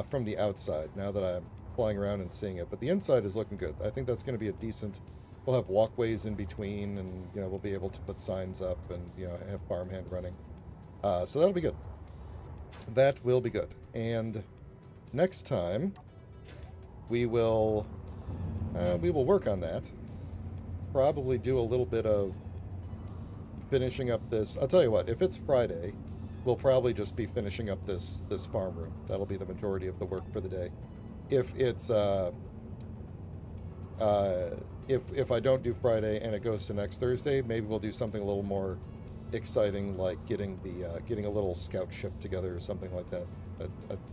Speaker 1: from the outside, now that I'm flying around and seeing it. But the inside is looking good. I think that's going to be a decent... We'll have walkways in between, and, you know, we'll be able to put signs up and, you know, have farmhand running. So that'll be good. That will be good. And next time, we will work on that. Probably do a little bit of finishing up this. I'll tell you what, if it's Friday, we'll probably just be finishing up this farm room. That'll be the majority of the work for the day. If it's if I don't do Friday and it goes to next Thursday, maybe we'll do something a little more exciting, like getting a little scout ship together or something like that.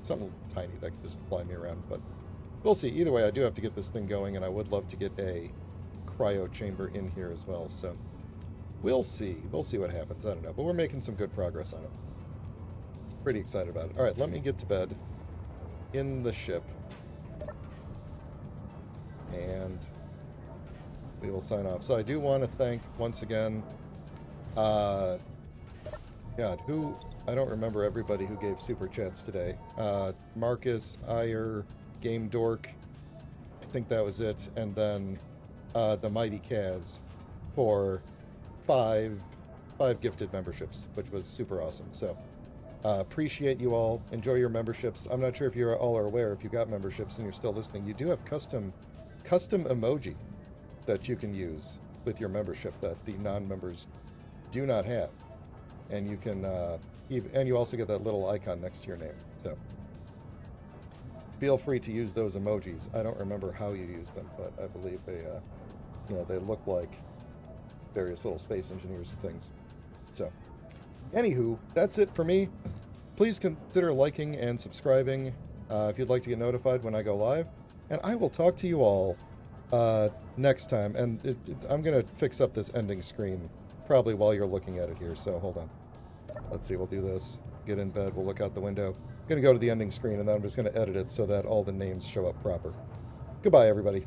Speaker 1: Something tiny that can just fly me around, but we'll see. Either way, I do have to get this thing going, and I would love to get a cryo chamber in here as well, so we'll see. We'll see what happens. I don't know, but we're making some good progress on it. Pretty excited about it. All right, let me get to bed in the ship, and we will sign off. So I do want to thank, once again, God, I don't remember everybody who gave super chats today. Marcus, Ire, Game Dork, I think that was it, and then the Mighty Kaz for five gifted memberships, which was super awesome. So appreciate you all. Enjoy your memberships. I'm not sure if you all are aware, if you got memberships and you're still listening, you do have custom emoji that you can use with your membership that the non-members do not have, and you can and you also get that little icon next to your name. So feel free to use those emojis. I don't remember how you use them, but I believe they they look like various little Space Engineers things. So anywho, that's it for me. Please consider liking and subscribing if you'd like to get notified when I go live, and I will talk to you all next time. And I'm gonna fix up this ending screen probably while you're looking at it here, so hold on. Let's see, we'll do this. Get in bed, we'll look out the window. I'm going to go to the ending screen, and then I'm just going to edit it so that all the names show up proper. Goodbye, everybody.